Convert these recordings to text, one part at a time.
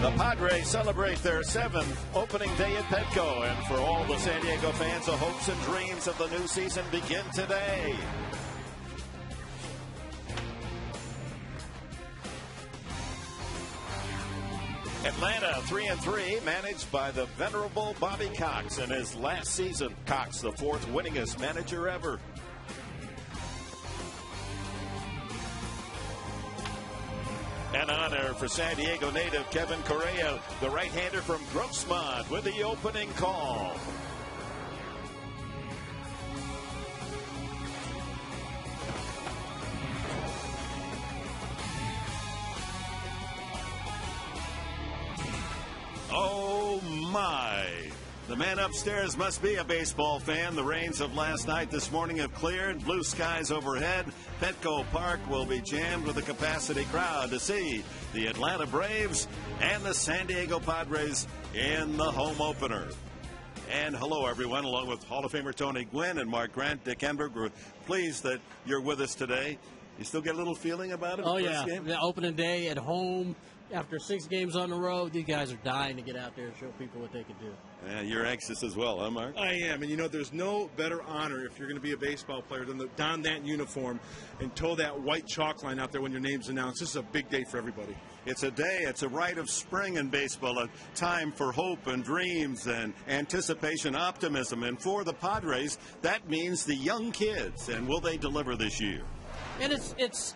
The Padres celebrate their 7th opening day at Petco, and for all the San Diego fans, the hopes and dreams of the new season begin today. Atlanta 3-3, managed by the venerable Bobby Cox in his last season. Cox, the 4th winningest manager ever. An honor for San Diego native Kevin Correia, the right-hander from Grossmont, with the opening call. Oh my! The man upstairs must be a baseball fan. The rains of last night this morning have cleared. Blue skies overhead. Petco Park will be jammed with a capacity crowd to see the Atlanta Braves and the San Diego Padres in the home opener. And hello, everyone, along with Hall of Famer Tony Gwynn and Mark Grant. Dick Enberg, we're pleased that you're with us today. You still get a little feeling about it? Oh, yeah. The opening day at home. After 6 games on the road, these guys are dying to get out there and show people what they can do. Yeah, you're anxious as well, huh, Mark? I am, and you know, there's no better honor if you're going to be a baseball player than to don that uniform and toe that white chalk line out there when your name's announced. This is a big day for everybody. It's a day, it's a rite of spring in baseball, a time for hope and dreams and anticipation, optimism. And for the Padres, that means the young kids. And will they deliver this year? And it's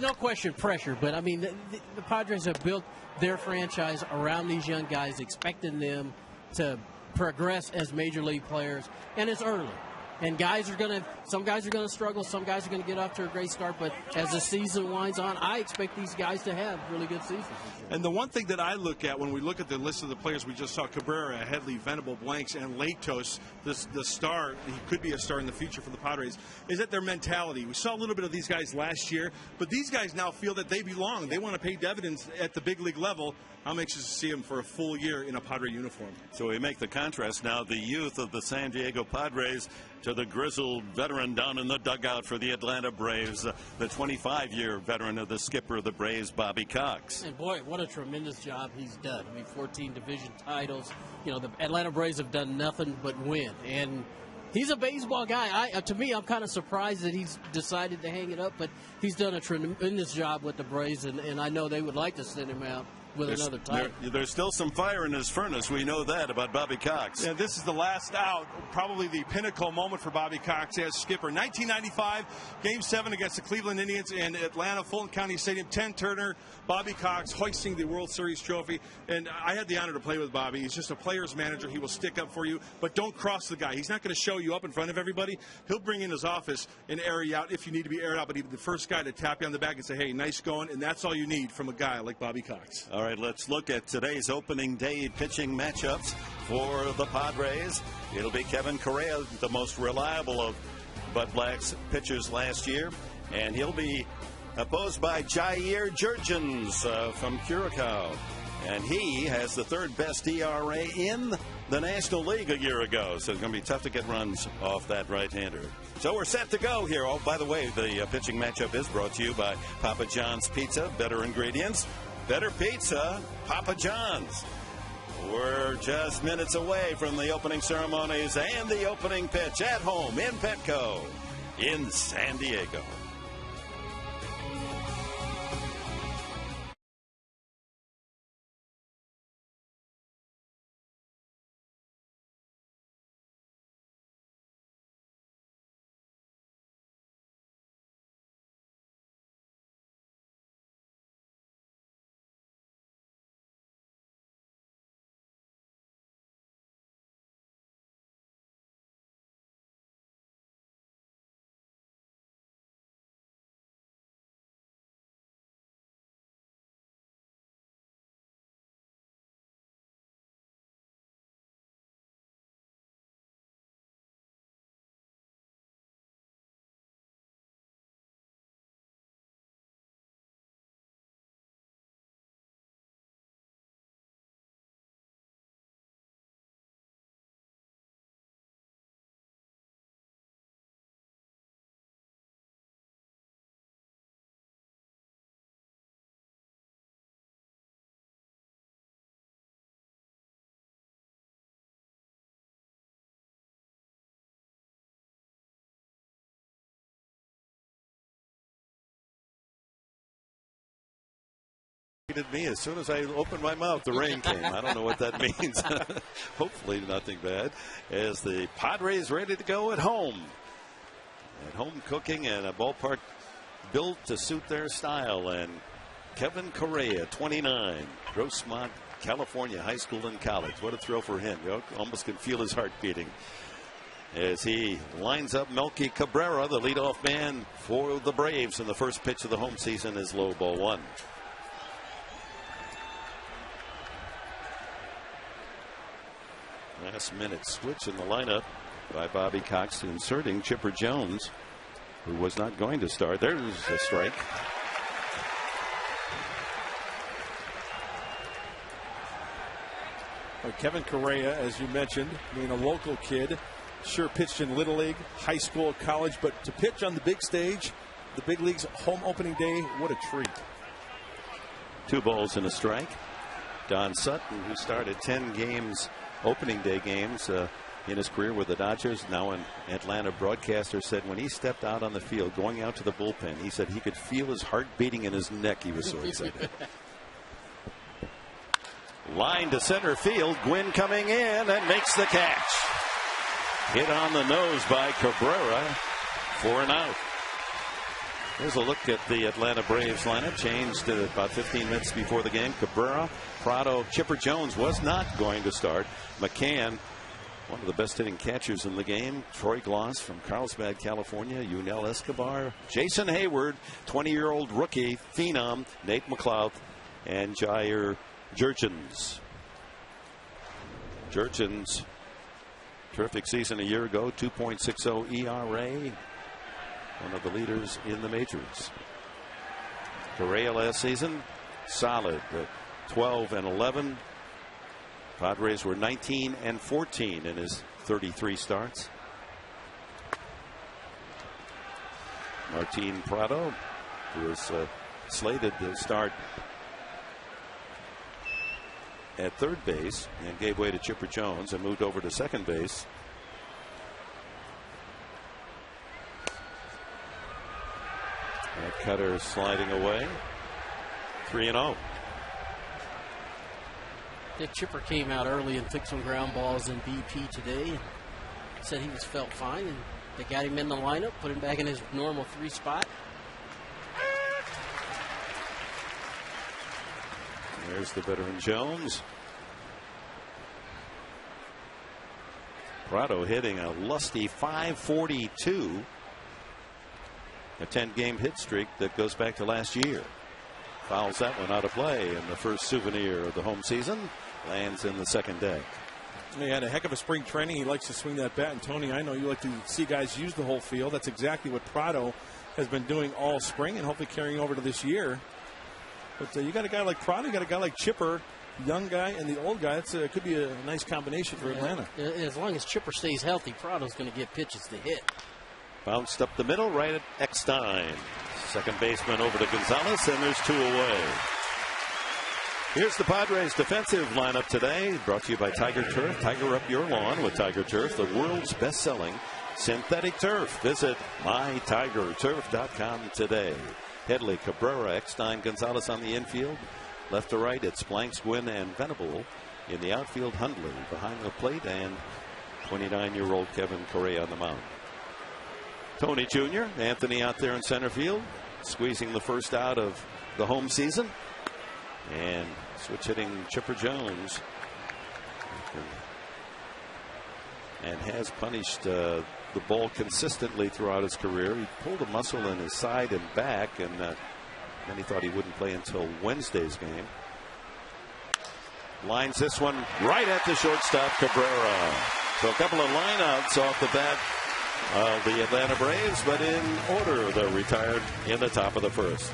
no question pressure, but I mean, the Padres have built their franchise around these young guys, expecting them to progress as major league players, and it's early. And some guys are gonna struggle, some guys are gonna get off to a great start, but as the season winds on, I expect these guys to have really good seasons this year. And the one thing that I look at when we look at the list of the players we just saw, Cabrera, Headley, Venable, Blanks, and Latos, the star, he could be a star in the future for the Padres, is that their mentality. We saw a little bit of these guys last year, but these guys now feel that they belong. They want to pay dividends at the big league level. I'm anxious to see them for a full year in a Padre uniform. So we make the contrast now, the youth of the San Diego Padres to the grizzled veteran down in the dugout for the Atlanta Braves, the 25-year veteran of the skipper of the Braves, Bobby Cox. And boy, what a tremendous job he's done. I mean, 14 division titles. You know, the Atlanta Braves have done nothing but win. And he's a baseball guy. To me, I'm kind of surprised that he's decided to hang it up, but he's done a tremendous job with the Braves, and I know they would like to send him out with another title. There's still some fire in his furnace. We know that about Bobby Cox. Yeah, this is the last out, probably the pinnacle moment for Bobby Cox as skipper. 1995, Game 7 against the Cleveland Indians in Atlanta, Fulton County Stadium. 10 Turner, Bobby Cox hoisting the World Series trophy. And I had the honor to play with Bobby. He's just a player's manager. He will stick up for you, but don't cross the guy. He's not going to show you up in front of everybody. He'll bring in his office and air you out if you need to be aired out, but he'll be the first guy to tap you on the back and say, hey, nice going, and that's all you need from a guy like Bobby Cox. All right, let's look at today's opening day pitching matchups for the Padres. It'll be Kevin Correia, the most reliable of Bud Black's pitchers last year, and he'll be opposed by Jair Jurgens from Curacao. And he has the 3rd best ERA in the National League a year ago, so it's going to be tough to get runs off that right-hander. So we're set to go here. Oh, by the way, the pitching matchup is brought to you by Papa John's Pizza. Better ingredients, better pizza, Papa John's. We're just minutes away from the opening ceremonies and the opening pitch at home in Petco in San Diego. Me as soon as I opened my mouth, the rain came. I don't know what that means. Hopefully nothing bad. As the Padres ready to go at home. At home cooking and a ballpark built to suit their style. And Kevin Correia, 29, Grossmont, California, high school and college. What a thrill for him. You almost can feel his heart beating as he lines up Melky Cabrera, the leadoff man for the Braves. And the first pitch of the home season is low, ball one. Last minute switch in the lineup by Bobby Cox, inserting Chipper Jones, who was not going to start. There's a strike. Well, Kevin Correia, as you mentioned, being a local kid, sure pitched in Little League, high school, college, but to pitch on the big stage, the big league's home opening day, what a treat. 2 balls and a strike. Don Sutton, who started 10 games, opening day games in his career with the Dodgers, now an Atlanta broadcaster, said when he stepped out on the field going out to the bullpen, he said he could feel his heart beating in his neck. He was so excited. Line to center field. Gwynn coming in and makes the catch. Hit on the nose by Cabrera for an out. Here's a look at the Atlanta Braves lineup. Changed about 15 minutes before the game. Cabrera, Prado, Chipper Jones was not going to start. McCann, one of the best hitting catchers in the game. Troy Gloss from Carlsbad, California. Yunel Escobar. Jason Hayward, 20-year-old rookie phenom. Nate McLeod and Jair Jurgens. Jurgens, terrific season a year ago. 2.60 ERA. One of the leaders in the majors. Correia last season, solid at 12-11. Padres were 19-14 in his 33 starts. Martin Prado, who was slated to start at third base and gave way to Chipper Jones and moved over to second base. That cutter sliding away. 3-0. Dick Chipper came out early and took some ground balls in BP today. And said he felt fine, and they got him in the lineup, put him back in his normal 3 spot. There's the veteran Jones. Prado hitting a lusty .542. A 10-game hit streak that goes back to last year. Fouls that one out of play, and the first souvenir of the home season lands in the second day. He had a heck of a spring training. He likes to swing that bat. And Tony, I know you like to see guys use the whole field. That's exactly what Prado has been doing all spring and hopefully carrying over to this year. But you got a guy like Prado, you got a guy like Chipper, young guy and the old guy. It could be a nice combination for Atlanta. As long as Chipper stays healthy, Prado's going to get pitches to hit. Bounced up the middle, right at Eckstein. Second baseman over to Gonzalez, and there's 2 away. Here's the Padres defensive lineup today, brought to you by Tiger Turf. Tiger up your lawn with Tiger Turf, the world's best-selling synthetic turf. Visit mytigerturf.com today. Headley, Cabrera, Eckstein, Gonzalez on the infield. Left to right, it's Blanks, Gwynn, and Venable. In the outfield, Hundley behind the plate, and 29-year-old Kevin Correia on the mound. Tony Jr., Anthony out there in center field, squeezing the first out of the home season. And switch hitting Chipper Jones. And has punished the ball consistently throughout his career. He pulled a muscle in his side and back, and then he thought he wouldn't play until Wednesday's game. Lines this one right at the shortstop, Cabrera. So a couple of lineouts off the bat of the Atlanta Braves, but in order, they're retired in the top of the first.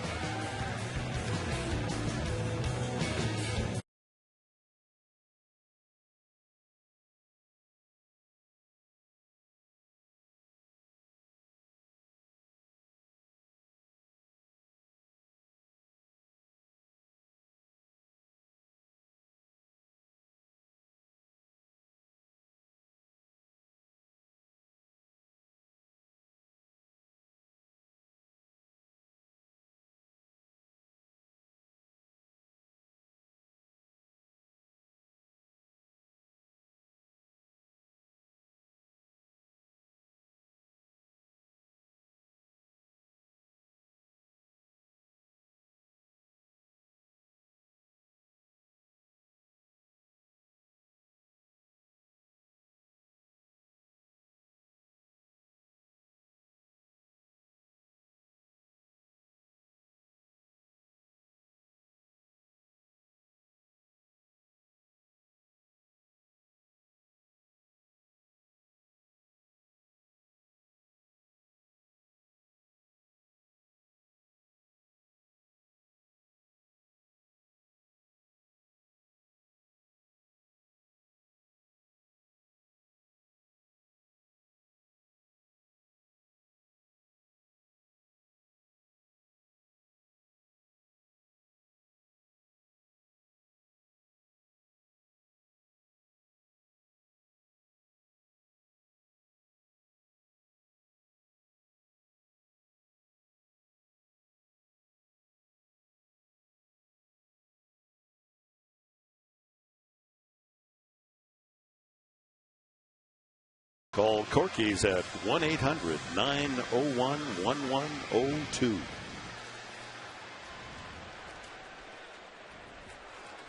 Call Corky's at 1-800-901-1102.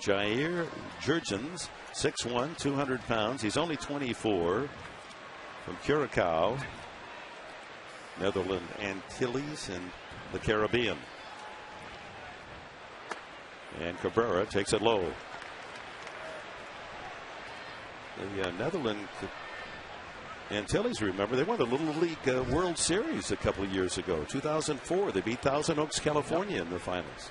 Jair Jurgens, 6'1", 200 pounds. He's only 24, from Curacao, Netherlands Antilles, and the Caribbean. And Cabrera takes it low. The Netherlands Antilles, remember, they won the Little League World Series a couple of years ago. 2004, they beat Thousand Oaks, California in the finals.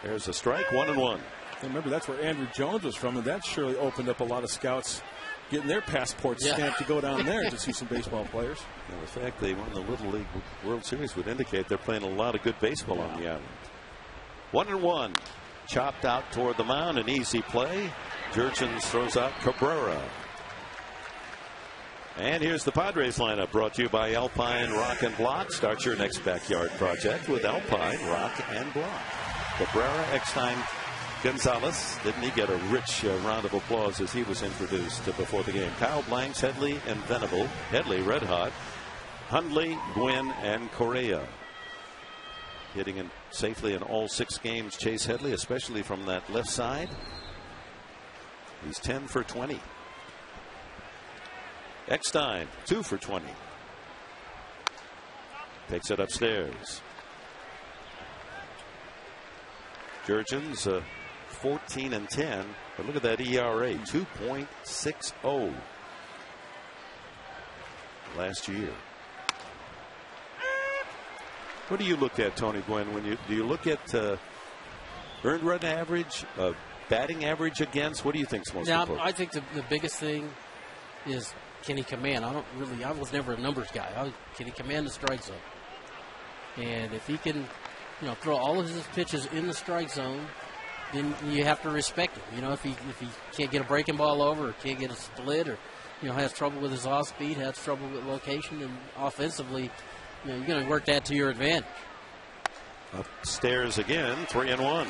There's a strike, 1-1. Remember, that's where Andrew Jones was from, and that surely opened up a lot of scouts getting their passports stamped to go down there to see some baseball players. And the fact they won the Little League World Series would indicate they're playing a lot of good baseball on the island. 1-1. Chopped out toward the mound, an easy play. Jurgens throws out Cabrera. And here's the Padres lineup, brought to you by Alpine Rock and Block. Start your next backyard project with Alpine Rock and Block. Cabrera, Eckstein, Gonzalez. Didn't he get a rich round of applause as he was introduced before the game? Kyle Blanks, Headley, and Venable. Headley red hot. Hundley, Gwynn, and Correia. Hitting in safely in all 6 games. Chase Headley, especially from that left side. He's 10 for 20. Eckstein, 2 for 20. Takes it upstairs. Jurgens, 14 and 10. But look at that ERA, 2.60 last year. What do you look at, Tony Gwynn, when do you look at earned run average, batting average against? What do you think is most important? I think the biggest thing is, can he command? I was never a numbers guy. Can he command the strike zone? And if he can, throw all of his pitches in the strike zone, then you have to respect him. If he can't get a breaking ball over, or can't get a split, or has trouble with his off speed, has trouble with location, and offensively, you're going to work that to your advantage. Upstairs again, 3-1.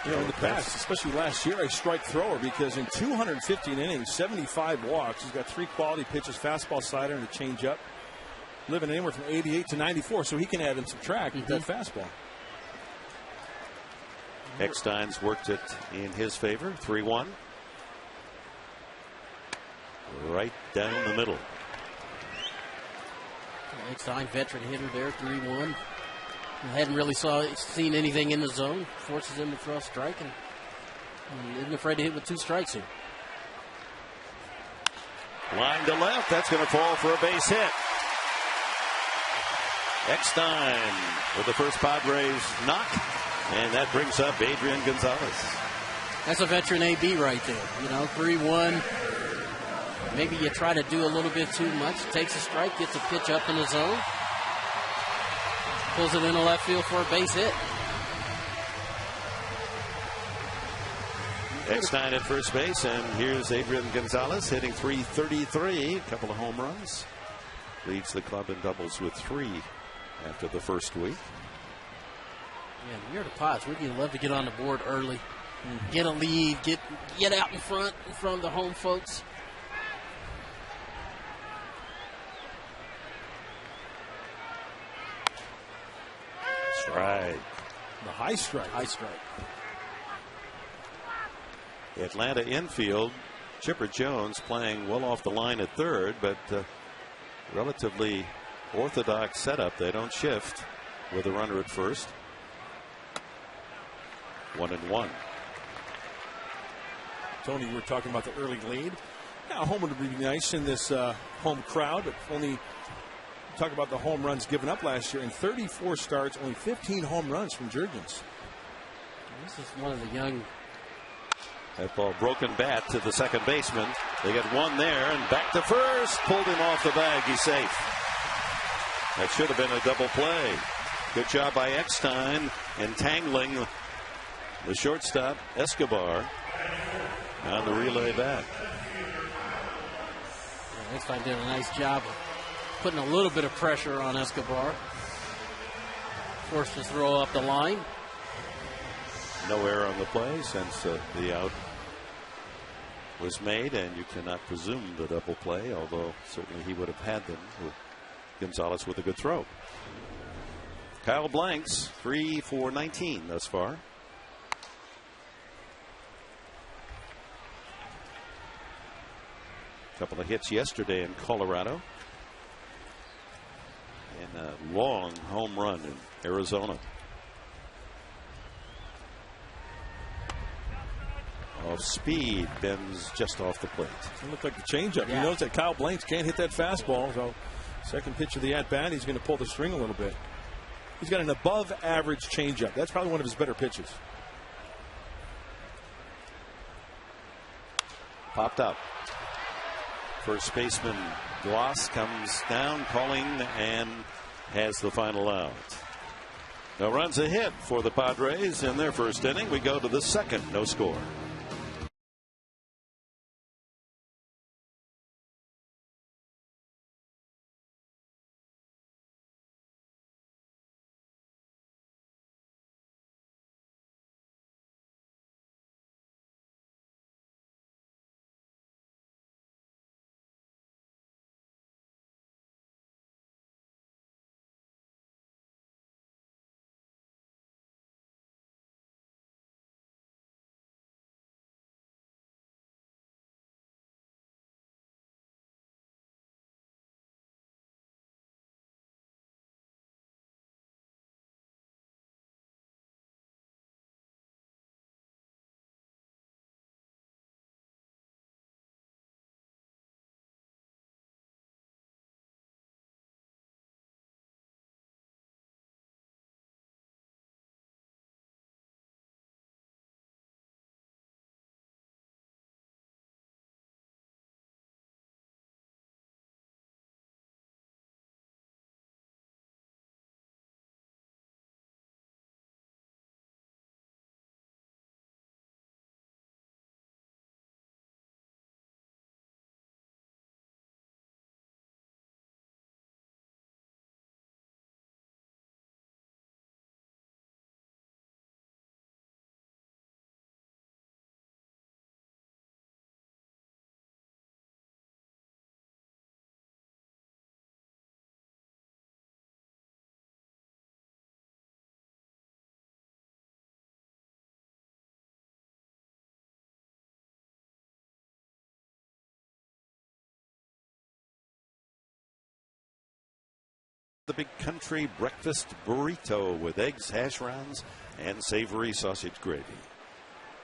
In the past, especially last year, a strike thrower, because in 215 innings, 75 walks, he's got 3 quality pitches, fastball, slider, and a changeup. Living anywhere from 88 to 94, so he can add and subtract with that fastball. Eckstein's worked it in his favor, 3-1. Right down the middle. Eckstein, veteran hitter there, 3-1. Hadn't really seen anything in the zone. Forces him to throw a strike, and isn't afraid to hit with 2 strikes here. Line to left. That's going to fall for a base hit. Eckstein with the first Padres knock, and that brings up Adrian Gonzalez. That's a veteran AB right there. 3-1. Maybe you try to do a little bit too much. Takes a strike, gets a pitch up in the zone. Pulls it into left field for a base hit. Eckstein at first base, and here's Adrian Gonzalez hitting .333. A couple of home runs. Leads the club in doubles with 3 after the first week. Yeah, you're the Pods. Wouldn't you love to get on the board early, get a lead, get out in front of the home folks? Strike. The high strike. High strike. Atlanta infield. Chipper Jones playing well off the line at third, but relatively orthodox setup. They don't shift with a runner at first. 1-1. Tony, you were talking about the early lead. Now, home would be nice in this home crowd, but only talk about the home runs given up last year. In 34 starts, only 15 home runs from Jurgens. This is one of the young. That ball, broken bat to the second baseman. They get one there, and back to first. Pulled him off the bag. He's safe. That should have been a double play. Good job by Eckstein entangling the shortstop, Escobar, on the relay back. Yeah, Eckstein did a nice job of putting a little bit of pressure on Escobar. Forced to throw up the line. No error on the play since the out was made, and you cannot presume the double play, although certainly he would have had them with Gonzalez with a good throw. Kyle Blanks 3 for 19 thus far. Couple of hits yesterday in Colorado, and a long home run in Arizona. Off speed, bends just off the plate. It looked like the changeup. He knows that Kyle Blanks can't hit that fastball, so second pitch of the at-bat, he's going to pull the string a little bit. He's got an above-average changeup. That's probably one of his better pitches. Popped up. First baseman Gloss comes down, calling, and has the final out. No runs ahead for the Padres in their first inning. We go to the second, no score. The Big Country breakfast burrito with eggs, hash browns, and savory sausage gravy.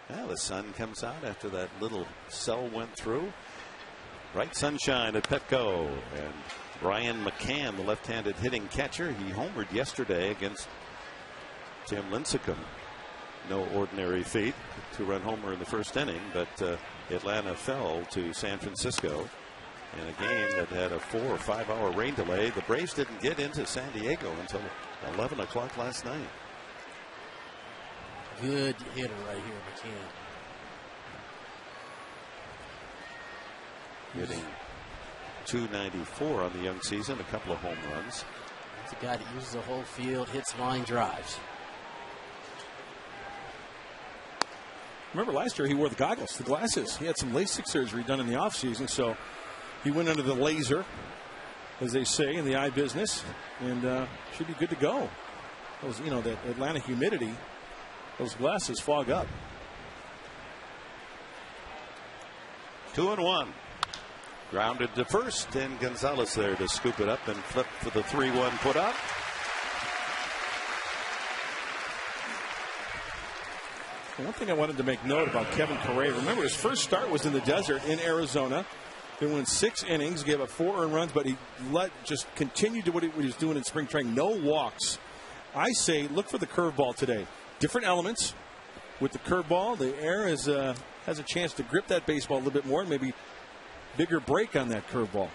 Well, the sun comes out after that little cell went through. Bright sunshine at Petco, and Brian McCann, the left-handed hitting catcher, he homered yesterday against Tim Lincecum. No ordinary feat, two-run homer in the first inning, but Atlanta fell to San Francisco in a game that had a 4 or 5 hour rain delay. The Braves didn't get into San Diego until 11 o'clock last night. Good hitter right here, McCann. Hitting .294 on the young season, a couple of home runs. He's a guy that uses the whole field, hits line drives. Remember last year he wore the goggles, the glasses. He had some LASIK surgery done in the offseason, so he went under the laser, as they say in the eye business, and should be good to go. Those, you know, that Atlanta humidity, those glasses fog up. 2-1. Grounded to first, and Gonzalez there to scoop it up and flip for the 3-1 put up. One thing I wanted to make note about Kevin Correia, remember his first start was in the desert in Arizona. He went 6 innings, gave up 4 earned runs, but he just continued to what he was doing in spring training. No walks. I say look for the curveball today. Different elements with the curveball. The air has a chance to grip that baseball a little bit more, and maybe bigger break on that curveball.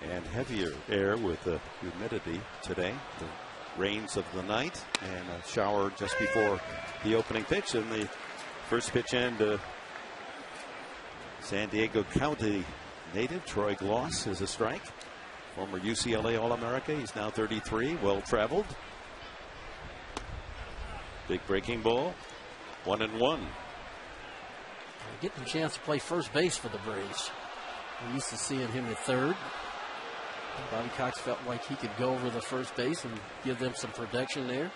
And heavier air with the humidity today. The rains of the night, and a shower just before the opening pitch. And the first pitch in San Diego County native Troy Gloss is a strike. Former UCLA All-America. He's now 33, well-traveled. Big breaking ball. 1-1. Getting a chance to play first base for the Braves. We're used to seeing him at third. Bobby Cox felt like he could go over the first base and give them some production there.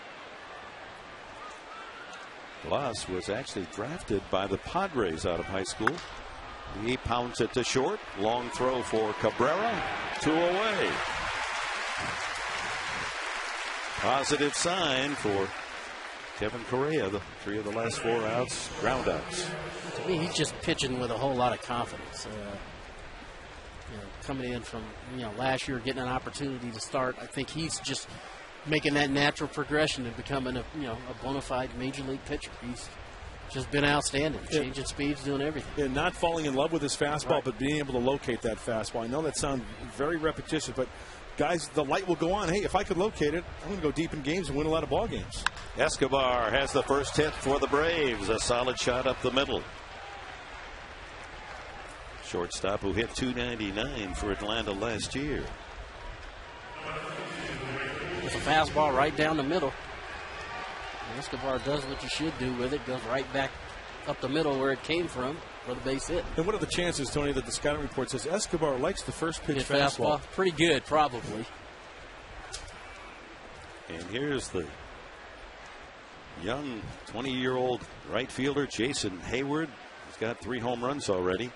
Blas was actually drafted by the Padres out of high school. He pounds it to short. Long throw for Cabrera. 2 away. Positive sign for Kevin Correia. The 3 of the last 4 outs, ground outs. To me, he's just pitching with a whole lot of confidence. Coming in from last year, getting an opportunity to start. I think he's just making that natural progression and becoming a bona fide major league pitcher. He's just been outstanding, changing speeds, doing everything. And not falling in love with his fastball, right, but being able to locate that fastball. I know that sounds very repetitious, but guys, the light will go on. Hey, if I could locate it, I'm going to go deep in games and win a lot of ball games. Escobar has the first hit for the Braves. A solid shot up the middle. Shortstop who hit .299 for Atlanta last year. It's a fastball right down the middle. And Escobar does what you should do with it. Goes right back up the middle where it came from for the base hit. And what are the chances, Tony, that the scouting report says Escobar likes the first pitch fastball? Pretty good, probably. And here's the young 20-year-old right fielder, Jason Hayward. He's got 3 home runs already.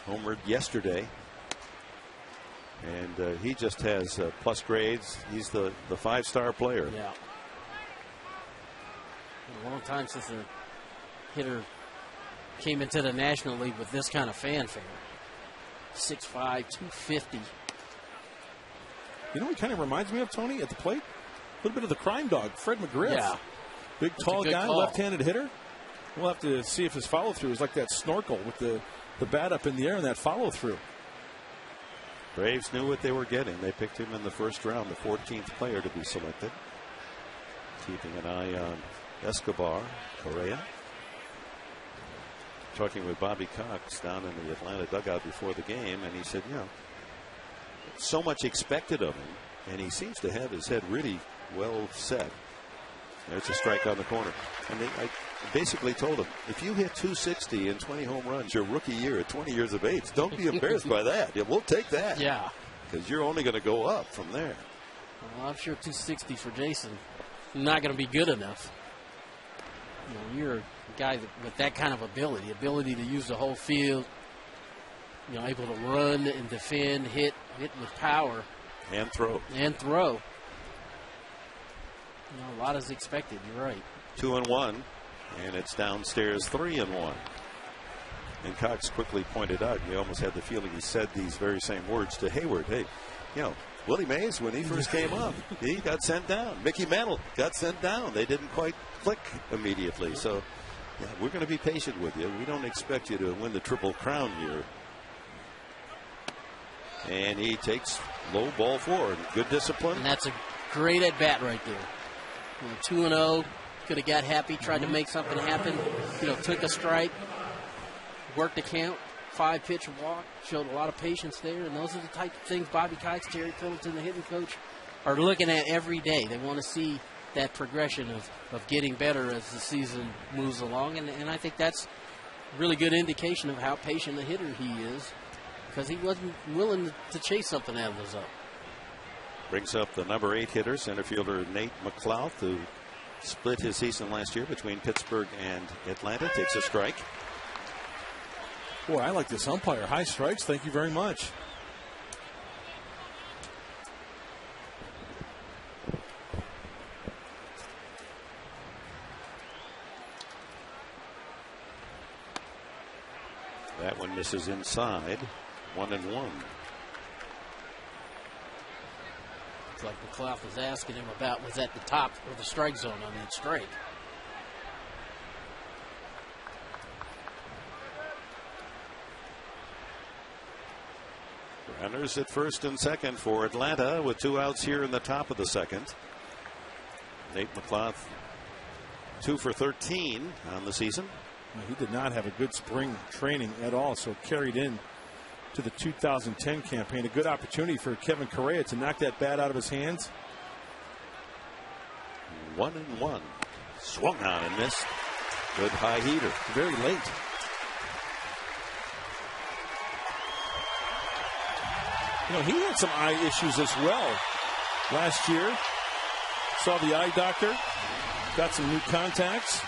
Homered yesterday. And he just has plus grades. He's the 5-star player. Yeah. A long time since a hitter came into the National League with this kind of fanfare. 6'5", 250. You know what he kind of reminds me of, Tony, at the plate? A little bit of the crime dog, Fred McGriff. Yeah. Big, tall guy, left-handed hitter. We'll have to see if his follow-through is like that snorkel with the bat up in the air and that follow-through. Braves knew what they were getting. They picked him in the first round, the 14th player to be selected. Keeping an eye on Escobar, Correia. Talking with Bobby Cox down in the Atlanta dugout before the game, and he said, so much expected of him, and he seems to have his head really well set. There's a strike on the corner. And I basically told him, if you hit 260 and 20 home runs your rookie year at 20 years of age, don't be embarrassed by that. Yeah, we'll take that. Yeah. Because you're only going to go up from there. Well, I'm sure 260 for Jason not going to be good enough. You're a guy with that kind of ability to use the whole field, able to run and defend, hit with power. And throw. A lot is expected. You're right. 2-1, and it's downstairs 3-1. And Cox quickly pointed out, you almost had the feeling he said these very same words to Hayward. Hey, Willie Mays, when he first came up, he got sent down. Mickey Mantle got sent down. They didn't quite click immediately. So, we're going to be patient with you. We don't expect you to win the Triple Crown here. And he takes low ball forward. Good discipline. And that's a great at bat right there. 2-0, could have got happy, tried to make something happen. Took a strike, worked the count, 5-pitch walk, showed a lot of patience there. And those are the type of things Bobby Cox, Terry Pendleton, the hitting coach, are looking at every day. They want to see that progression of getting better as the season moves along. And I think that's a really good indication of how patient a hitter he is, because he wasn't willing to chase something out of the zone. Brings up the number 8 hitter, center fielder Nate McLouth, who split his season last year between Pittsburgh and Atlanta. Takes a strike. Boy, I like this umpire. High strikes. Thank you very much. That one misses inside. 1-1. It's like McLouth was asking him about was at the top of the strike zone on that strike. Runners at first and second for Atlanta with 2 outs here in the top of the second. Nate McLouth 2 for 13 on the season. He did not have a good spring training at all, so carried in to the 2010 campaign. A good opportunity for Kevin Correia to knock that bat out of his hands. 1-1. Swung on and missed. Good high heater. Very late. He had some eye issues as well last year. Saw the eye doctor. Got some new contacts.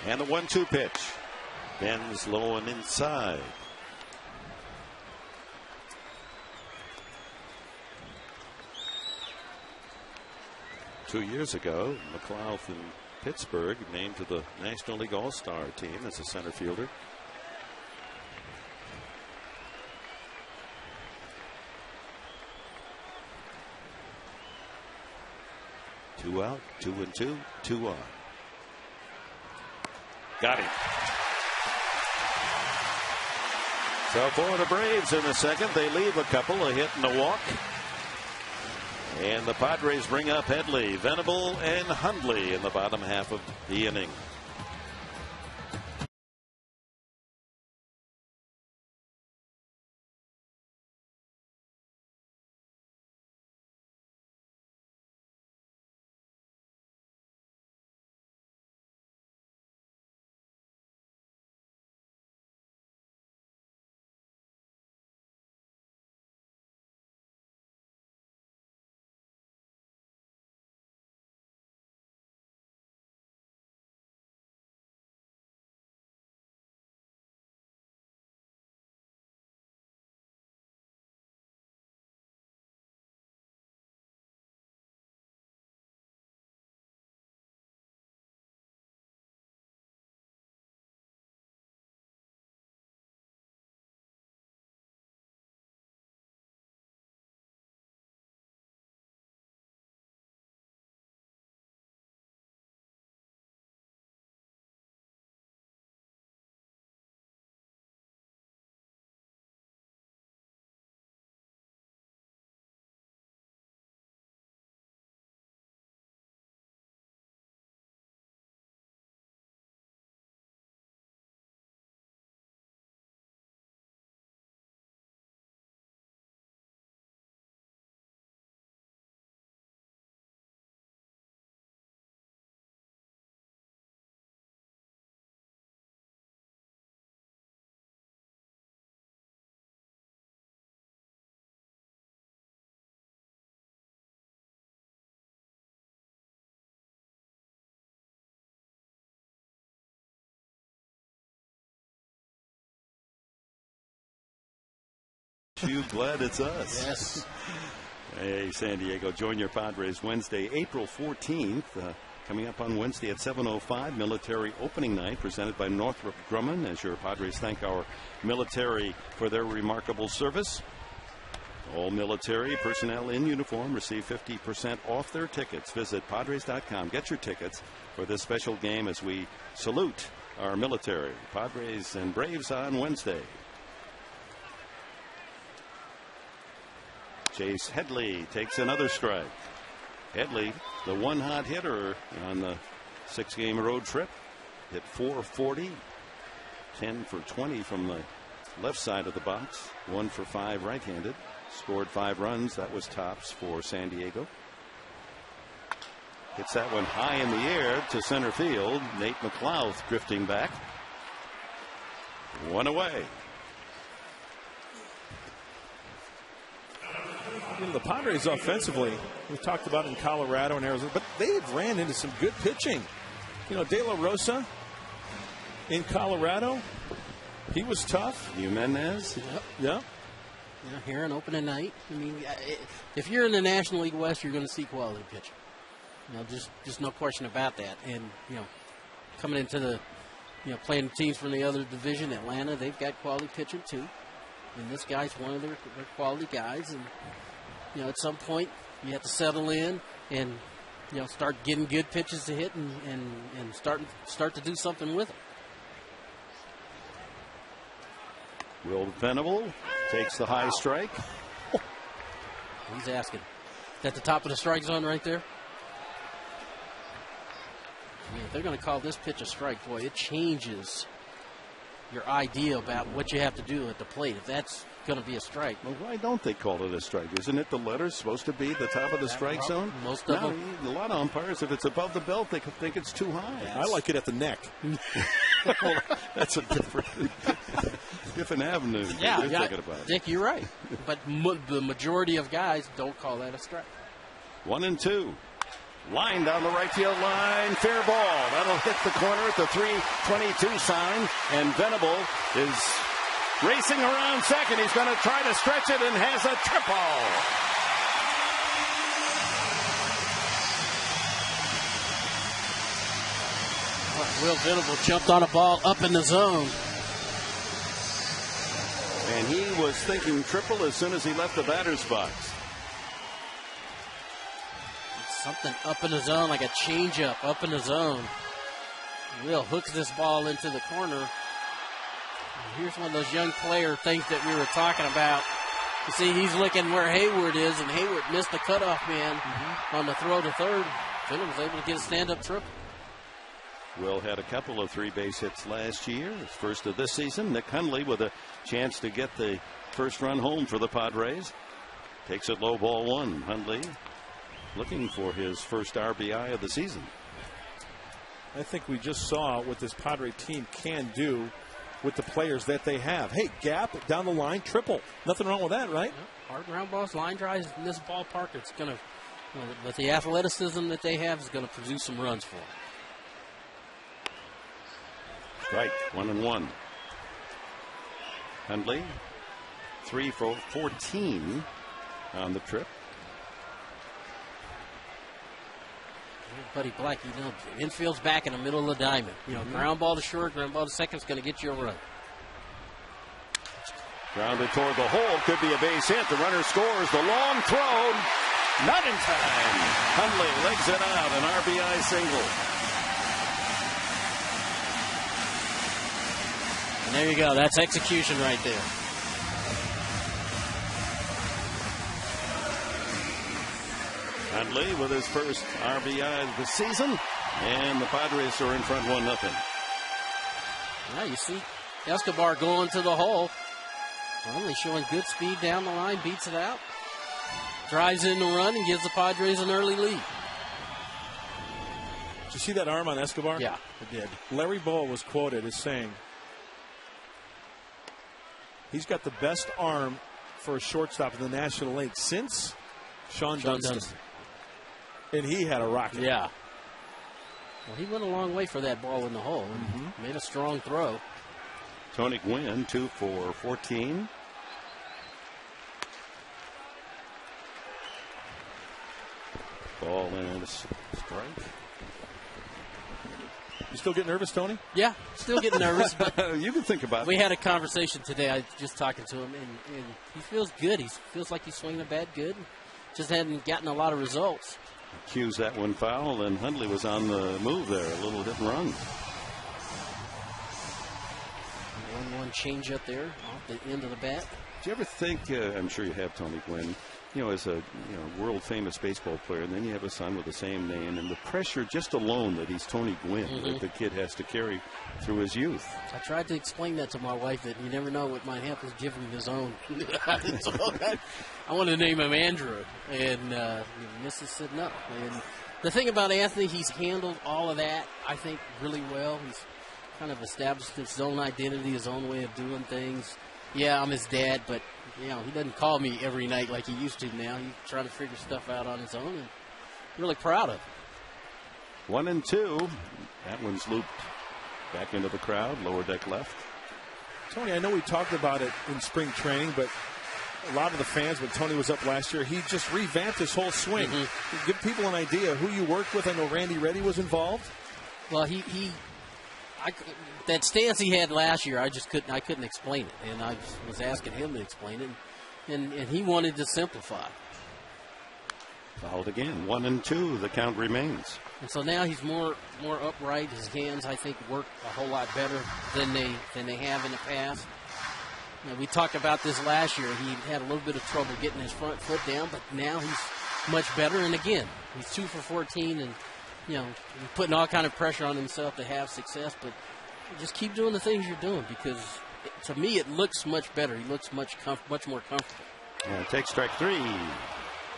And the 1-2 pitch. Bends low and inside. Two years ago, McLeod in Pittsburgh named to the National League All-Star team as a center fielder. Two out, 2-2, 2 on. Got him. So for the Braves in the second, they leave a couple, a hit and a walk. And the Padres bring up Headley, Venable, and Hundley in the bottom half of the inning. You glad it's us? Yes. Hey, San Diego, join your Padres Wednesday, April 14th. Coming up on Wednesday at 7:05, military opening night presented by Northrop Grumman, as your Padres thank our military for their remarkable service. All military personnel in uniform receive 50% off their tickets. Visit Padres.com. Get your tickets for this special game as we salute our military. Padres and Braves on Wednesday. Chase Headley takes another strike. Headley, the one hot hitter on the 6-game road trip, hit .440, 10 for 20 from the left side of the box, 1 for 5 right-handed, scored 5 runs. That was tops for San Diego. Hits that one high in the air to center field. Nate McLeod drifting back. 1 away. The Padres offensively, we talked about in Colorado and Arizona, but they have ran into some good pitching. De La Rosa in Colorado, he was tough. Jimenez. Yep. Here on opening night. I mean, if you're in the National League West, you're going to see quality pitching. Just no question about that. And coming into the, playing teams from the other division, Atlanta, they've got quality pitching too. And this guy's one of their quality guys. And at some point, you have to settle in and start getting good pitches to hit and start to do something with them. Will Venable takes the high strike. He's asking. At the top of the strike zone right there. If they're going to call this pitch a strike, boy, it changes your idea about what you have to do at the plate. If that's going to be a strike. Well, why don't they call it a strike? Isn't it the letters supposed to be the top of the strike zone? Most of them. A lot of umpires, if it's above the belt, they think it's too high. I like it at the neck. Well, that's a different avenue. Yeah, you're thinking about. Dick, you're right. But the majority of guys don't call that a strike. 1-2. Line down the right field line. Fair ball. That'll hit the corner at the 3:22 sign. And Venable is racing around second. He's going to try to stretch it and has a triple. Will Venable jumped on a ball up in the zone. And he was thinking triple as soon as he left the batter's box. Something up in the zone, like a changeup up in the zone. Will hooks this ball into the corner. And here's one of those young player things that we were talking about. You see, he's looking where Hayward is, and Hayward missed the cutoff man on the throw to third. Phil was able to get a stand-up triple. Will had a couple of 3-base hits last year, his first of this season. Nick Hundley with a chance to get the first run home for the Padres. Takes it low, ball one. Hundley looking for his first RBI of the season. I think we just saw what this Padre team can do with the players that they have. Hey, gap down the line, triple. Nothing wrong with that, right? Hard ground balls, line drives in this ballpark. It's going to, with the athleticism that they have, is going to produce some runs for them. Strike, 1-1. Hundley, 3 for 14 on the trip. Buddy Black, infield's back in the middle of the diamond. Ground ball to short, ground ball to second is going to get you a run. Grounded toward the hole, could be a base hit. The runner scores. The long throw, not in time. Hundley legs it out, an RBI single. And there you go. That's execution right there. Hundley with his first RBI of the season, and the Padres are in front 1-0. Now you see Escobar going to the hole. Only showing good speed down the line, beats it out, drives in the run, and gives the Padres an early lead. Did you see that arm on Escobar? Yeah, I did. Larry Bowa was quoted as saying he's got the best arm for a shortstop in the National League since Sean Dunston. And he had a rocket. Yeah. Well, he went a long way for that ball in the hole and made a strong throw. Tony Gwynn, 2 for 14. Ball and a strike. You still get nervous, Tony? Yeah, still getting nervous. But you can think about it. We had a conversation today. I was just talking to him, and he feels good. He feels like he's swinging the bat good. Just hadn't gotten a lot of results. Cues that one foul, and Hundley was on the move there. A little hit and run. 1-1 change up there off the end of the bat. Do you ever think, I'm sure you have, Tony Gwynn, as a world famous baseball player, and then you have a son with the same name, and the pressure just alone that he's Tony Gwynn that the kid has to carry through his youth. I tried to explain that to my wife, that you never know what might happen. Give him his own. So I wanted to name him Andrew, and Mrs. said no. And the thing about Anthony, he's handled all of that, I think, really well. He's kind of established his own identity, his own way of doing things. Yeah, I'm his dad, but he doesn't call me every night like he used to now. He's trying to figure stuff out on his own, and really proud of him. 1-2. That one's looped back into the crowd, lower deck left. Tony, I know we talked about it in spring training, but a lot of the fans, when Tony was up last year, he just revamped his whole swing. Give people an idea who you worked with. I know Randy Reddy was involved. Well, that stance he had last year, I couldn't explain it, and I was asking him to explain it, and he wanted to simplify. Fouled again, 1-2. The count remains. And so now he's more upright. His hands, I think, work a whole lot better than they have in the past. We talked about this last year. He had a little bit of trouble getting his front foot down, but now he's much better. And again, he's 2 for 14, and putting all kind of pressure on himself to have success. But just keep doing the things you're doing, because to me it looks much better. He looks much more comfortable. Take strike 3.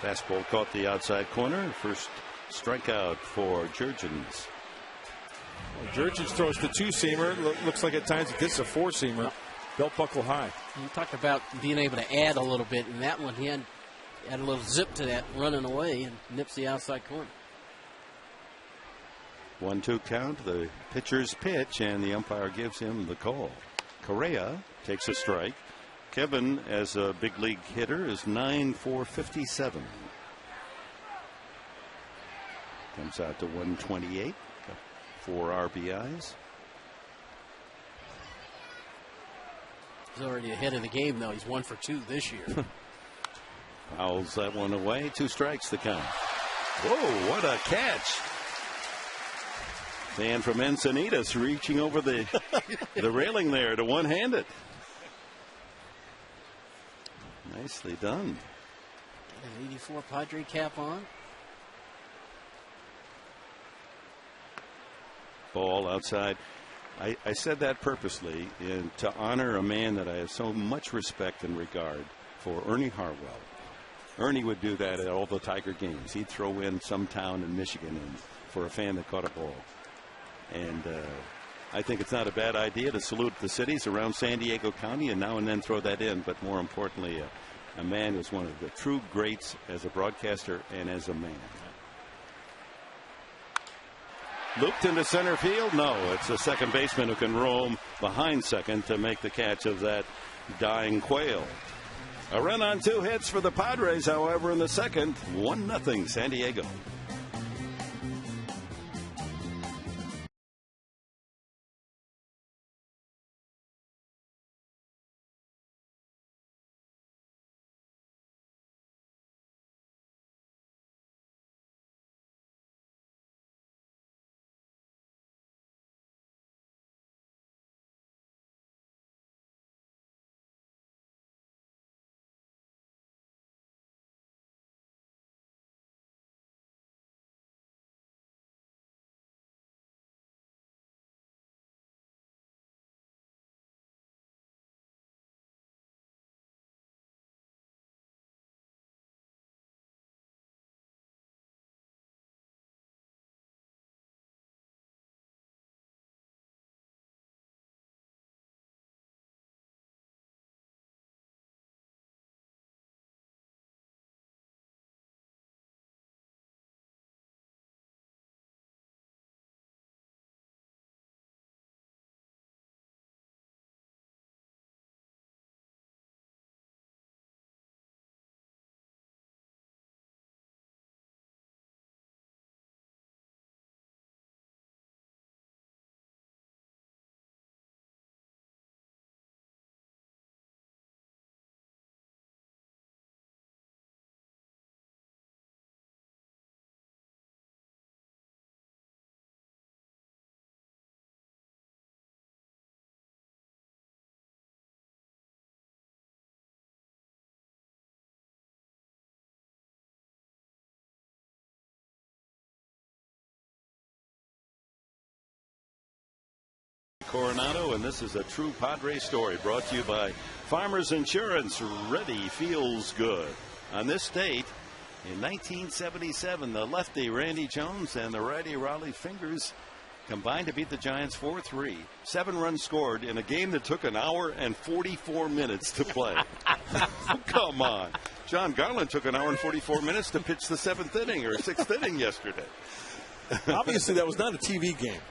Fastball caught the outside corner. First strikeout for Jurgens. Jurgens throws the two-seamer. Looks like at times it gets a four-seamer. Belt buckle high. You talked about being able to add a little bit. In that one, he had a little zip to that, running away, and nips the outside corner. 1-2 count. The pitcher's pitch, and the umpire gives him the call. Correia takes a strike. Kevin, as a big league hitter, is 9 for 57. Comes out to 128. 4 RBIs. He's already ahead of the game, though. He's 1 for 2 this year. Fouls that one away. 2 strikes the count. Whoa, what a catch. Fan from Encinitas reaching over the railing there to one-hand it. Nicely done. An 84 Padre cap on. Ball outside. I said that purposely to honor a man that I have so much respect and regard for, Ernie Harwell. Ernie would do that at all the Tiger games. He'd throw in some town in Michigan for a fan that caught a ball. And I think it's not a bad idea to salute the cities around San Diego County and now and then throw that in. But more importantly, a man who's one of the true greats as a broadcaster and as a man. Looped into center field. No, it's a second baseman who can roam behind second to make the catch of that dying quail. A run on 2 hits for the Padres, however, in the second. 1-0 San Diego. Coronado, and this is a true Padre story brought to you by Farmers Insurance. Ready feels good. On this date in 1977, the lefty Randy Jones and the righty Raleigh Fingers combined to beat the Giants 4-3. 7 runs scored in a game that took an hour and 44 minutes to play. Come on. John Garland took an hour and 44 minutes to pitch the 7th inning or 6th inning yesterday. Obviously, that was not a TV game.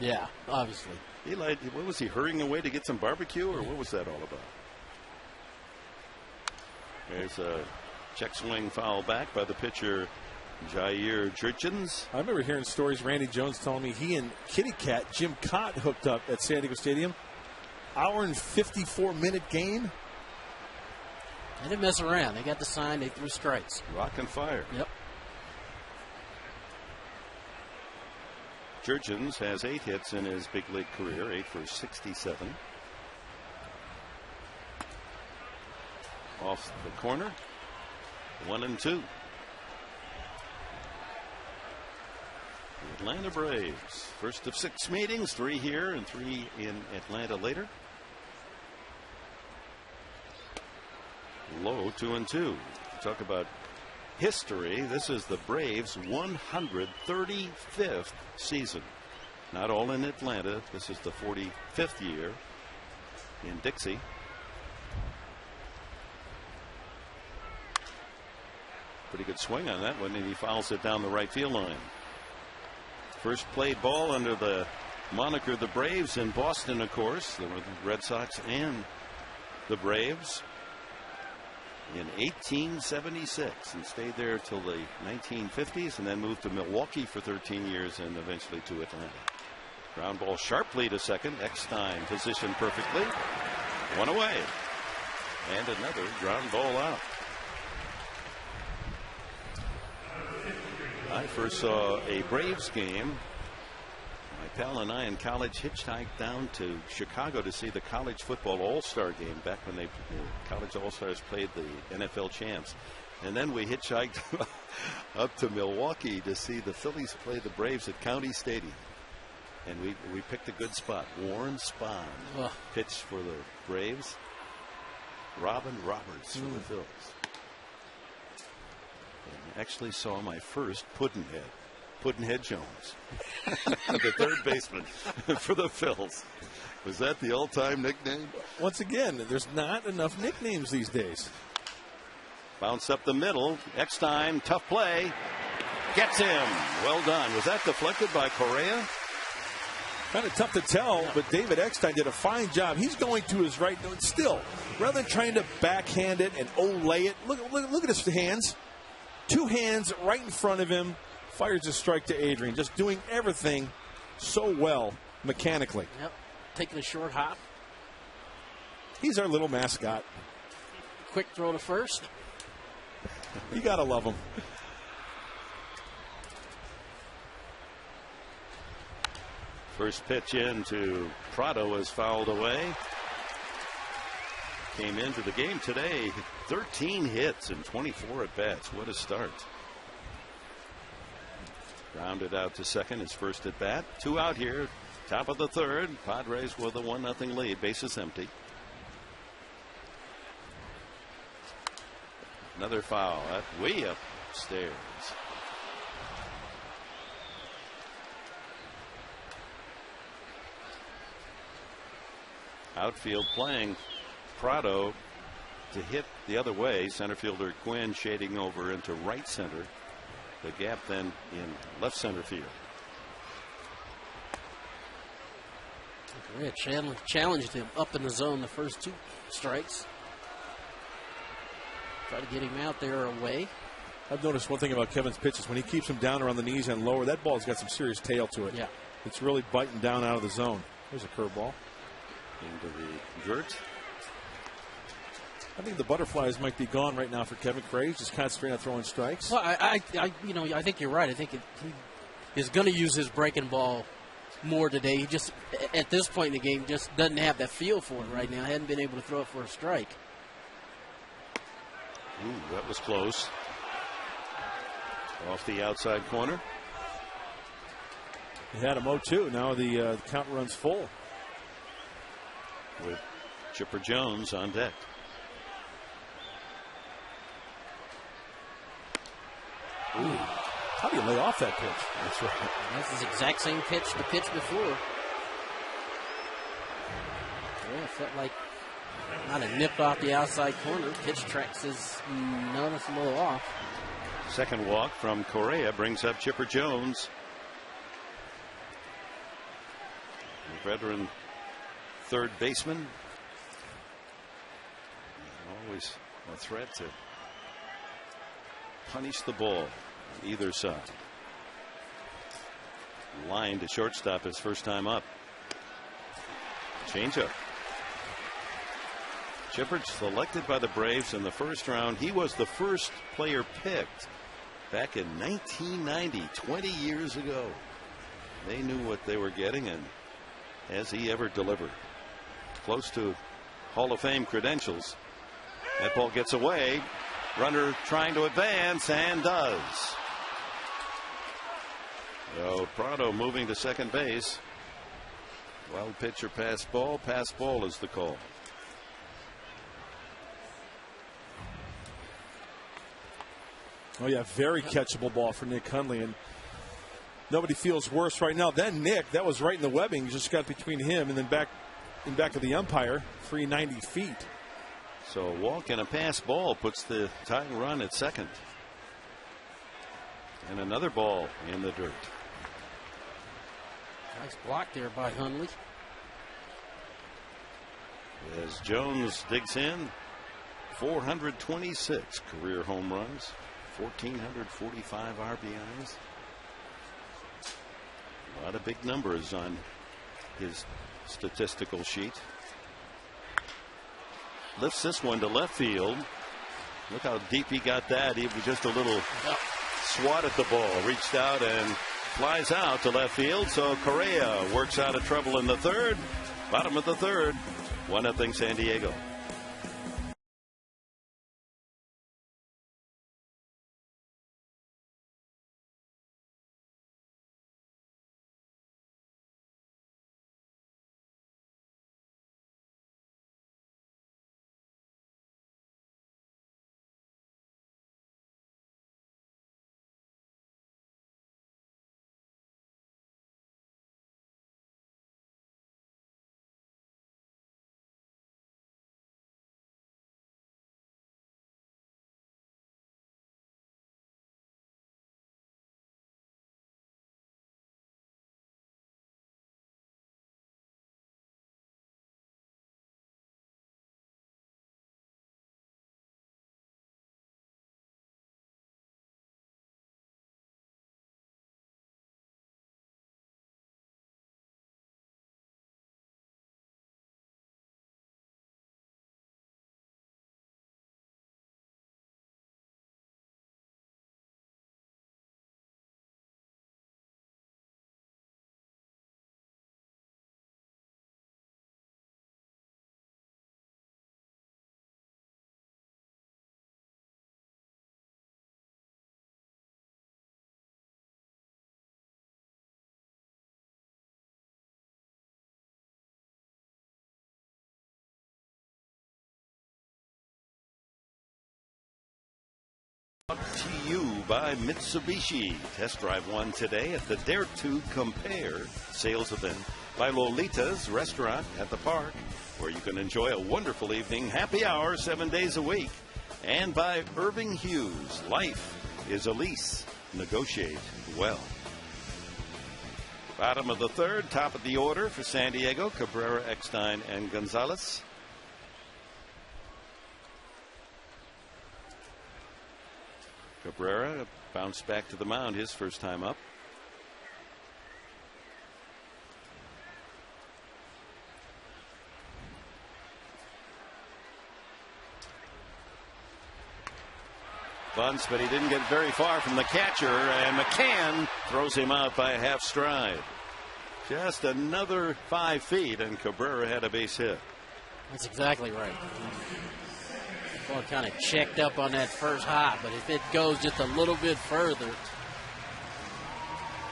Yeah, obviously. What was he, hurrying away to get some barbecue, or what was that all about? There's a check swing foul back by the pitcher, Jair Jurgens. I remember hearing stories, Randy Jones telling me he and Kitty Cat, Jim Cott, hooked up at San Diego Stadium. Hour and 54-minute game. They didn't mess around. They got the sign. They threw strikes. Rock and fire. Yep. Jurgens has 8 hits in his big league career, 8 for 67. Off the corner, 1-2. The Atlanta Braves, first of 6 meetings, 3 here and 3 in Atlanta later. Low, 2-2. Talk about history. This is the Braves' 135th season. Not all in Atlanta. This is the 45th year in Dixie. Pretty good swing on that one, and he fouls it down the right field line. First played ball under the moniker the Braves in Boston, of course. There were the Red Sox and the Braves in 1876, and stayed there till the 1950s, and then moved to Milwaukee for 13 years and eventually to Atlanta. Ground ball sharply to second. Eckstein positioned perfectly. One away. And another ground ball out. I first saw a Braves game. My pal and I in college hitchhiked down to Chicago to see the college football all-star game back when the college all-stars played the NFL champs. And then we hitchhiked up to Milwaukee to see the Phillies play the Braves at County Stadium. And we picked a good spot. Warren Spahn pitched for the Braves. Robin Roberts for the Phillies. And actually saw my first Puddinhead Jones, the third baseman for the Phils. Was that the all-time nickname? Once again, there's not enough nicknames these days. Bounce up the middle. Eckstein, tough play. Gets him. Well done. Was that deflected by Correia? Kind of tough to tell, but David Eckstein did a fine job. He's going to his right. Still, rather than trying to backhand it and lay it, look at his hands. Two hands right in front of him. Fires a strike to Adrian. Just doing everything so well mechanically. Yep. Taking a short hop. He's our little mascot. Quick throw to first. You got to love him. First pitch into Prado is fouled away. Came into the game today, 13 hits and 24 at bats. What a start. Grounded out to second, his first at bat. 2 out here, top of the third. Padres with a 1-0 lead. Bases empty. Another foul. Way upstairs. Outfield playing Prado to hit the other way. Center fielder Quinn shading over into right center. The gap then in left center field. Correia challenged him up in the zone the first 2 strikes. Try to get him out there away. I've noticed one thing about Kevin's pitches. When he keeps him down around the knees and lower, that ball's got some serious tail to it. Yeah. It's really biting down out of the zone. There's a curveball. Into the dirt. I think the butterflies might be gone right now for Kevin Correia. He's just concentrating on throwing strikes. Well, I think you're right. I think he is going to use his breaking ball more today. He just, at this point in the game, just doesn't have that feel for it right now. Hadn't been able to throw it for a strike. Ooh, that was close. Off the outside corner. He had him 0-2. Now the count runs full. With Chipper Jones on deck. Ooh. How do you lay off that pitch? That's right. That's the exact same pitch the pitch before. Yeah, it felt like not a nip off the outside corner. Pitch tracks is noticeable off. Second walk from Correia brings up Chipper Jones. The veteran third baseman. Always a threat to punish the ball on either side. Line to shortstop his first time up. Changeup. Chipper selected by the Braves in the first round. He was the first player picked back in 1990, 20 years ago. They knew what they were getting, and has he ever delivered? Close to Hall of Fame credentials. That ball gets away. Runner trying to advance and does. So Prado moving to second base. Wild pitch or pass ball. Pass ball is the call. Oh, yeah, very catchable ball for Nick Hundley. And nobody feels worse right now than Nick. That was right in the webbing. He just got between him and then back of the umpire. Free 90 feet. So a walk and a pass ball puts the tying run at second. And another ball in the dirt. Nice block there by Hundley. As Jones digs in, 426 career home runs, 1,445 RBIs. A lot of big numbers on his statistical sheet. Lifts this one to left field. Look how deep he got that. He was just a little swat at the ball. Reached out and flies out to left field. So Correia works out of trouble in the third. Bottom of the third. 1-0 San Diego. Brought to you by Mitsubishi. Test drive one today at the Dare to Compare sales event by Lolita's Restaurant at the Park, where you can enjoy a wonderful evening happy hour 7 days a week. And by Irving Hughes. Life is a lease. Negotiate well. Bottom of the third, top of the order for San Diego, Cabrera, Eckstein, and Gonzalez. Cabrera bounced back to the mound his first time up. Bunts, but he didn't get very far from the catcher, and McCann throws him out by a half stride. Just another 5 feet, and Cabrera had a base hit. That's exactly right. Ball kind of checked up on that first hop, but if it goes just a little bit further,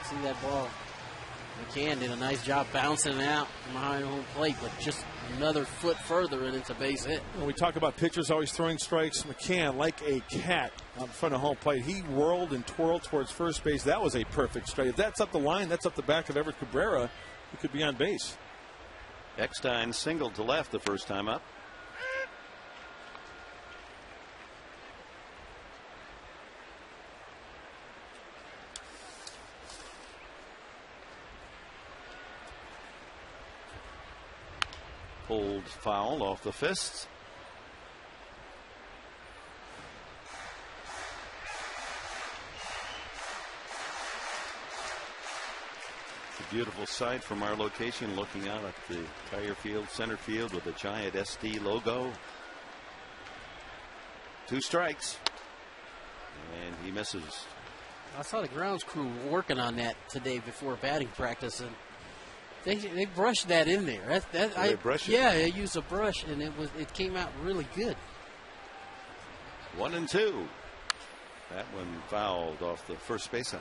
see that ball. McCann did a nice job bouncing out from behind home plate, but just another foot further and it's a base hit. When we talk about pitchers always throwing strikes, McCann, like a cat on front of home plate, he whirled and twirled towards first base. That was a perfect strike. If that's up the line, that's up the back of Everett Cabrera, he could be on base. Eckstein singled to left the first time up. Pulled foul off the fists. It's a beautiful sight from our location, looking out at the entire field, center field, with a giant SD logo. 2 strikes, and he misses. I saw the grounds crew working on that today before batting practice, and they brushed that in there. They brush it? Yeah, they used a brush, and it came out really good. 1-2. That one fouled off the first base side.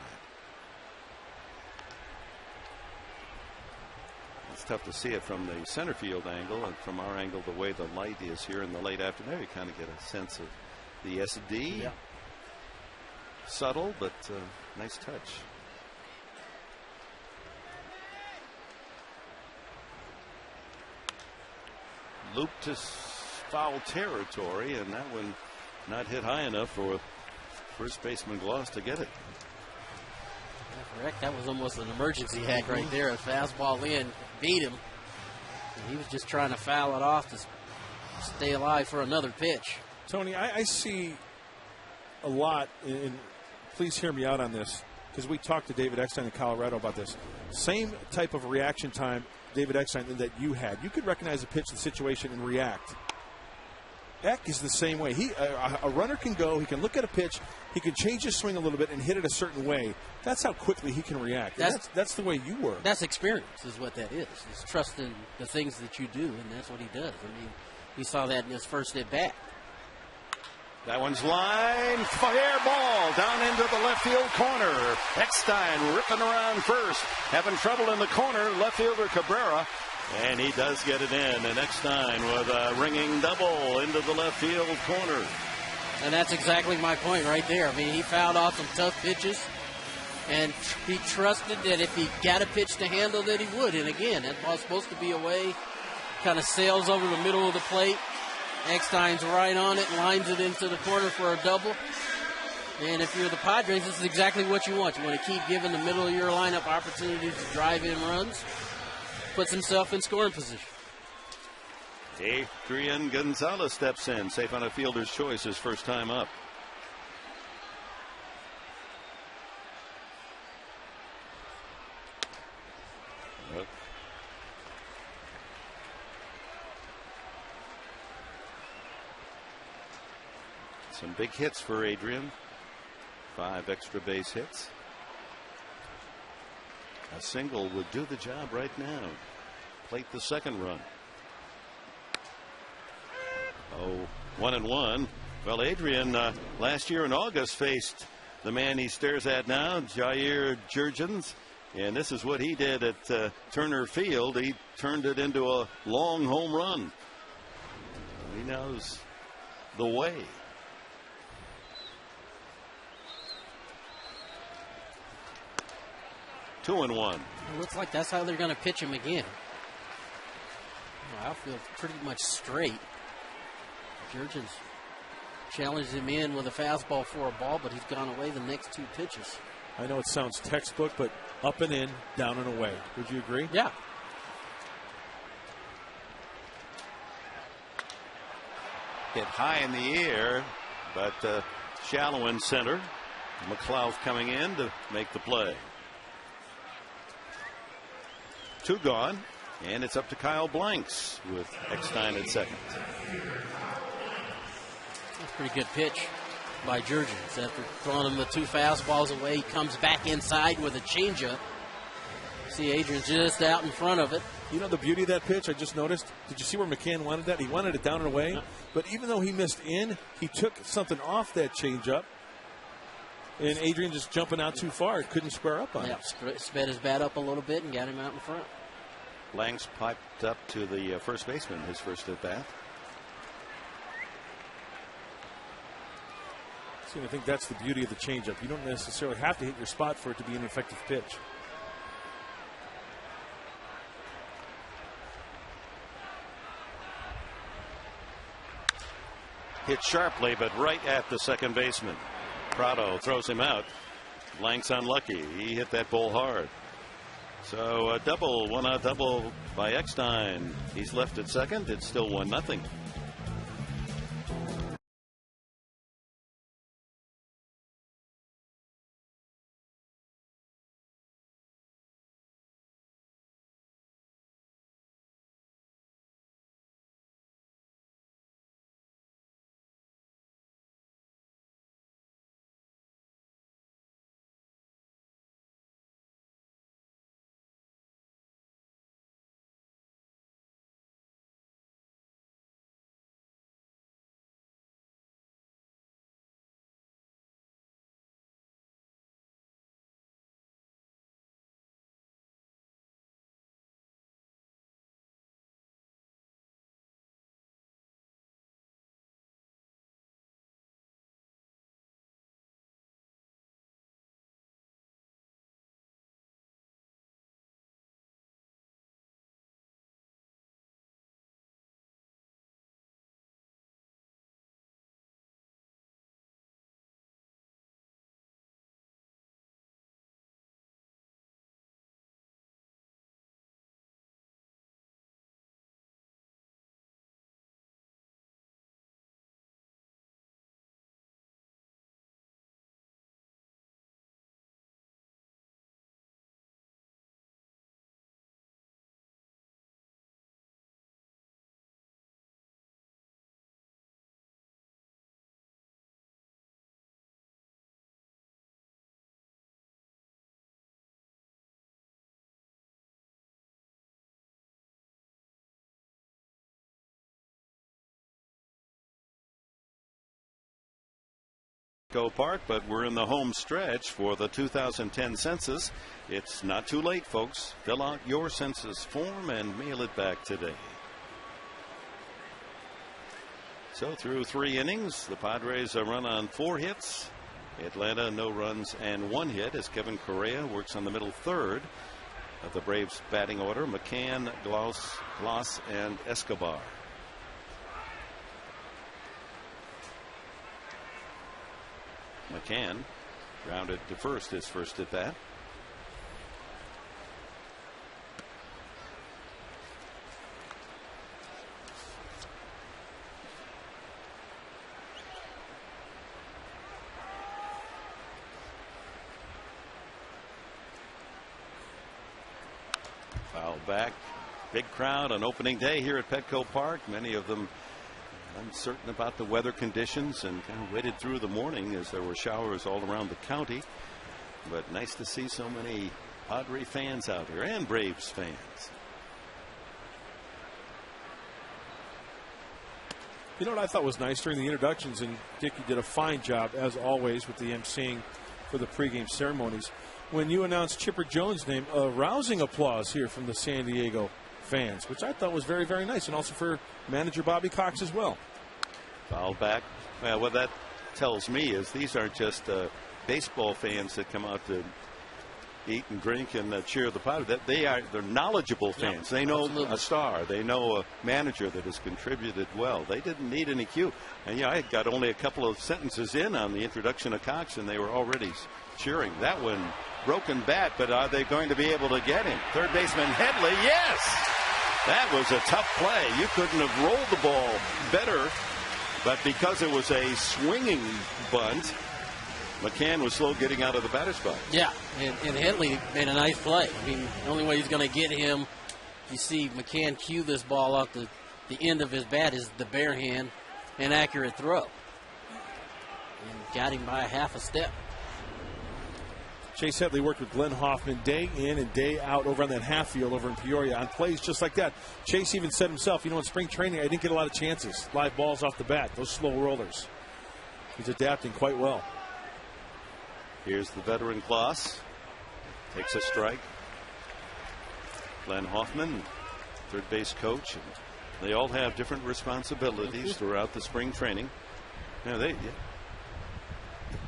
It's tough to see it from the center field angle, and from our angle, the way the light is here in the late afternoon, you kind of get a sense of the SD. Yeah. Subtle, but nice touch. looped to foul territory, and that one not hit high enough for first baseman Gloss to get it. Correct. That was almost an emergency hack right there. A fastball in, beat him. And he was just trying to foul it off to stay alive for another pitch. Tony, I see a lot, and please hear me out on this, because we talked to David Eckstein in Colorado about this. Same type of reaction time, David Eckstein, that you had. You could recognize a pitch, the situation, and react. Eck is the same way. A runner can go, he can look at a pitch, he can change his swing a little bit and hit it a certain way. That's how quickly he can react. That's the way you were. That's experience is what that is. It's trusting the things that you do, and that's what he does. I mean, we saw that in his first at bat. That one's line, fair ball down into the left field corner. Eckstein ripping around first, having trouble in the corner. Left fielder Cabrera, and he does get it in. And Eckstein with a ringing double into the left field corner. And that's exactly my point right there. I mean, he fouled off some tough pitches, and he trusted that if he got a pitch to handle, that he would. And again, that ball's supposed to be away, kind of sails over the middle of the plate. Eckstein's right on it, lines it into the corner for a double. And if you're the Padres, this is exactly what you want. You want to keep giving the middle of your lineup opportunities to drive in runs, puts himself in scoring position. Adrian Gonzalez steps in, safe on a fielder's choice, his first time up. Some big hits for Adrian. 5 extra base hits. A single would do the job right now. Plate the second run. 1-1. Well, Adrian last year in August faced the man he stares at now, Jair Jurgens, and this is what he did at Turner Field. He turned it into a long home run. He knows the way. 2-1. It looks like that's how they're going to pitch him again. Outfield pretty much straight. Jurgens challenged him in with a fastball for a ball, but he's gone away the next 2 pitches. I know it sounds textbook, but up and in, down and away. Would you agree? Yeah. Hit high in the air, but shallow in center. McLeod coming in to make the play. 2 gone, and it's up to Kyle Blanks with Eckstein at second. That's a pretty good pitch by Jurgens. After throwing him the 2 fastballs away, he comes back inside with a changeup. See Adrian's just out in front of it. You know the beauty of that pitch, I just noticed? Did you see where McCann wanted that? He wanted it down and away, but even though he missed in, he took something off that changeup. And Adrian just jumping out too far. It couldn't square up on it. Sped his bat up a little bit and got him out in front. Blanks piped up to the first baseman, his first at bat. See, I think that's the beauty of the changeup. You don't necessarily have to hit your spot for it to be an effective pitch. Hit sharply, but right at the second baseman. Prado throws him out. Blanks unlucky. He hit that ball hard. So a double, 1-out double by Eckstein. He's left at second. It's still 1-0. Petco Park, but we're in the home stretch for the 2010 census. It's not too late, folks. Fill out your census form and mail it back today. So through 3 innings, the Padres are run on 4 hits. Atlanta, no runs and 1 hit as Kevin Correia works on the middle third of the Braves batting order. McCann, Gloss, and Escobar. McCann grounded to first his first at bat. Foul back. Big crowd on opening day here at Petco Park. Many of them uncertain about the weather conditions and kind of waited through the morning as there were showers all around the county. But nice to see so many Padre fans out here and Braves fans. You know what I thought was nice during the introductions, and Dickie did a fine job as always with the emceeing for the pregame ceremonies. When you announced Chipper Jones' name, a rousing applause here from the San Diego fans, which I thought was very, very nice, and also for manager Bobby Cox as well. Foul back. Well, what that tells me is these aren't just baseball fans that come out to eat and drink and cheer the Padres. They're knowledgeable fans. They know a star. They know a manager that has contributed well. They didn't need any cue. And yeah, I got only a couple of sentences in on the introduction of Cox, and they were already cheering. That one, broken bat, but are they going to be able to get him? Third baseman Headley, yes! That was a tough play. You couldn't have rolled the ball better, but because it was a swinging bunt, McCann was slow getting out of the batter's box. Yeah, and Headley made a nice play. I mean, the only way he's going to get him, you see McCann cue this ball off the end of his bat is the bare hand and accurate throw. And got him by a half a step. Chase Headley worked with Glenn Hoffman day in and day out over on that half field over in Peoria on plays just like that. Chase even said himself, in spring training, I didn't get a lot of chances. Live balls off the bat, those slow rollers. He's adapting quite well. Here's the veteran Kloss. Takes a strike. Glenn Hoffman, third base coach. And they all have different responsibilities throughout the spring training.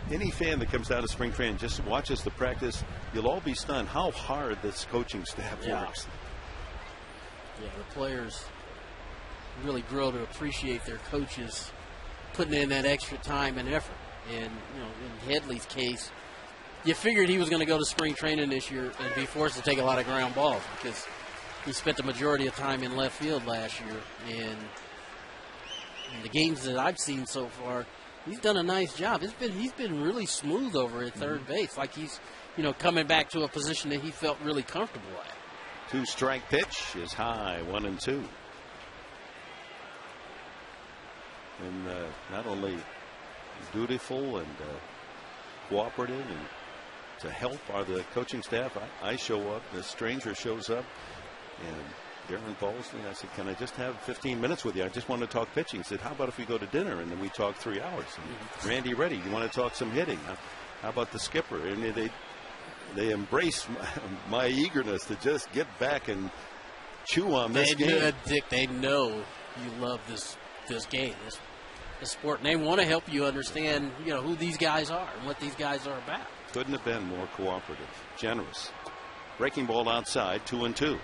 Any fan that comes out of spring training just watches the practice, you'll all be stunned how hard this coaching staff works. Yeah, the players really grow to appreciate their coaches putting in that extra time and effort. And in Headley's case, you figured he was going to go to spring training this year and be forced to take a lot of ground balls because he spent the majority of time in left field last year. And in the games that I've seen so far, he's done a nice job. He's been really smooth over at third base, like he's coming back to a position that he felt really comfortable at. 2-strike pitch is high, 1-2. And not only dutiful and cooperative and to help are the coaching staff. I show up, the stranger shows up, and Darren Paulson, I said, can I just have 15 minutes with you? I just want to talk pitching. He said, how about if we go to dinner and then we talk 3 hours? And Randy Reddy, you want to talk some hitting? How about the skipper? And they embrace my eagerness to just get back and chew on this game. Dick, they know you love this game, this sport, and they want to help you understand, who these guys are and what these guys are about. Couldn't have been more cooperative, generous. Breaking ball outside, 2-2.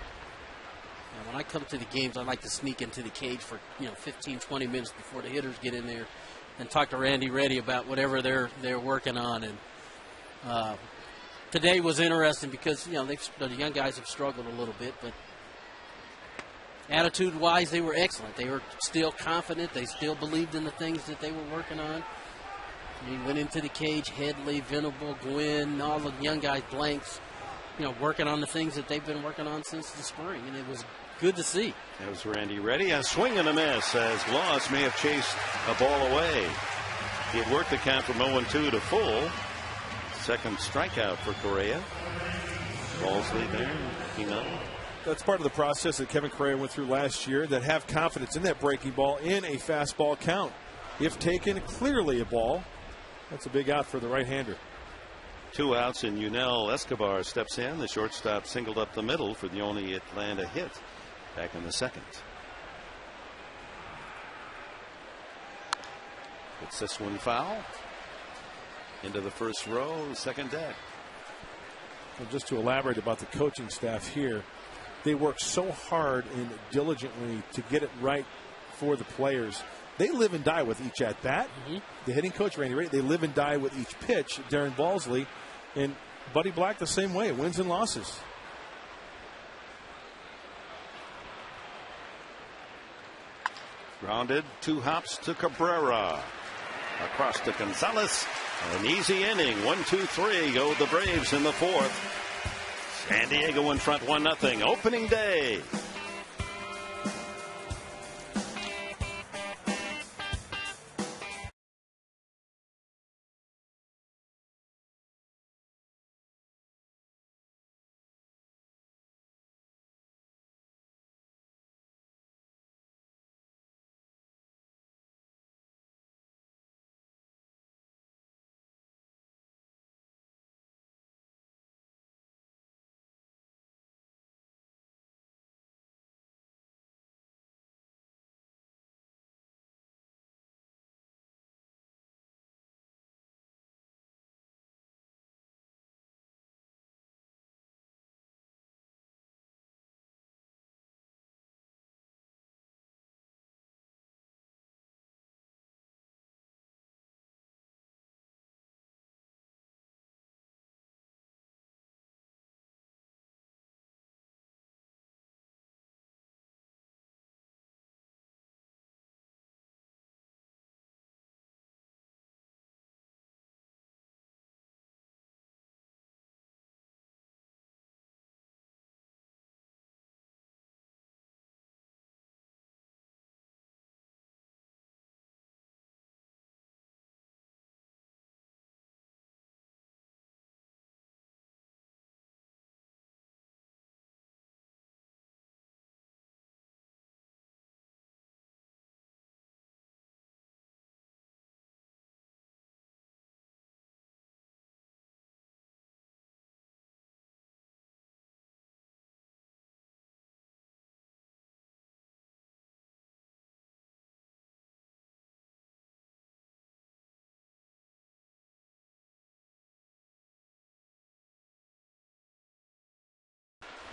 When I come to the games, I like to sneak into the cage for 15, 20 minutes before the hitters get in there and talk to Randy Reddy about whatever they're working on. And today was interesting because the young guys have struggled a little bit, but attitude-wise, they were excellent. They were still confident. They still believed in the things that they were working on. He went into the cage, Headley, Venable, Gwynn, all the young guys, Blanks, working on the things that they've been working on since the spring, and it was good to see. That was Randy Reddy. A swing and a miss as Gloss may have chased a ball away. He had worked the count from 0-2 to full. Second strikeout for Correia. Balsley there, looking up. That's part of the process that Kevin Correia went through last year, that have confidence in that breaking ball in a fastball count. If taken, clearly a ball. That's a big out for the right-hander. 2 outs, and Yunel Escobar steps in. The shortstop singled up the middle for the only Atlanta hit back in the second. It's this one foul. Into the first row, second deck. Well, just to elaborate about the coaching staff here, they work so hard and diligently to get it right for the players. They live and die with each at-bat. The hitting coach, Randy Ray, they live and die with each pitch. Darren Balsley and Buddy Black the same way, wins and losses. Grounded, 2 hops to Cabrera. Across to Gonzalez. An easy inning. 1-2-3 go the Braves in the fourth. San Diego in front 1-0. Opening day.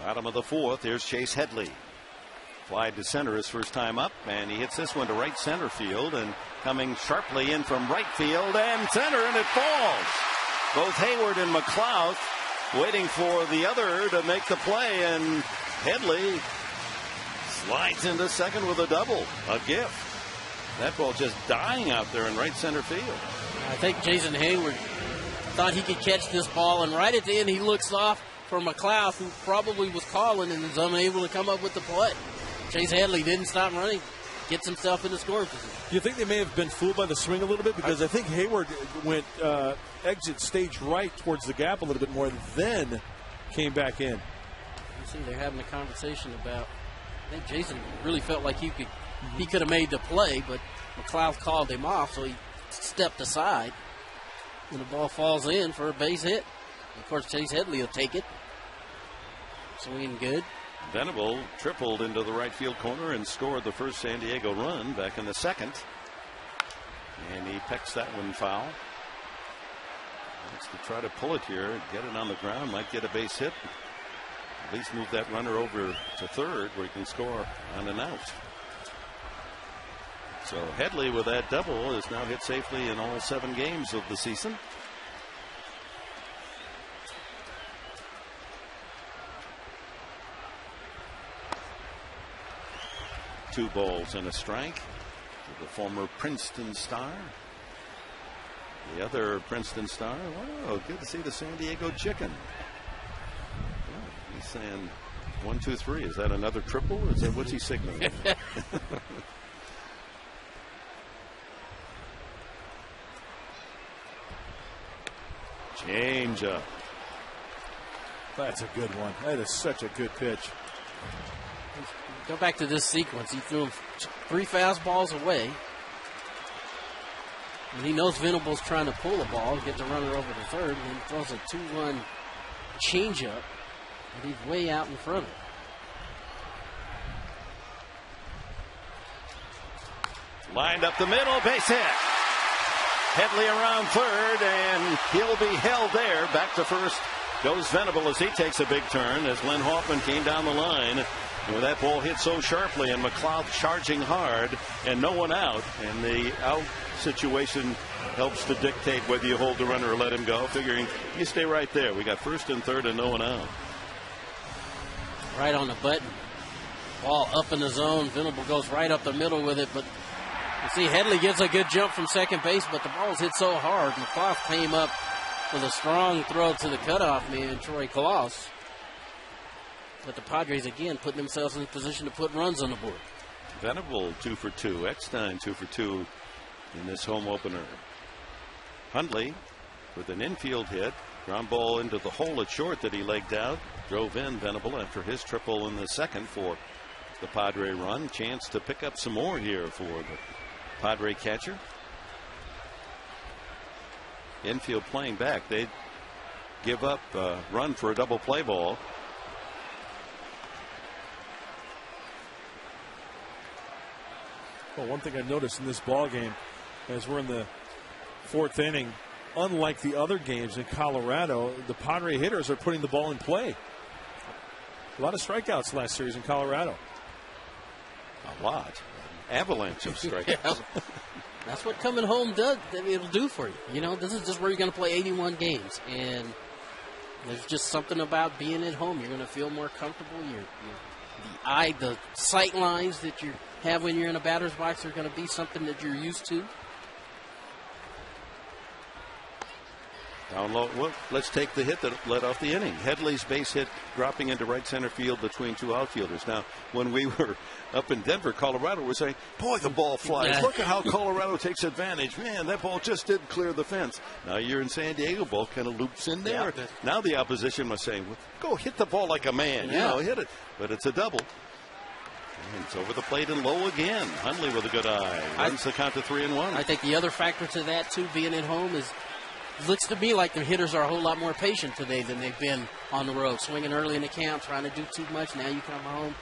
Bottom of the fourth. Here's Chase Headley. Fly to center his first time up, and he hits this one to right center field, and coming sharply in from right field and center, and it falls. Both Hayward and McLeod waiting for the other to make the play, and Headley slides into second with a double, a gift. That ball just dying out there in right center field. I think Jason Hayward thought he could catch this ball, and right at the end he looks off for McLeod, who probably was calling and is unable to come up with the play. Chase Headley didn't stop running, gets himself in the scoring position. Do you think they may have been fooled by the swing a little bit? Because I think Hayward went exit stage right towards the gap a little bit more, then came back in. You see, they're having a conversation about. I think Jason really felt like he could have made the play, but McLeod called him off, so he stepped aside, and the ball falls in for a base hit. Of course, Chase Headley will take it. Swinging good. Venable tripled into the right field corner and scored the first San Diego run back in the second. And he pecks that one foul. Wants to try to pull it here, get it on the ground, might get a base hit. At least move that runner over to third where he can score on an out. So Headley with that double is now hit safely in all 7 games of the season. Two balls and a strike to the former Princeton star. The other Princeton star, wow, good to see the San Diego Chicken. Oh, he's saying 1, 2, 3. Is that another triple? Is that what's he signaling? Change up. That's a good one. That is such a good pitch. Go back to this sequence. He threw him 3 fastballs away. And he knows Venable's trying to pull the ball, get the runner over to third, and then throws a 2-1 changeup. And he's way out in front of it. Lined up the middle, base hit. Headley around third, and he'll be held there. Back to first goes Venable as he takes a big turn as Len Hoffman came down the line. And with that ball hit so sharply and McLeod charging hard and no one out, and the out situation helps to dictate whether you hold the runner or let him go, figuring you stay right there. We got first and third and no one out. Right on the button. Ball up in the zone. Venable goes right up the middle with it, but you see Headley gets a good jump from second base, but the ball's hit so hard. McLeod came up with a strong throw to the cutoff man, Troy Klaus. But the Padres, again, putting themselves in a position to put runs on the board. Venable 2 for 2. Eckstein 2 for 2 in this home opener. Hundley with an infield hit. Ground ball into the hole at short that he legged out. Drove in Venable after his triple in the second for the Padre run. Chance to pick up some more here for the Padre catcher. Infield playing back. They'd give up a run for a double play ball. Well, one thing I noticed in this ball game, as we're in the fourth inning, unlike the other games in Colorado, the Padre hitters are putting the ball in play. A lot of strikeouts last series in Colorado. A lot. Avalanche of strikeouts. Yeah. That's what coming home does. It'll do for you. You know, this is just where you're going to play 81 games, and there's just something about being at home. You're going to feel more comfortable. The sight lines that you have when you're in a batter's box are going to be something that you're used to. Down low. Well, let's take the hit that led off the inning. Headley's base hit dropping into right center field between two outfielders. Now, when we were up in Denver, Colorado, we're saying, boy, the ball flies. Yeah. Look at how Colorado takes advantage. Man, that ball just did clear the fence. Now you're in San Diego, ball kind of loops in there. Yeah. Now the opposition was saying, well, go hit the ball like a man. Yeah. You know, hit it. But it's a double. And it's over the plate and low again. Hundley with a good eye. Runs the count to 3-1. I think the other factor to that, too, being at home is it looks to me like the hitters are a whole lot more patient today than they've been on the road. Swinging early in the count, trying to do too much. Now you come home,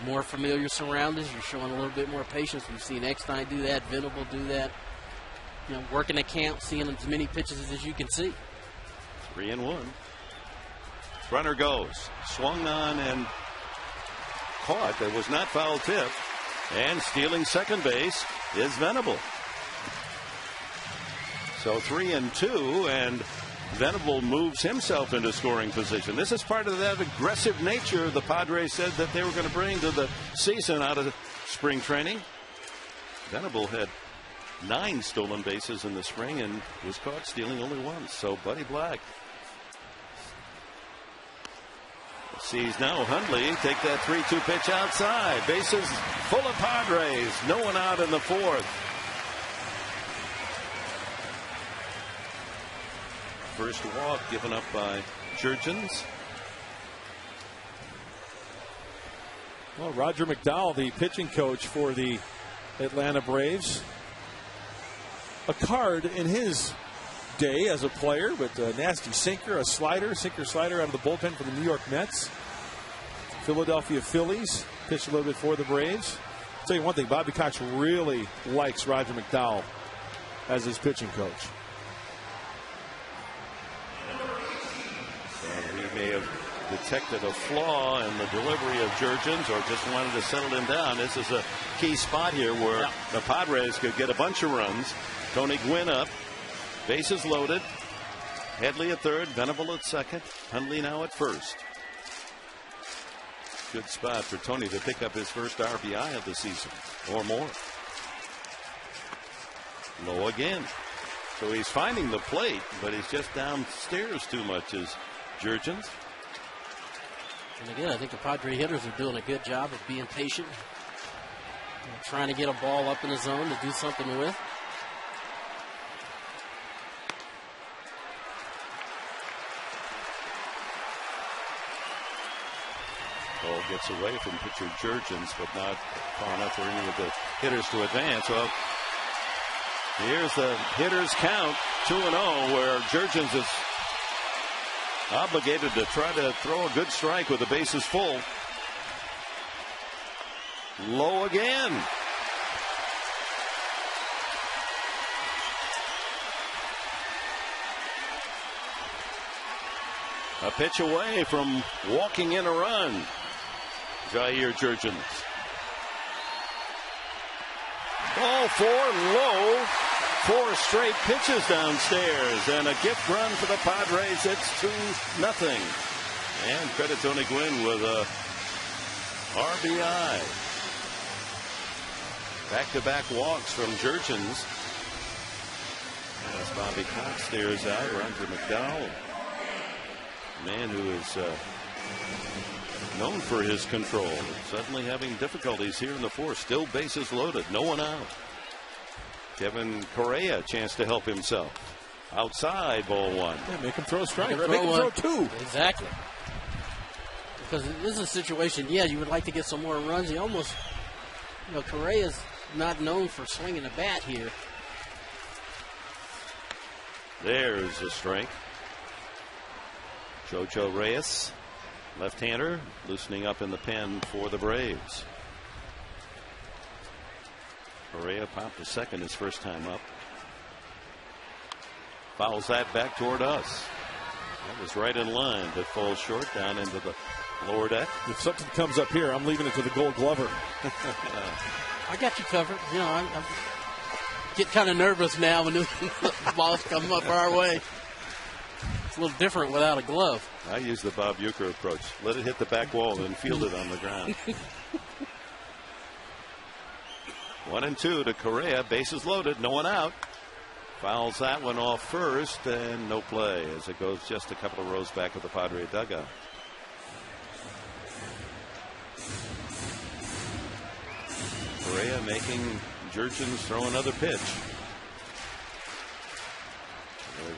more familiar surroundings. You're showing a little bit more patience. We've seen Eckstein do that, Venable do that. You know, working the count, seeing as many pitches as you can see. 3-1. Runner goes. Swung on and caught. That was not foul tip. And stealing second base is Venable. So 3-2, and Venable moves himself into scoring position. This is part of that aggressive nature the Padres said that they were going to bring to the season out of spring training. Venable had 9 stolen bases in the spring and was caught stealing only once. So Buddy Black sees now Hundley take that 3-2 pitch outside. Bases full of Padres. No one out in the fourth. First walk given up by Jurgens. Well, Roger McDowell, the pitching coach for the Atlanta Braves, a card in his day as a player, but a nasty sinker, a sinker-slider out of the bullpen for the New York Mets. Philadelphia Phillies pitched a little bit for the Braves. I'll tell you one thing, Bobby Cox really likes Roger McDowell as his pitching coach. He may have detected a flaw in the delivery of Jurgens or just wanted to settle him down. This is a key spot here where the Padres could get a bunch of runs. Tony Gwynn up. Bases loaded. Headley at third. Venable at second. Hundley now at first. Good spot for Tony to pick up his first RBI of the season or more. Low again. So he's finding the plate, but he's just downstairs too much as Jurgens. And again, I think the Padre hitters are doing a good job of being patient, trying to get a ball up in the zone to do something with. Ball gets away from pitcher Jurgens, but not far enough for any of the hitters to advance. Well, Here's the hitter's count, 2-0, where Jurgens is obligated to try to throw a good strike with the bases full. Low again. A pitch away from walking in a run. Jair Jurgens. Ball 4 low. 4 straight pitches downstairs, and a gift run for the Padres. It's 2-0. And credit Tony Gwynn with a RBI. Back-to-back walks from Jurgens. As Bobby Cox stares out, Roger McDowell, man who is known for his control, suddenly having difficulties here in the fourth. Still bases loaded, no one out. Kevin Correia, a chance to help himself. Outside, ball 1. Yeah, make him throw a strike. Make him throw 2. Exactly. Because this is a situation, yeah, you would like to get some more runs. He almost, Correia's not known for swinging a bat here. There's a strike. Jojo Reyes, left-hander, loosening up in the pen for the Braves. Correia popped to second his first time up. Fouls that back toward us. That was right in line, but falls short down into the lower deck. If something comes up here, I'm leaving it to the Gold Glover. I got you covered. I get kind of nervous now when the balls come up our way. It's a little different without a glove. I use the Bob Uecker approach. Let it hit the back wall and field it on the ground. 1-2 to Correia. Bases loaded. No one out. Fouls that one off first, and no play as it goes just a couple of rows back of the Padre dugout. Correia making Jurgens throw another pitch.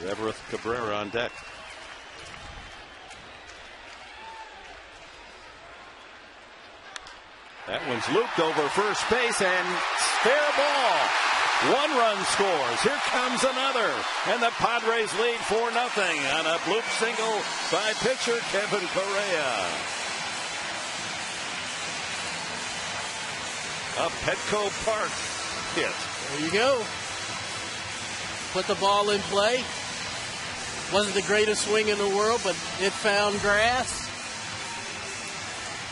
There's Everett Cabrera on deck. That one's looped over first base and fair ball. 1 run scores. Here comes another. And the Padres lead 4-0 on a bloop single by pitcher Kevin Correia. A Petco Park hit. There you go. Put the ball in play. Wasn't the greatest swing in the world, but it found grass.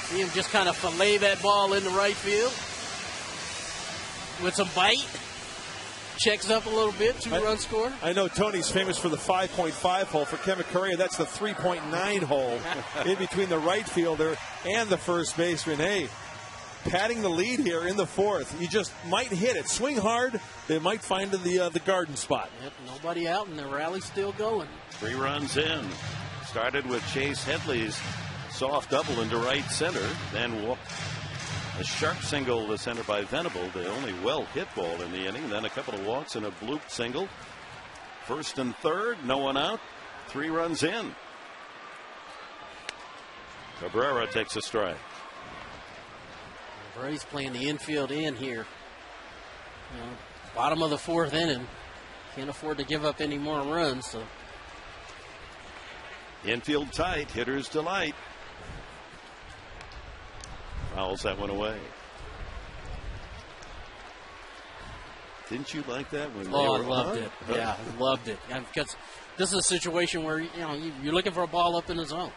See him just kind of fillet that ball into right field with some bite. Checks up a little bit, 2-run score. I know Tony's famous for the 5.5 hole. For Kevin Correia, that's the 3.9 hole in between the right fielder and the first baseman. Hey, patting the lead here in the fourth. You just might hit it. Swing hard. They might find the garden spot. Yep, nobody out, and the rally's still going. 3 runs in. Started with Chase Headley's soft double into right center. Then a sharp single to center by Venable, the only well-hit ball in the inning. Then a couple of walks and a bloop single. First and third, no one out. 3 runs in. Cabrera takes a strike. Brady's playing the infield in here. Bottom of the fourth inning. Can't afford to give up any more runs. So infield tight, hitter's delight. Fouls that one away. Didn't you like that one? I loved it. Yeah, I loved it. Because this is a situation where you're looking for a ball up in the zone.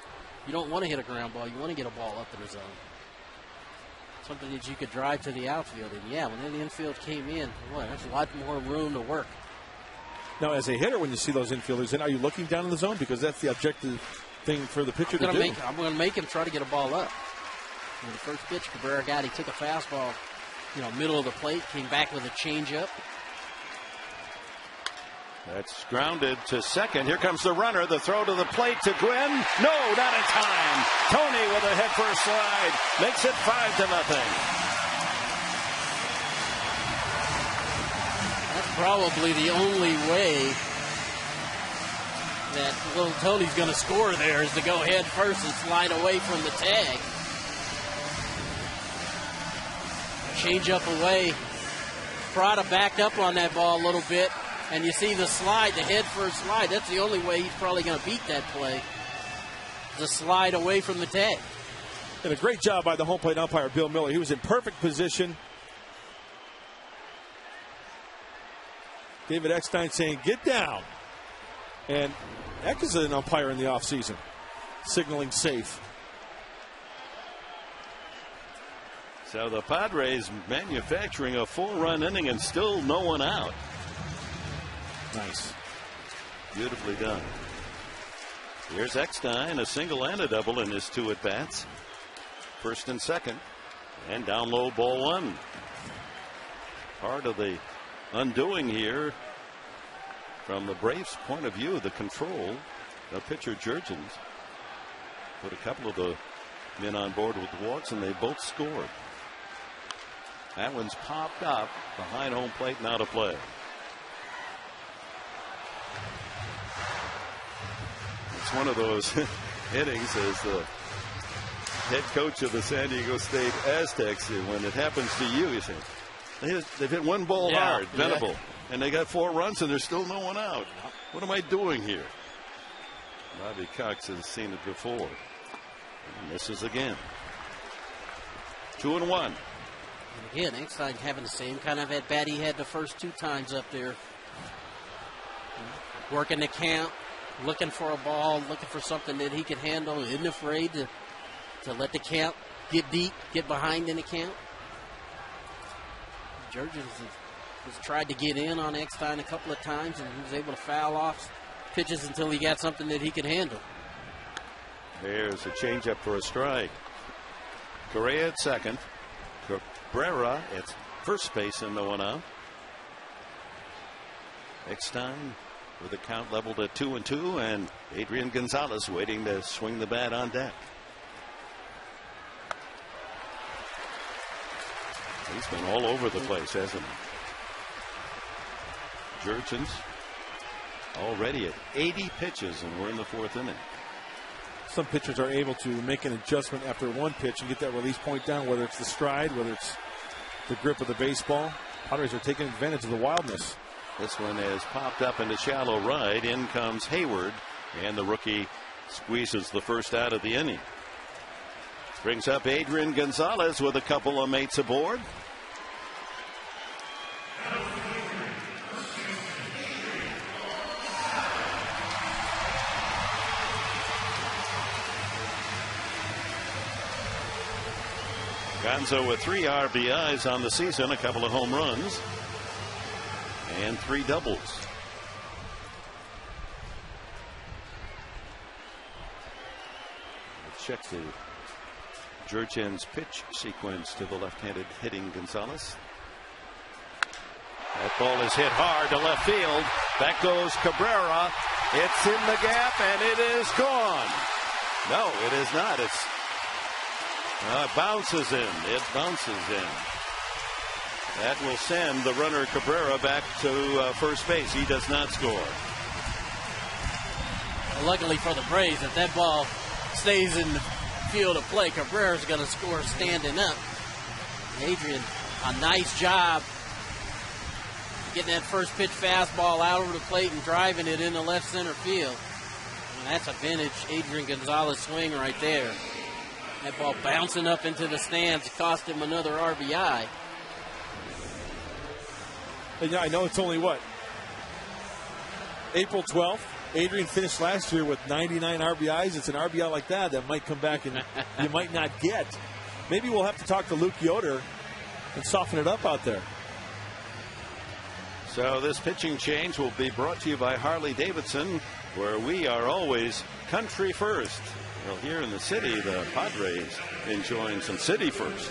You don't want to hit a ground ball. You want to get a ball up in the zone. Something that you could drive to the outfield. And yeah, when the infield came in, boy, there's a lot more room to work. Now, as a hitter, when you see those infielders in, are you looking down in the zone? Because that's the objective thing for the pitcher to do. I'm going to make him try to get a ball up. And the first pitch Cabrera got, he took a fastball, middle of the plate, came back with a changeup. That's grounded to second. Here comes the runner. The throw to the plate to Gwynn. No, not in time. Tony with a headfirst slide makes it 5-0. That's probably the only way that little Tony's going to score there is to go head first and slide away from the tag. Change up away Prada backed up on that ball a little bit, and you see the slide, the head first slide. That's the only way he's probably going to beat that play. The slide away from the tag. And a great job by the home plate umpire, Bill Miller. He was in perfect position. David Eckstein saying, get down. And Eck is an umpire in the offseason, signaling safe. So the Padres manufacturing a 4-run inning and still no one out. Nice. Beautifully done. Here's Eckstein, a single and a double in his 2 at-bats. First and second. And down low, ball 1. Part of the undoing here from the Braves' point of view, the control of pitcher Jurgens put a couple of the men on board with walks, and they both scored. That one's popped up behind home plate and out of play. It's one of those innings as the head coach of the San Diego State Aztecs. When it happens to you, you say, they've hit one ball hard, Venable, and they got 4 runs and there's still no one out. What am I doing here? Bobby Cox has seen it before. And misses again. 2-1. And again, Eckstein having the same kind of at-bat he had the first 2 times up there. Working the count, looking for a ball, looking for something that he could handle, isn't afraid to let the count get deep, get behind in the count. Jurgens has tried to get in on Eckstein a couple of times, and he was able to foul off pitches until he got something that he could handle. There's a changeup for a strike. Correia at second. Cabrera at first base and no one out. Eckstein with the count leveled at 2-2, and Adrian Gonzalez waiting to swing the bat on deck. He's been all over the place, hasn't he? Jurgens already at 80 pitches, and we're in the 4th inning. Some pitchers are able to make an adjustment after one pitch and get that release point down, whether it's the stride, whether it's the grip of the baseball. Padres are taking advantage of the wildness. This one has popped up into shallow right. In comes Hayward, and the rookie squeezes the first out of the inning. Brings up Adrian Gonzalez with a couple of mates aboard. Gonzo with 3 RBIs on the season, a couple of home runs, and 3 doubles. Let's check the Jurgens pitch sequence to the left-handed hitting Gonzalez. That ball is hit hard to left field. Back goes Cabrera. It's in the gap, and it is gone. No, it is not. It bounces in. It bounces in. That will send the runner Cabrera back to first base. He does not score. Well, luckily for the Braves, if that ball stays in the field of play, Cabrera's going to score standing up. Adrian, a nice job getting that first pitch fastball out over the plate and driving it into left center field. And that's a vintage Adrian Gonzalez swing right there. That ball bouncing up into the stands cost him another RBI. And I know it's only April 12th. Adrian finished last year with 99 RBIs. It's an RBI like that might come back and you might not get. Maybe we'll have to talk to Luke Yoder and soften it up out there. So this pitching change will be brought to you by Harley Davidson, where we are always country first. Well, here in the city, the Padres enjoying some city first.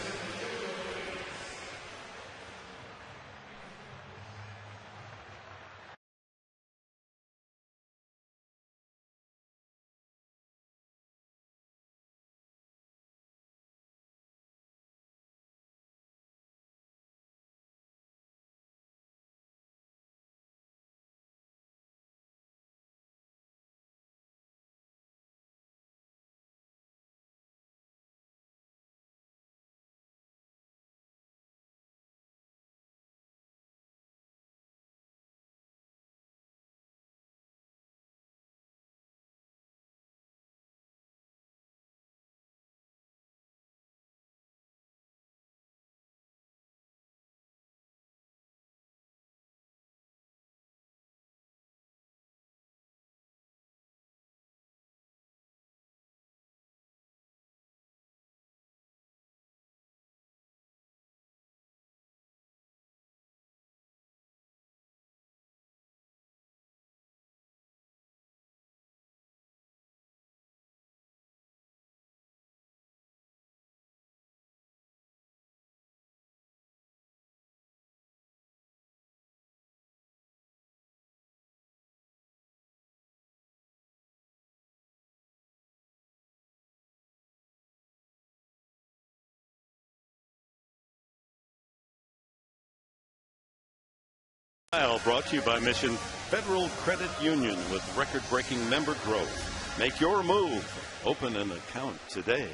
Brought to you by Mission Federal Credit Union with record-breaking member growth. Make your move. Open an account today.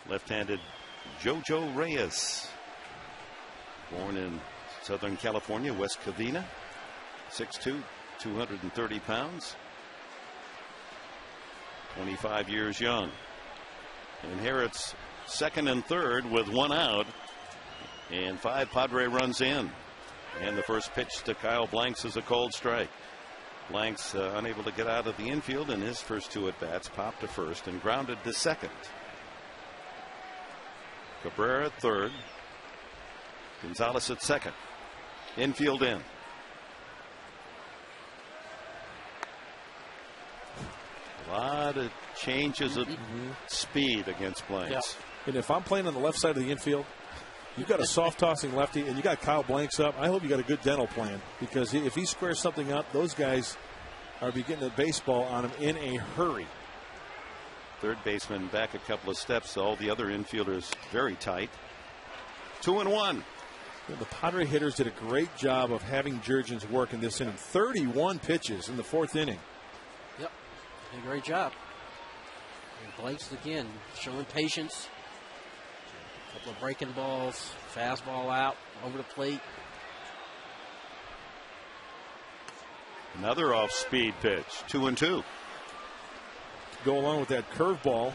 Left-handed JoJo Reyes, born in Southern California, West Covina, 6'2", 230 pounds, 25 years young. Inherits second and third with one out and 5 Padre runs in. And the first pitch to Kyle Blanks is a cold strike. Blanks unable to get out of the infield in his first 2 at bats, popped to first and grounded to second. Cabrera at third. Gonzalez at second. Infield in. A lot of changes of speed against Blanks. Yeah. And if I'm playing on the left side of the infield, you've got a soft tossing lefty and you got Kyle Blanks up. I hope you got a good dental plan, because if he squares something up, those guys are getting the baseball on him in a hurry. Third baseman back a couple of steps. All the other infielders very tight. 2-1. The Padre hitters did a great job of having Jurgens work in this inning. 31 pitches in the 4th inning. Yep, did a great job. And Blanks again showing patience. A couple of breaking balls, fastball out over the plate. Another off-speed pitch. 2-2. Go along with that curveball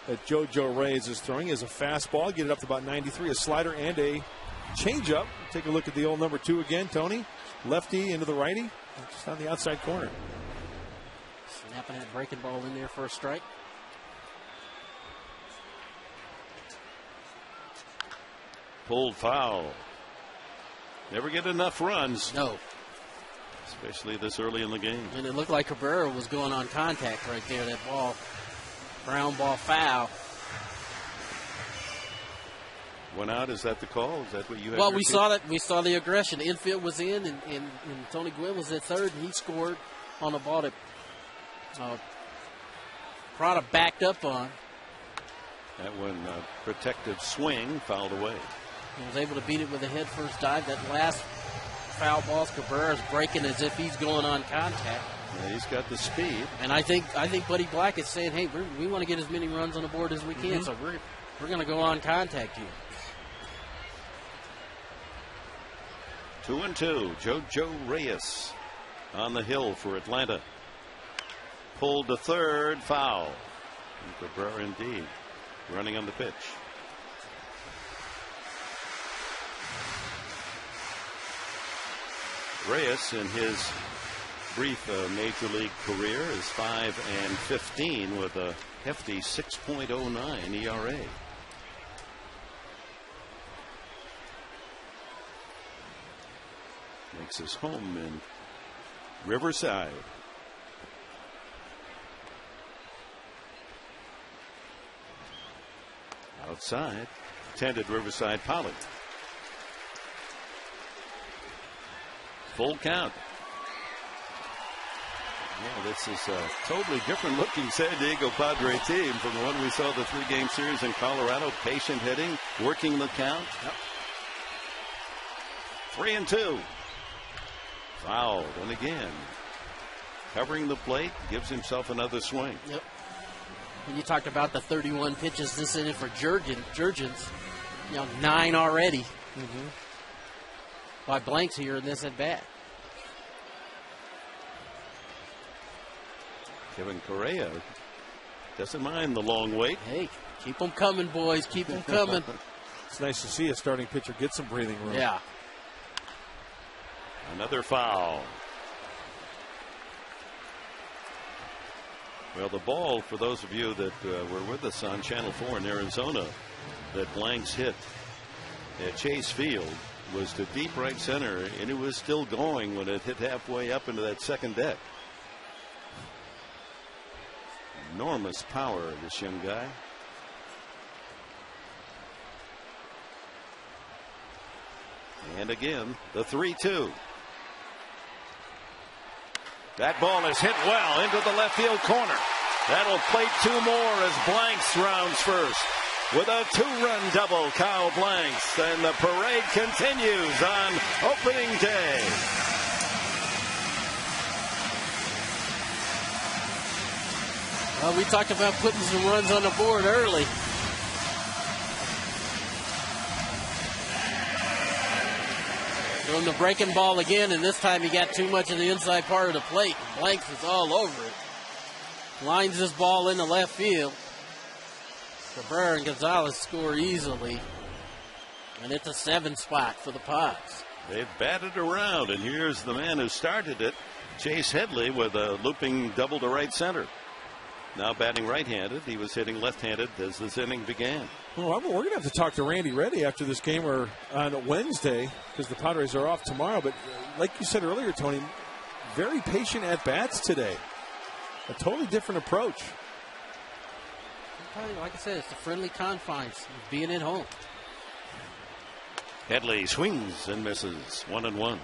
that JoJo Reyes is throwing is a fastball. Get it up to about 93. A slider and a changeup. Take a look at the old number 2 again, Tony. Lefty into the righty, just on the outside corner. Snapping that breaking ball in there for a strike. Pulled foul. Never get enough runs. No. Especially this early in the game. And it looked like Cabrera was going on contact right there. That ball, ground ball foul. Went out. Is that the call? Is that what you had? Well, we saw that. We saw the aggression. The infield was in, and Tony Gwynn was at third, and he scored on a ball that Prada backed up on. That one, protective swing, fouled away. He was able to beat it with a head first dive. That last foul ball, Cabrera's breaking as if he's going on contact. Yeah, he's got the speed. And I think Buddy Black is saying, hey, we want to get as many runs on the board as we can, so we're going to go on contact here. 2-2. JoJo Reyes on the hill for Atlanta. Pulled to third, foul. And Cabrera indeed running on the pitch. Reyes, in his brief major league career, is 5-15 with a hefty 6.09 ERA. Makes his home in Riverside. Outside, tended Riverside Pollard. Full count. Yeah, this is a totally different looking San Diego Padre team from the one we saw the 3-game series in Colorado. Patient hitting, working the count. Yep. 3-2. Fouled, and again, covering the plate, gives himself another swing. Yep. And you talked about the 31 pitches this inning for Jurgens. 9 already. By Blanks here in this at bat. Kevin Correia doesn't mind the long wait. Hey, keep them coming, boys. Keep them coming. It's nice to see a starting pitcher get some breathing room. Yeah. Another foul. Well, the ball, for those of you that were with us on Channel 4 in Arizona, that Blanks hit at Chase Field was to deep right center, and it was still going when it hit halfway up into that second deck. Enormous power, this young guy. And again, the 3-2. That ball is hit well into the left field corner. That'll plate 2 more as Blanks rounds first. with a 2-run double, Kyle Blanks, and the parade continues on opening day. Well, we talked about putting some runs on the board early. Doing the breaking ball again, and this time he got too much of the inside part of the plate. Blanks is all over it. Lines this ball into left field. Cabrera and Gonzalez score easily. And it's a 7 spot for the Pods. They've batted around, and here's the man who started it, Chase Headley, with a looping double to right center. Now batting right-handed. He was hitting left-handed as this inning began. Well, we're going to have to talk to Randy Reddy after this game or on Wednesday because the Padres are off tomorrow. But like you said earlier, Tony, very patient at bats today. A totally different approach. Like I said, it's the friendly confines of being at home. Headley swings and misses. 1-1.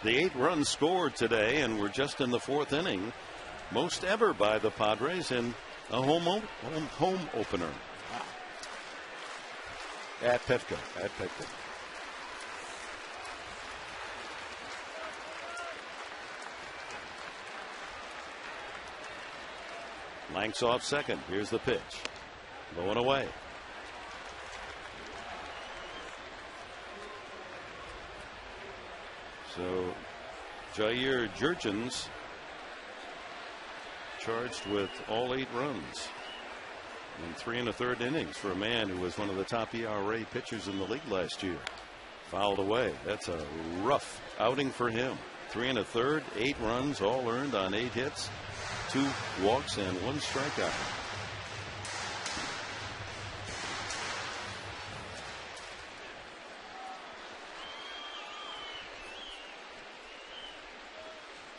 The 8 runs scored today, and we're just in the 4th inning. Most ever by the Padres in a home opener. Wow. At Petco. Blanks off second. Here's the pitch. Low and away. So Jair Jurgens charged with all 8 runs in 3 1/3 innings for a man who was one of the top ERA pitchers in the league last year. Fouled away. That's a rough outing for him. 3 1/3, 8 runs, all earned on 8 hits, 2 walks, and 1 strikeout.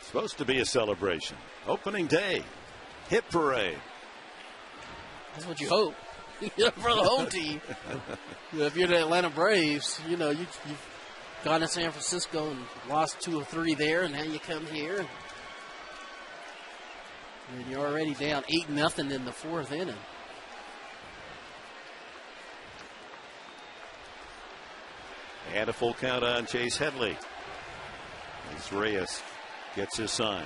Supposed to be a celebration. Opening day. Hit parade. That's what you hope for the home team. If you're the Atlanta Braves, you've gone to San Francisco and lost 2 or 3 there, and now you come here. And you're already down 8-0 in the 4th inning. And a full count on Chase Headley as Reyes gets his sign.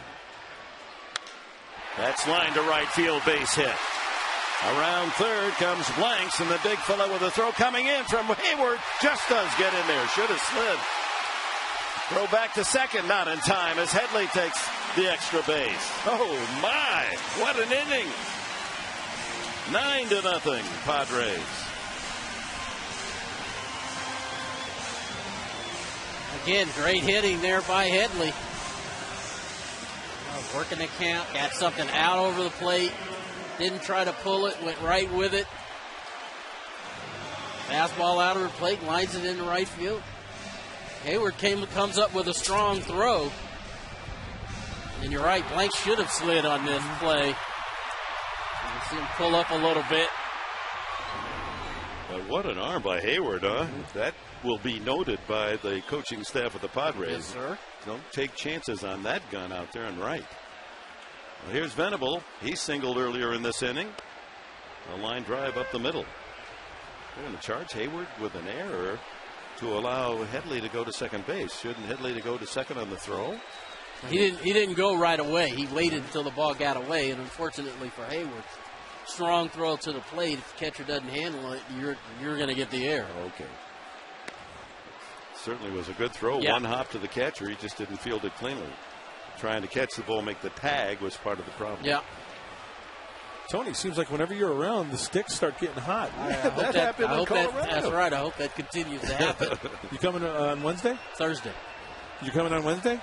That's line to right field, base hit. Around third comes Blanks, and the big fella with a throw coming in from Hayward just does get in there. Should have slid. Throw back to second, not in time as Headley takes the extra base. Oh my, what an inning. 9-0 Padres. Again, great hitting there by Headley. Working the count, got something out over the plate. Didn't try to pull it, went right with it. Fastball out of the plate, lines it into right field. Hayward comes up with a strong throw. And you're right, Blanks should have slid on this play. You can see him pull up a little bit. But what an arm by Hayward, huh? That will be noted by the coaching staff of the Padres. Yes, sir. Don't take chances on that gun out there and right. Well, here's Venable. He singled earlier in this inning. A line drive up the middle. They're going to charge Hayward with an error to allow Headley to go to second base. Shouldn't Headley to go to second on the throw? He didn't go right away. He waited until the ball got away, and unfortunately for Hayward, strong throw to the plate. If the catcher doesn't handle it, you're going to get the error. Okay. Certainly was a good throw. Yeah. 1 hop to the catcher. He just didn't field it cleanly. Trying to catch the ball, make the tag was part of the problem. Yeah. Tony, seems like whenever you're around, the sticks start getting hot. That happened in Colorado. That's right. I hope that continues to happen. You coming on Wednesday? Thursday. You coming on Wednesday?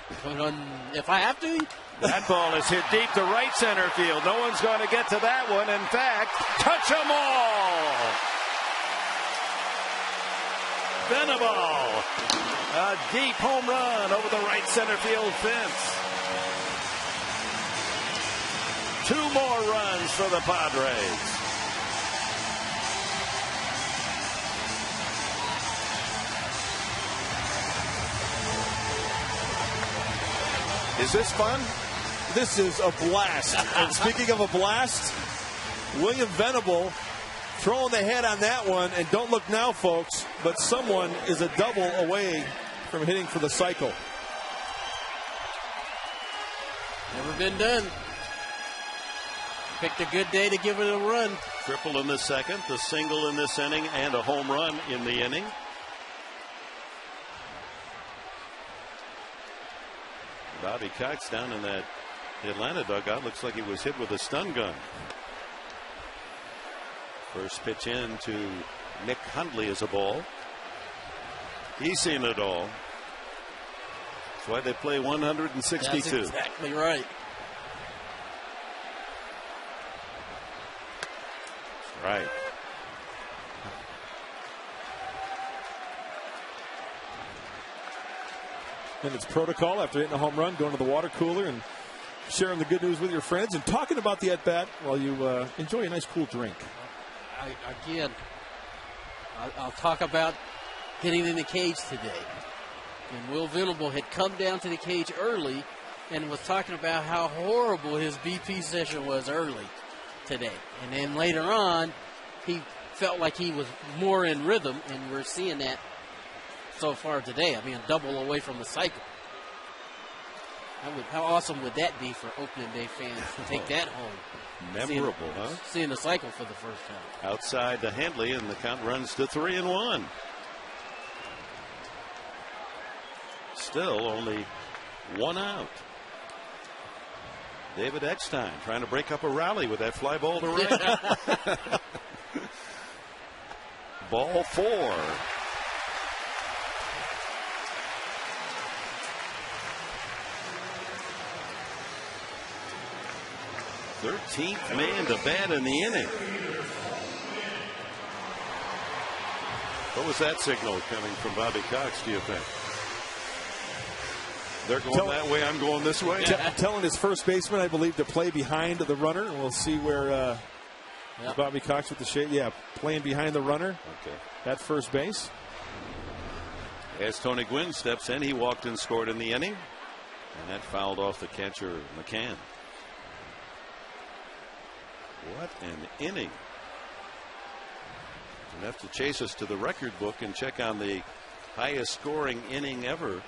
If I have to. That ball is hit deep to right center field. No one's going to get to that one. In fact, touch 'em all. Venable. A deep home run over the right center field fence. 2 more runs for the Padres. Is this fun? This is a blast. And speaking of a blast, William Venable Trolling the head on that one, and don't look now, folks, but someone is a double away from hitting for the cycle. Never been done. Picked a good day to give it a run. Triple in the second, the single in this inning, and a home run in the inning. Bobby Cox down in that Atlanta dugout. Looks like he was hit with a stun gun. First pitch in to Nick Hundley is a ball. He's seen it all. That's why they play 162. That's exactly right. Right. And it's protocol after hitting a home run, going to the water cooler and sharing the good news with your friends and talking about the at-bat while you enjoy a nice cool drink. I'll talk about getting in the cage today. And Will Venable had come down to the cage early and was talking about how horrible his BP session was early today. And then later on, he felt like he was more in rhythm, and we're seeing that so far today. I mean, a double away from the cycle. How awesome would that be for opening day fans to take that home? Memorable, seeing the cycle for the first time. Outside to Handley, and the count runs to 3-1. Still only one out. David Eckstein trying to break up a rally with that fly ball to right. Ball 4. Thirteenth man to bat in the inning. What was that signal coming from Bobby Cox, do you think? They're going that way, I'm going this way. Telling his first baseman, I believe, to play behind the runner. We'll see where Bobby Cox with the shade. Yeah, playing behind the runner. Okay. At first base. As Tony Gwynn steps in, he walked and scored in the inning. And that fouled off the catcher, McCann. What an inning. You'll have to chase us to the record book and check on the highest scoring inning ever.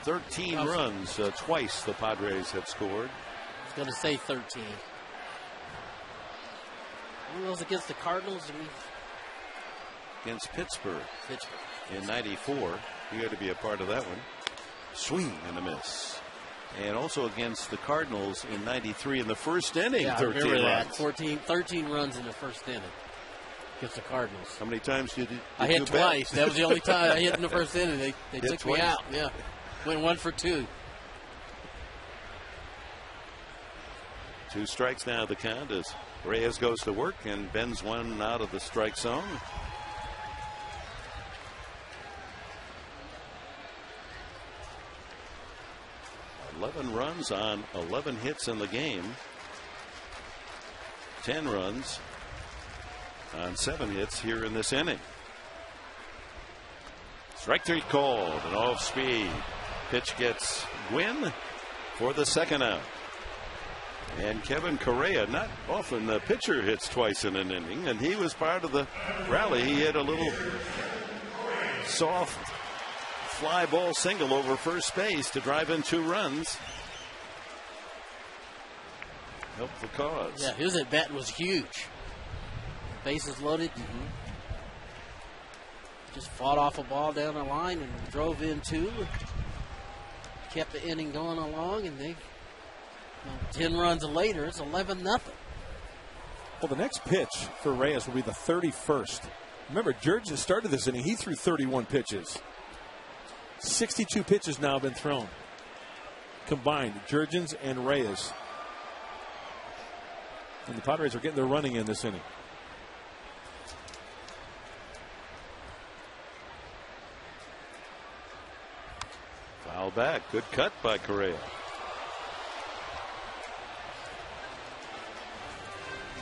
Thirteen runs, twice the Padres have scored. I was going to say 13. Who was against the Cardinals? Against Pittsburgh. In '94. You had to be a part of that one. Swing and a miss. And also against the Cardinals in '93 in the first inning. Yeah, 13 I remember runs. that. 13 runs in the first inning against the Cardinals. How many times did you I hit twice. Bet? That was the only time I hit in the first inning. They took twice. me out. Yeah. Went 1 for 2. 2 strikes now the count as Reyes goes to work and bends one out of the strike zone. $11 runs on 11 hits in the game. 10 runs on 7 hits here in this inning. Strike 3 called and off speed. Pitch gets Gwynn for the second out. And Kevin Correia, not often the pitcher hits twice in an inning, and he was part of the rally. He hit a little soft fly ball single over first base to drive in 2 runs. Help the cause. Yeah, his at bat was huge. Bases loaded. Just fought off a ball down the line and drove in 2. Kept the inning going along, and they 10 runs later, it's 11-0. Well, the next pitch for Reyes will be the 31st. Remember, Jurgens started this inning. He threw 31 pitches. 62 pitches now have been thrown. Combined, Jurgens and Reyes. And the Padres are getting their running in this inning. Foul back. Good cut by Correia.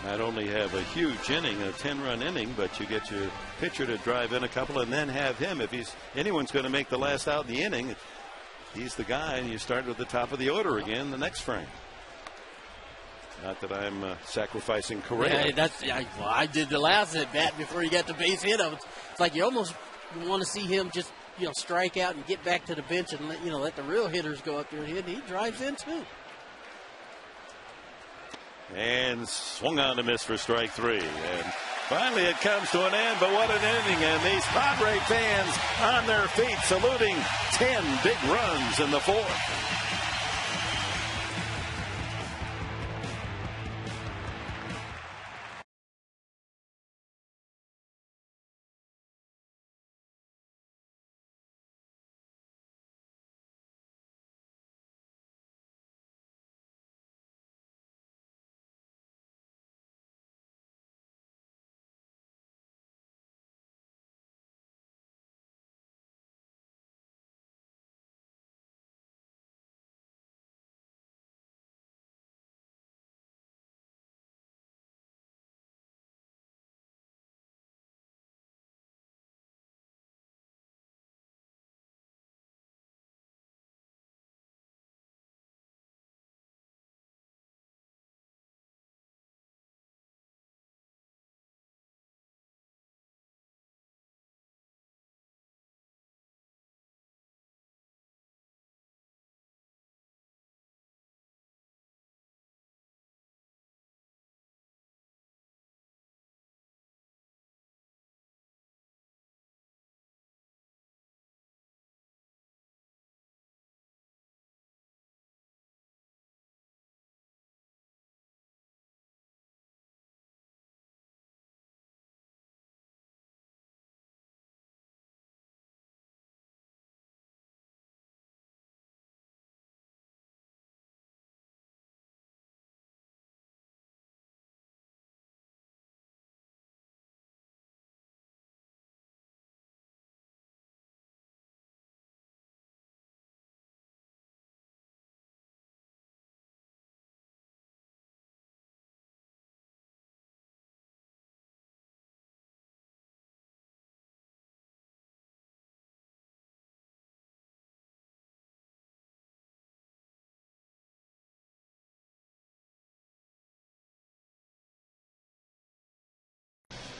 Not only have a huge inning, a 10-run inning, but you get your pitcher to drive in a couple and then have him. If anyone's going to make the last out in the inning, he's the guy, and you start at the top of the order again the next frame. Not that I'm sacrificing Correia. Yeah, I did the last at bat before he got the base hit. It's like you almost want to see him just strike out and get back to the bench and let the real hitters go up there and hit. He drives in too. And swung on to miss for strike 3. And finally it comes to an end, but what an ending. And these Padres fans on their feet saluting 10 big runs in the 4th.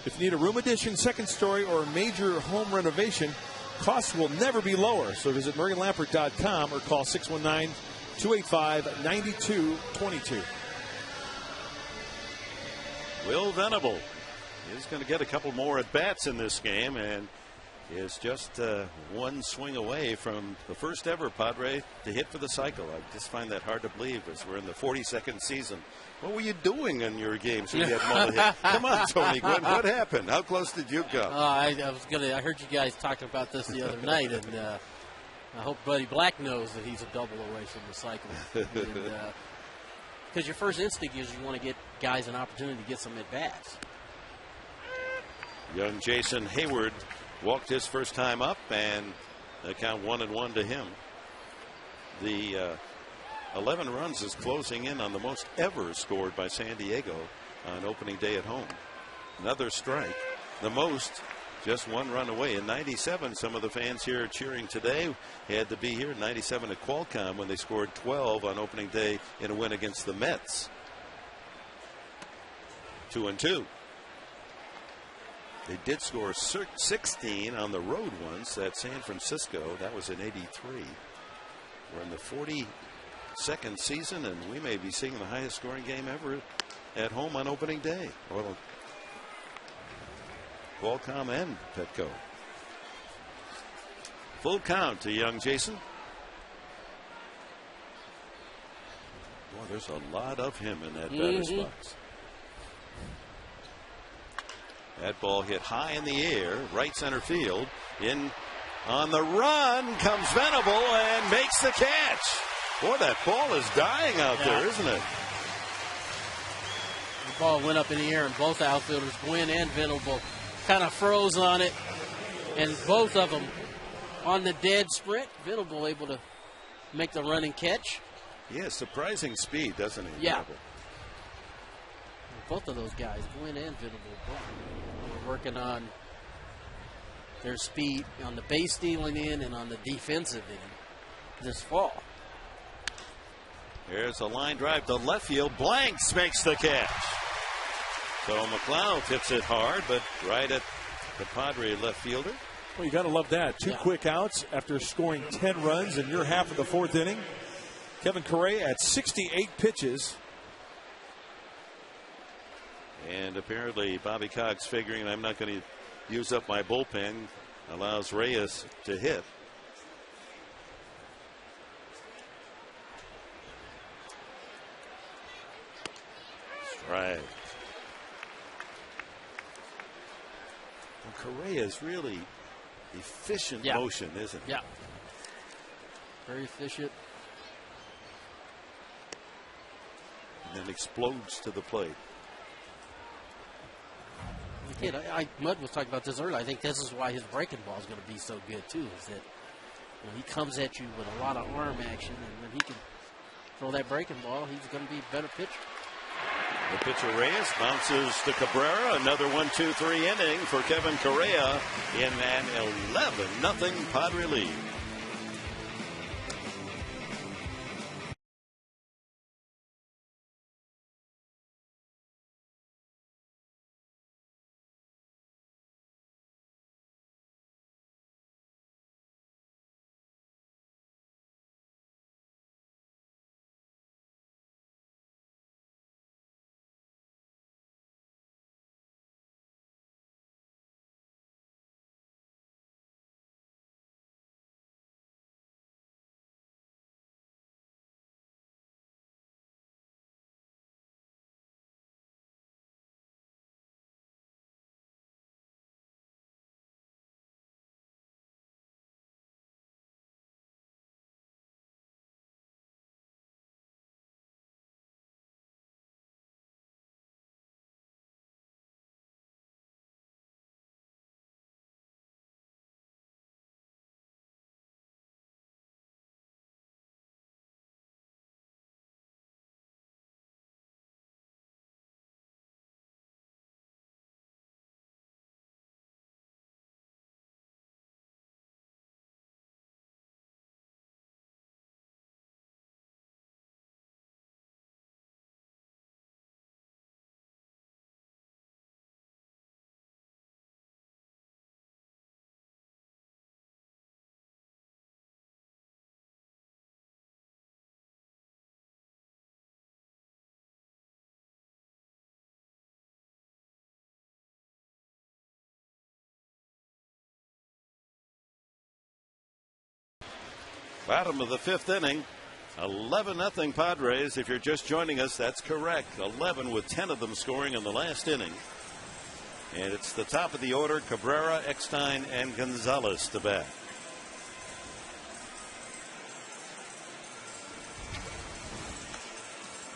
If you need a room addition, second story, or a major home renovation, costs will never be lower. So visit MurrayLampert.com or call 619-285-9222. Will Venable is going to get a couple more at-bats in this game and is just one swing away from the first ever Padre to hit for the cycle. I just find that hard to believe as we're in the 42nd season. What were you doing in your games when you had multi hit? Come on, Tony Gwynn. What happened? How close did you go? I heard you guys talking about this the other night, and I hope Buddy Black knows that he's a double away from the cycle. Because your first instinct is you want to get guys an opportunity to get some at bats. Young Jason Hayward walked his first time up, and they count 1-1 to him. The 11 runs is closing in on the most ever scored by San Diego on opening day at home. Another strike, the most, just one run away. In 97, some of the fans here cheering today had to be here in 97 at Qualcomm when they scored 12 on opening day in a win against the Mets. 2-2. They did score 16 on the road once at San Francisco. That was in '83. We're in the 42nd season, and we may be seeing the highest scoring game ever at home on opening day. Well, Qualcomm and Petco. Full count to young Jason. Boy, there's a lot of him in that batter's box. That ball hit high in the air, right center field. In on the run comes Venable and makes the catch. Boy, that ball is dying out there, isn't it? The ball went up in the air, and both outfielders, Gwynn and Venable, kind of froze on it. And both of them on the dead sprint. Venable able to make the run and catch. He has surprising speed, doesn't he? Yeah. Venable? Both of those guys, Gwynn and Venable, were working on their speed on the base stealing end and on the defensive end. this fall. Here's a line drive to left field. Blanks makes the catch. So McLeod hits it hard, but right at the Padre left fielder. Well, you got to love that. Two quick outs after scoring 10 runs in your half of the fourth inning. Kevin Correia at 68 pitches. And apparently Bobby Cox figuring I'm not going to use up my bullpen, allows Reyes to hit. Strike. Well, Correia's really efficient motion, isn't it? Yeah. Very efficient. And then explodes to the plate. Again, Mudd was talking about this earlier. I think this is why his breaking ball is going to be so good too. Is that when he comes at you with a lot of arm action, and when he can throw that breaking ball, he's going to be a better pitcher. The pitcher Reyes bounces to Cabrera. Another 1-2-3 inning for Kevin Correia in an 11-0 Padre lead. Bottom of the fifth inning. 11-0 Padres. If you're just joining us, that's correct. 11 with 10 of them scoring in the last inning. And it's the top of the order. Cabrera, Eckstein, and Gonzalez to bat.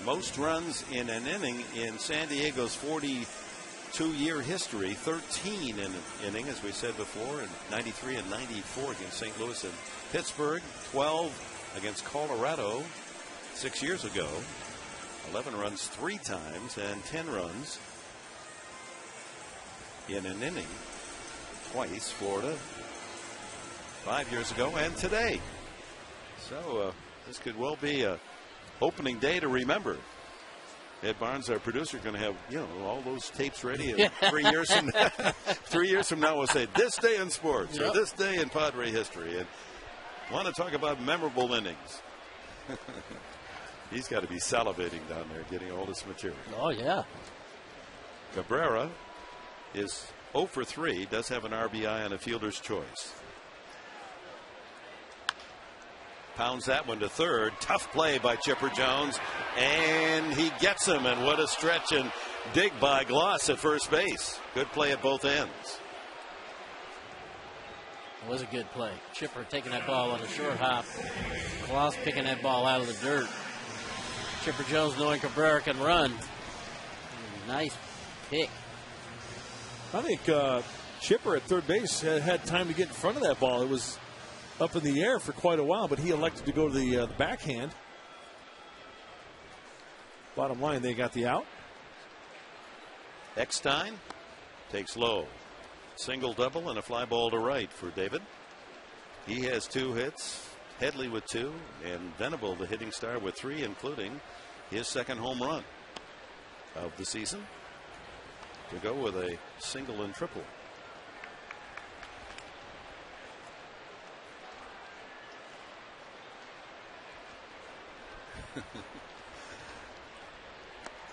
Most runs in an inning in San Diego's 42-year history. 13 in an inning, as we said before, in 93 and 94 against St. Louis and Pittsburgh. 12 against Colorado 6 years ago. 11 runs 3 times and 10 runs in an inning twice. Florida 5 years ago and today. So this could well be a opening day to remember. Ed Barnes, our producer, going to have all those tapes ready. And 3 years from now, 3 years from now, we'll say this day in sports or this day in Padre history. And want to talk about memorable innings. He's got to be salivating down there getting all this material. Oh, yeah. Cabrera is 0 for 3, does have an RBI on a fielder's choice. Pounds that one to third. Tough play by Chipper Jones, and he gets him. And what a stretch and dig by Gloss at first base. Good play at both ends. It was a good play. Chipper taking that ball on a short hop. Gloss picking that ball out of the dirt. Chipper Jones knowing Cabrera can run. Nice pick. I think Chipper at third base had time to get in front of that ball. It was up in the air for quite a while, but he elected to go to the backhand. Bottom line, they got the out. Eckstein takes low. Single double and a fly ball to right for David. He has 2 hits, Headley with 2, and Venable, the hitting star, with 3, including his second home run of the season, to go with a single and triple.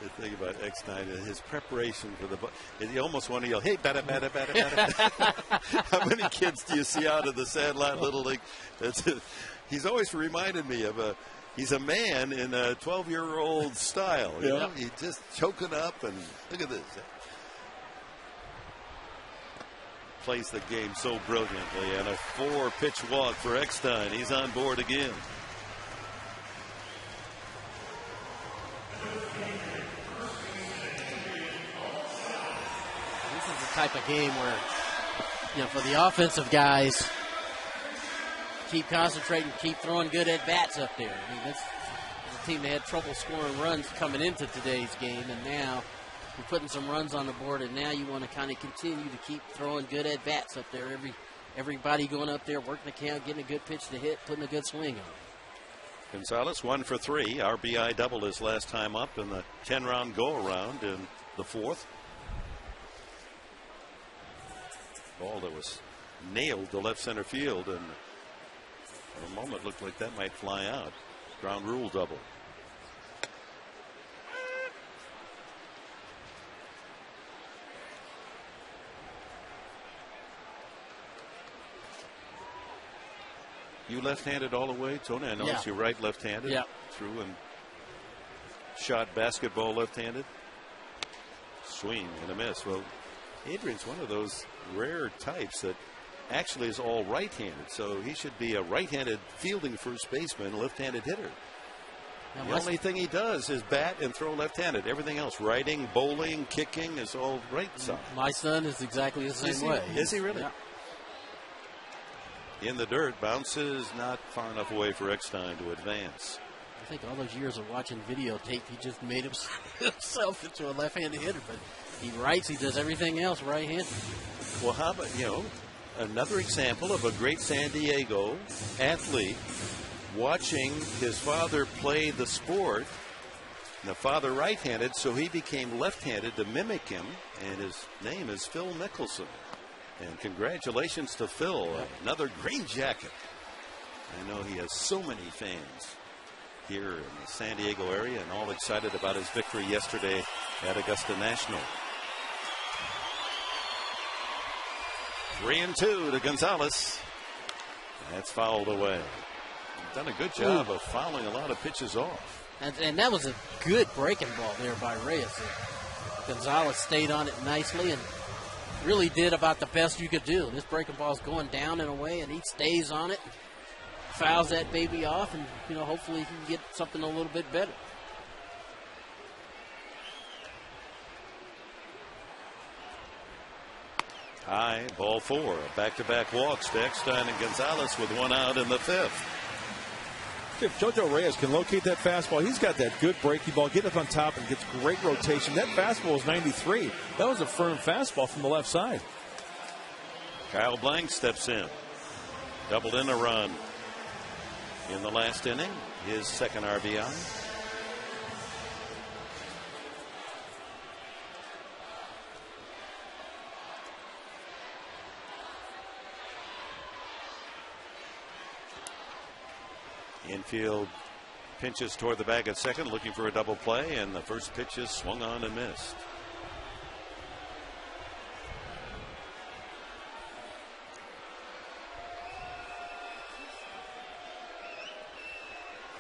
The thing about Eckstein is his preparation for the you almost want to yell, "Hey, batter, batter, batter, batter." How many kids do you see out of the Sandlot Little League? He's always reminded me of he's a man in a 12-year-old style. You know? He's just choking up, and look at this. Plays the game so brilliantly, and a 4-pitch walk for Eckstein. He's on board again. Type of game where, for the offensive guys, keep concentrating, keep throwing good at bats up there. I mean, that's a team that had trouble scoring runs coming into today's game, and now you're putting some runs on the board, and now you want to kind of continue to keep throwing good at bats up there. Everybody going up there, working the count, getting a good pitch to hit, putting a good swing on. Gonzalez 1 for 3. RBI doubled his last time up in the 10-round go-around in the 4th. Ball that was nailed to left center field, and for a moment looked like that might fly out. Ground rule double. You left-handed all the way, Tony? I know it's your right left-handed. Yeah. Threw and shot basketball left-handed. Swing and a miss. Well, Adrian's one of those rare types that actually is all right-handed, so he should be a right-handed fielding first baseman, left-handed hitter. Now, the only thing he does is bat and throw left-handed. Everything else, writing, bowling, kicking, is all right side. My son is exactly the same way. Is he really? Yeah. In the dirt, bounces not far enough away for Eckstein to advance. I think all those years of watching videotape, he just made himself into a left-handed hitter, but he writes, he does everything else right-handed. Well, how about, another example of a great San Diego athlete watching his father play the sport. And the father right-handed, so he became left-handed to mimic him, and his name is Phil Mickelson. And congratulations to Phil, another green jacket. I know he has so many fans here in the San Diego area, and all excited about his victory yesterday at Augusta National. 3-2 to Gonzalez. That's fouled away. Done a good job of fouling a lot of pitches off. And that was a good breaking ball there by Reyes. Gonzalez stayed on it nicely and really did about the best you could do. This breaking ball is going down and away, and he stays on it, fouls that baby off, and hopefully he can get something a little bit better. High, ball 4. Back-to-back walks to Eckstein and Gonzalez with 1 out in the 5th. If JoJo Reyes can locate that fastball, he's got that good breaking ball, get up on top and gets great rotation. That fastball is 93. That was a firm fastball from the left side. Kyle Blank steps in. Doubled in a run in the last inning. His second RBI. Infield pinches toward the bag at second, looking for a double play, and the first pitch is swung on and missed.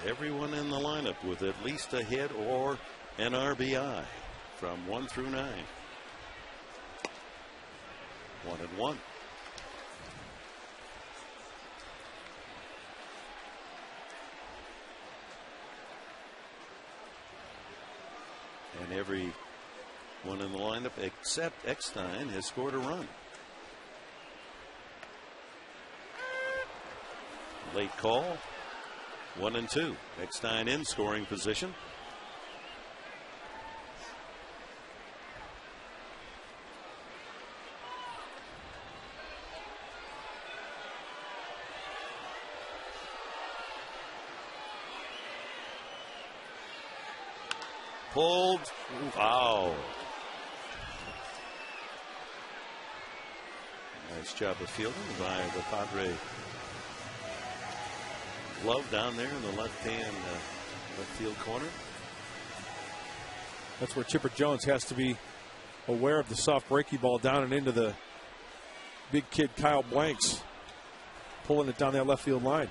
Everyone in the lineup with at least a hit or an RBI from 1 through 9. 1-1. And every one in the lineup except Eckstein has scored a run. Late call. 1-2. Eckstein in scoring position. Pulled. Wow. Nice job of fielding by the Padre glove down there in the left field corner. That's where Chipper Jones has to be aware of the soft breaky ball down and into the big kid Kyle Blanks, pulling it down that left field line.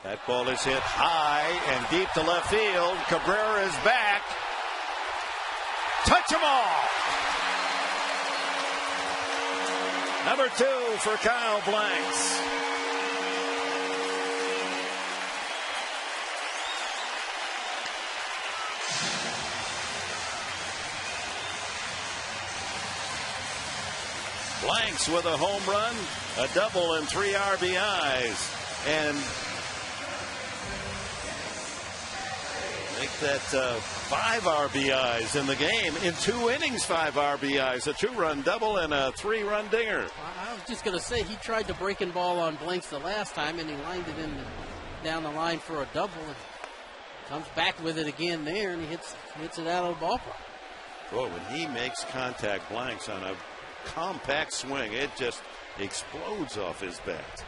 That ball is hit high and deep to left field. Cabrera is back. Touch 'em all. Number 2 for Kyle Blanks. Blanks with a home run, a double, and 3 RBIs. And make that 5 RBIs in the game. In 2 innings, 5 RBIs, a 2-run double, and a 3-run dinger. I was just going to say, he tried the breaking ball on Blanks the last time, and he lined it down the line for a double. And comes back with it again there, and he hits it out of the ballpark. Boy, when he makes contact, Blanks, on a compact swing, it just explodes off his bat.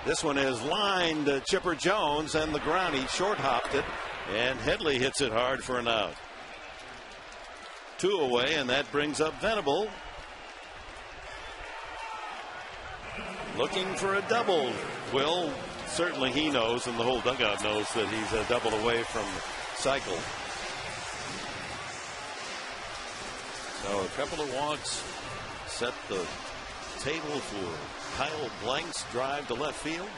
This one is lined to Chipper Jones, and the ground. He short hopped it, and Headley hits it hard for an out. 2 away, and that brings up Venable. Looking for a double. Will, certainly he knows, and the whole dugout knows, that he's a double away from cycle. So a couple of walks set the table for Kyle Blank's drive to left field.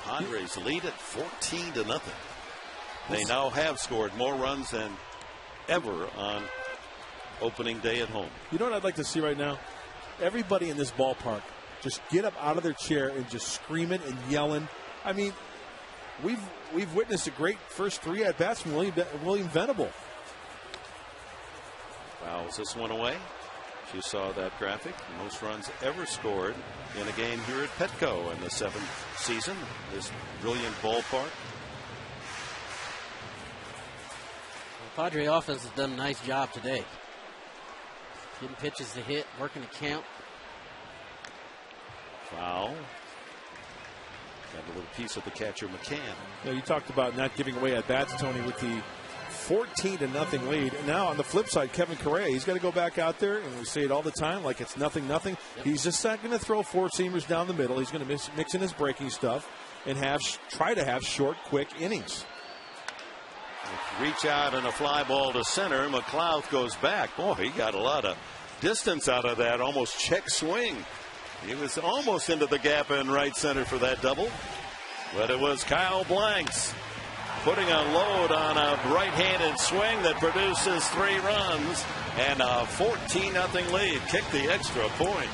Padres lead it 14-0. They now have scored more runs than ever on opening day at home. You know what I'd like to see right now? Everybody in this ballpark just get up out of their chair and just screaming and yelling. I mean, we've witnessed a great first 3 at-bats from William Venable. Fouls this one away. You saw that graphic. Most runs ever scored in a game here at Petco in the 7th season. This brilliant ballpark. The Padre offense has done a nice job today. Getting pitches to hit, working the count. Foul. Got a little piece of the catcher, McCann. Yeah, you talked about not giving away at bats, Tony, with the 14-0 lead. And now on the flip side, Kevin Correia, he's got to go back out there, and we say it all the time, like it's nothing. Yep. He's just not going to throw 4-seamers down the middle. He's going to mix in his breaking stuff and try to have short, quick innings. Reach out and a fly ball to center. McLeod goes back. Boy, he got a lot of distance out of that almost check swing. He was almost into the gap in right center for that double. But it was Kyle Blanks putting a load on a right-handed swing that produces 3 runs and a 14-0 lead. Kick the extra point.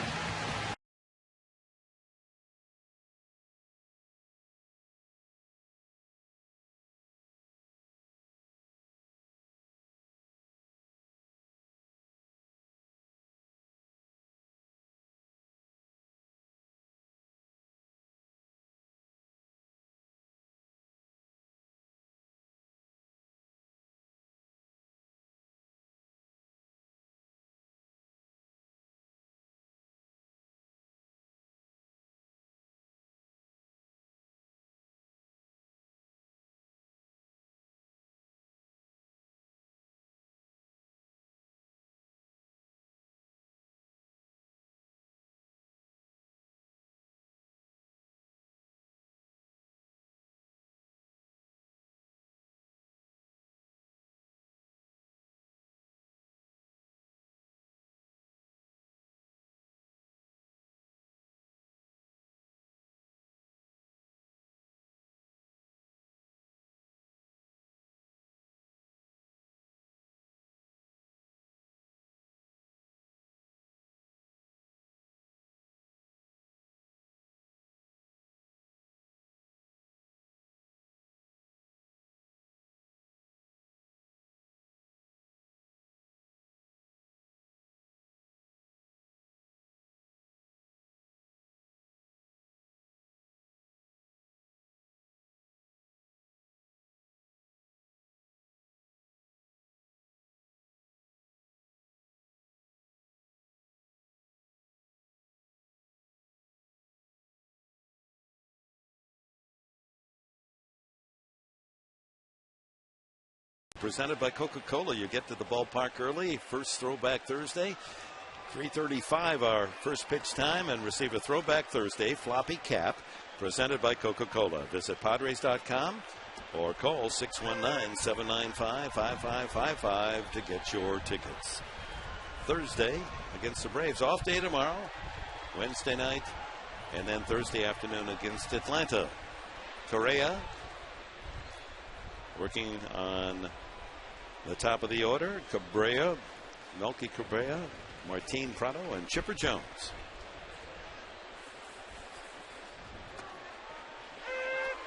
Presented by Coca-Cola. You get to the ballpark early. First Throwback Thursday. 3:35 our first pitch time, and receive a Throwback Thursday floppy cap presented by Coca-Cola. Visit Padres.com or call 619-795-5555 to get your tickets. Thursday against the Braves. Off day tomorrow, Wednesday night, and then Thursday afternoon against Atlanta. Correia working on the top of the order. Cabrera, Melky Cabrera, Martin Prado, and Chipper Jones.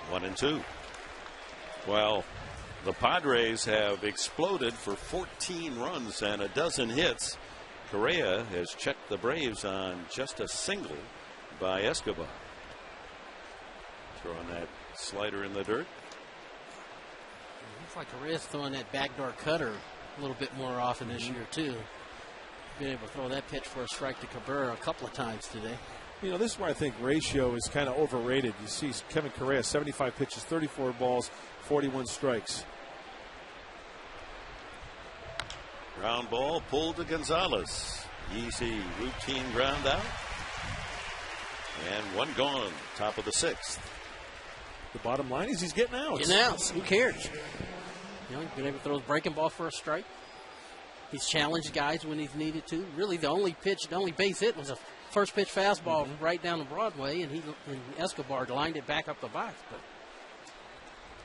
One and two. Well, the Padres have exploded for 14 runs and a dozen hits. Correia has checked the Braves on just a single by Escobar. Throwing that slider in the dirt. Looks like Correia's throwing that backdoor cutter a little bit more often this year, too. Been able to throw that pitch for a strike to Cabrera a couple of times today. You know, this is where I think ratio is kind of overrated. You see Kevin Correia, 75 pitches, 34 balls, 41 strikes. Ground ball pulled to Gonzalez. Easy routine ground out. And one gone, top of the sixth. The bottom line is he's getting outs. Getting outs. Who cares? You know, he's been able to throw his breaking ball for a strike. He's challenged guys when he's needed to. Really, the only base hit was a first pitch fastball right down the Broadway, and Escobar lined it back up the box. But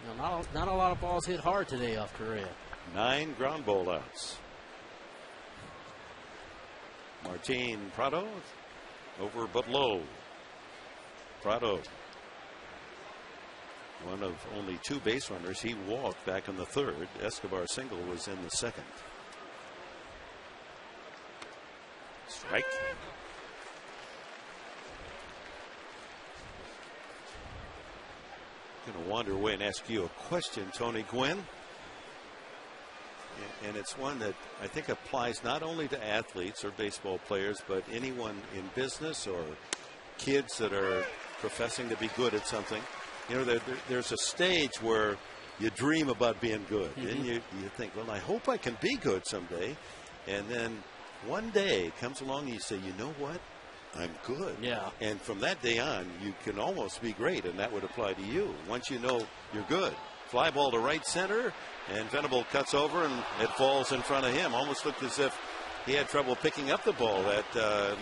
you know, not a lot of balls hit hard today off Correia. 9 ground ball outs. Martin Prado over but low. Prado, one of only 2 base runners. He walked back in the third. Escobar's single was in the second. Strike. I'm going to wander away and ask you a question, Tony Gwynn. And it's one that I think applies not only to athletes or baseball players, but anyone in business or kids that are professing to be good at something. You know, there's a stage where you dream about being good. And you think, well, I hope I can be good someday. And then one day comes along and you say, you know what? I'm good. Yeah. And from that day on, you can almost be great, and that would apply to you. Once you know you're good. Fly ball to right center, and Venable cuts over, and it falls in front of him. Almost looked as if he had trouble picking up the ball. That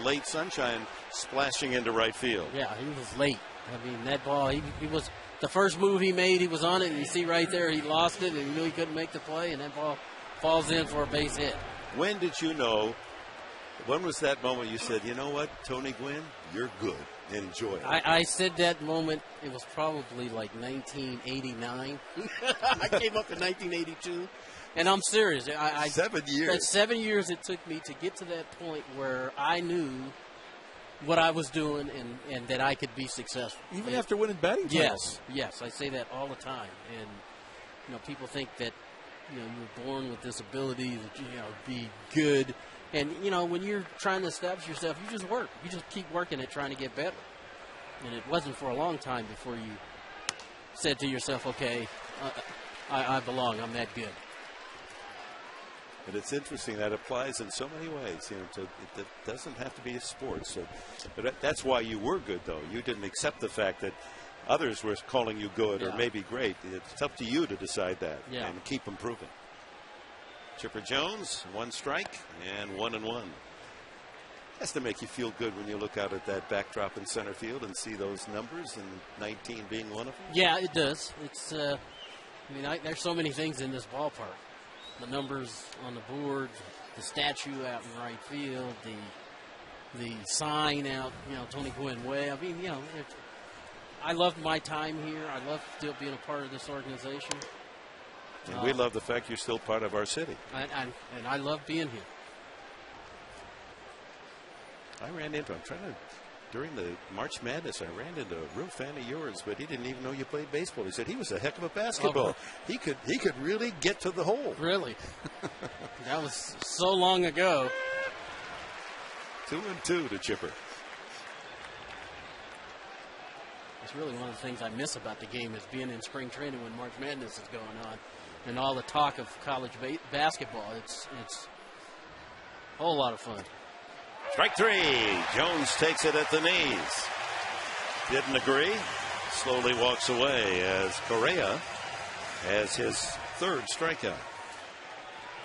late sunshine splashing into right field. Yeah, he was late. I mean, that ball, he was the first move he made, he was on it, and you see right there, he lost it, and he knew he couldn't make the play, and that ball falls in for a base hit. When did you know? When was that moment you said, you know what, Tony Gwynn, you're good. Enjoy it. I said that moment, it was probably like 1989. I came up in 1982. And I'm serious. 7 years. That's 7 years it took me to get to that point where I knew what I was doing and that I could be successful. Even after winning batting titles? Yes. I say that all the time. And, you know, people think that, you know, you're born with this ability to, you know, be good. And, you know, when you're trying to establish yourself, you just work. You just keep working at trying to get better. And it wasn't for a long time before you said to yourself, okay, I belong. I'm that good. But it's interesting that applies in so many ways. You know, it doesn't have to be a sport. So, but that's why you were good, though. You didn't accept the fact that others were calling you good or maybe great. It's up to you to decide that and keep improving. Chipper Jones, 1 strike and 1-1. Has to make you feel good when you look out at that backdrop in center field and see those numbers, and 19 being one of them. Yeah, it does. It's, I mean, there's so many things in this ballpark. The numbers on the board, the statue out in right field, the sign out, you know, Tony Gwynn Way. I mean, you know, I love my time here. I love still being a part of this organization. And we love the fact you're still part of our city. And I love being here. I ran into, during the March Madness, I ran into a real fan of yours, but he didn't even know you played baseball. He said he was a heck of a basketball. He could really get to the hole. Really? That was so long ago. 2-2 to Chipper. It's really one of the things I miss about the game is being in spring training when March Madness is going on. and all the talk of college basketball. It's a whole lot of fun. Strike three. Jones takes it at the knees. Didn't agree. Slowly walks away as Correia has his third strikeout.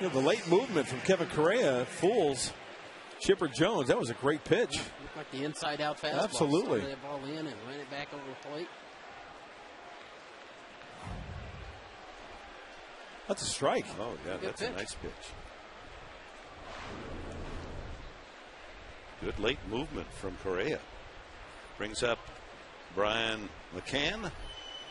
You know, the late movement from Kevin Correia fools Chipper Jones. That was a great pitch. Looked like the inside-out fastball. Absolutely. Threw that ball in and ran it back over the plate. That's a strike. Oh, yeah, Good that's pitch. a nice pitch. Good late movement from Correia. Brings up Brian McCann.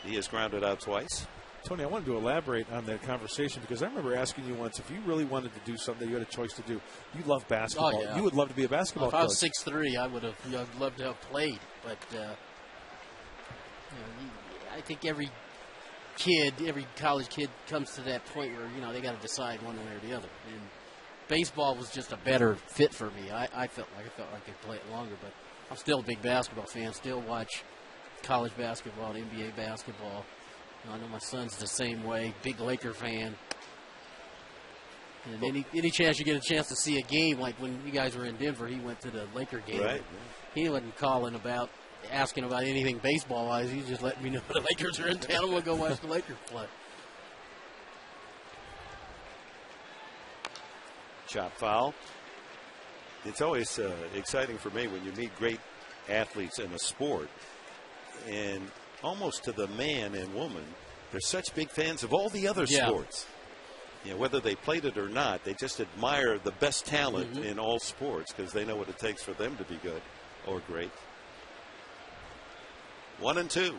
He is grounded out twice. Tony, I wanted to elaborate on that conversation because I remember asking you once if you really wanted to do something that you had a choice to do. You love basketball. Oh, yeah. You would love to be a basketball Well, if coach. I was 6'3", I would have loved to have played. But I think every college kid comes to that point where they got to decide one way or the other. And baseball was just a better fit for me. I felt like I could play it longer, but I'm still a big basketball fan. Still watch college basketball, NBA basketball. I know my son's the same way. Big Laker fan. And any chance you get a chance to see a game, like when you guys were in Denver, he went to the Laker game. Right. He wasn't asking about anything baseball-wise. He just let me know the Lakers are in town. I'm going to go watch the Lakers play. Chop foul. It's always exciting for me when you meet great athletes in a sport, and almost to the man and woman, they're such big fans of all the other sports. Whether they played it or not, they just admire the best talent in all sports because they know what it takes for them to be good or great. 1-2.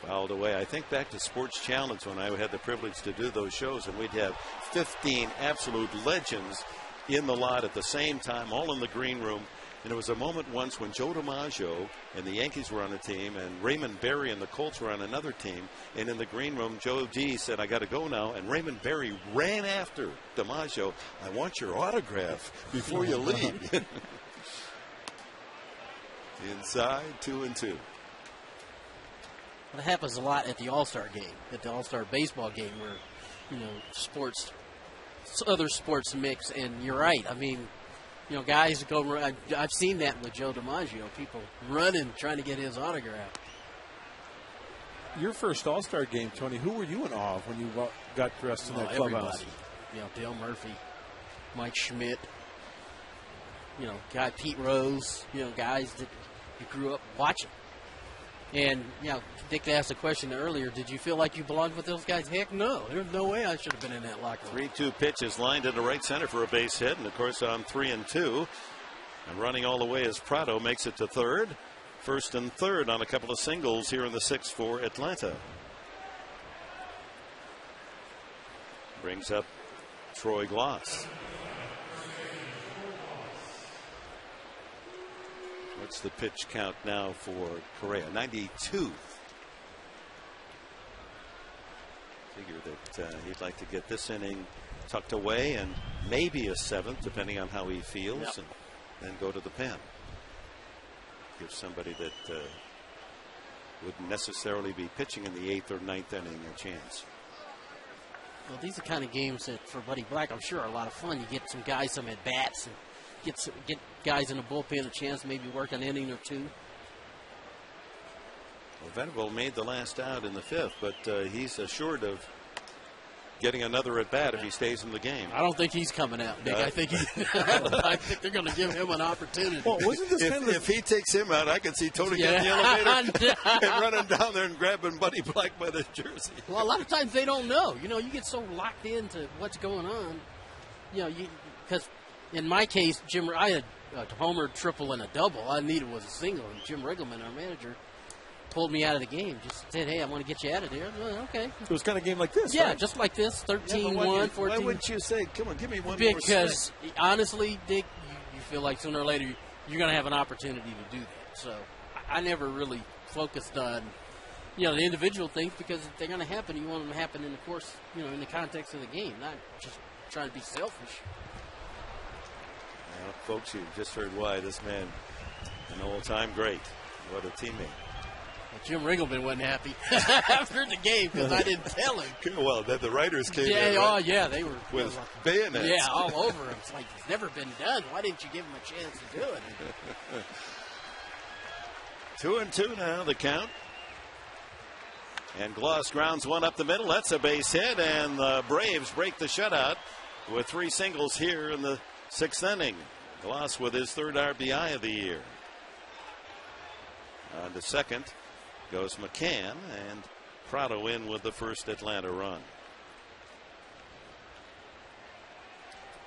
Fouled away. I think back to Sports Challenge when I had the privilege to do those shows, and we'd have 15 absolute legends in the lot at the same time, all in the green room. And there was a moment once when Joe DiMaggio and the Yankees were on a team, and Raymond Berry and the Colts were on another team. And in the green room, Joe D said, "I got to go now." And Raymond Berry ran after DiMaggio. "I want your autograph before you leave." Inside, 2-2. It happens a lot at the All-Star game, at the All-Star baseball game, where other sports mix. And you're right. I mean, guys go. I've seen that with Joe DiMaggio. People running, trying to get his autograph. Your first All-Star game, Tony, who were you in awe of when you got dressed in that clubhouse? Everybody. Dale Murphy, Mike Schmidt, guy Pete Rose, guys that you grew up watching. And, Dick asked a question earlier, did you feel like you belonged with those guys? Heck no. There's no way I should have been in that locker room. 3-2 pitch is lined into right center for a base hit. And, of course, on 3-2. And running all the way as Prado makes it to third. First and third on a couple of singles here in the sixth for Atlanta. Brings up Troy Glass. What's the pitch count now for Correia? 92. Figure that he'd like to get this inning tucked away and maybe a seventh, depending on how he feels, and then go to the pen. Give somebody that wouldn't necessarily be pitching in the eighth or ninth inning a chance. Well, these are the kind of games that, for Buddy Black, I'm sure are a lot of fun. You get some guys some at-bats and get guys in the bullpen a chance to maybe work an inning or two. Well, Venable made the last out in the fifth, but he's assured of getting another at bat if he stays in the game. I don't think he's coming out, Nick. I think they're going to give him an opportunity. Well, wasn't this if he takes him out, I can see Tony getting the elevator and running down there and grabbing Buddy Black by the jersey. Well, a lot of times they don't know. You get so locked into what's going on. Because in my case, I had a homer, triple, and a double. All I needed was a single. And Jim Riggleman, our manager, pulled me out of the game. Just said, "Hey, I want to get you out of there." Well, okay. It was kind of a game like this, yeah, right? just like this, 13-1, 14. Why wouldn't you say, "Come on, give me one more"? Because honestly, Dick, you feel like sooner or later you're going to have an opportunity to do that. So I never really focused on the individual things because if they're going to happen, you want them to happen in the course, in the context of the game, not just trying to be selfish. Well, folks, you just heard why this man, an all-time great. What a teammate. Well, Jim Ringleman wasn't happy after the game because I didn't tell him. Well, then the writers came in. Yeah, Right? oh, yeah, they were. With bayonets. Yeah, all over him. It's like, it's never been done. Why didn't you give him a chance to do it? 2-2 now, the count. And Gloss grounds one up the middle. That's a base hit, and the Braves break the shutout with 3 singles here in the 6th inning. Gloss with his 3rd RBI of the year. On to second goes McCann, and Prado in with the first Atlanta run.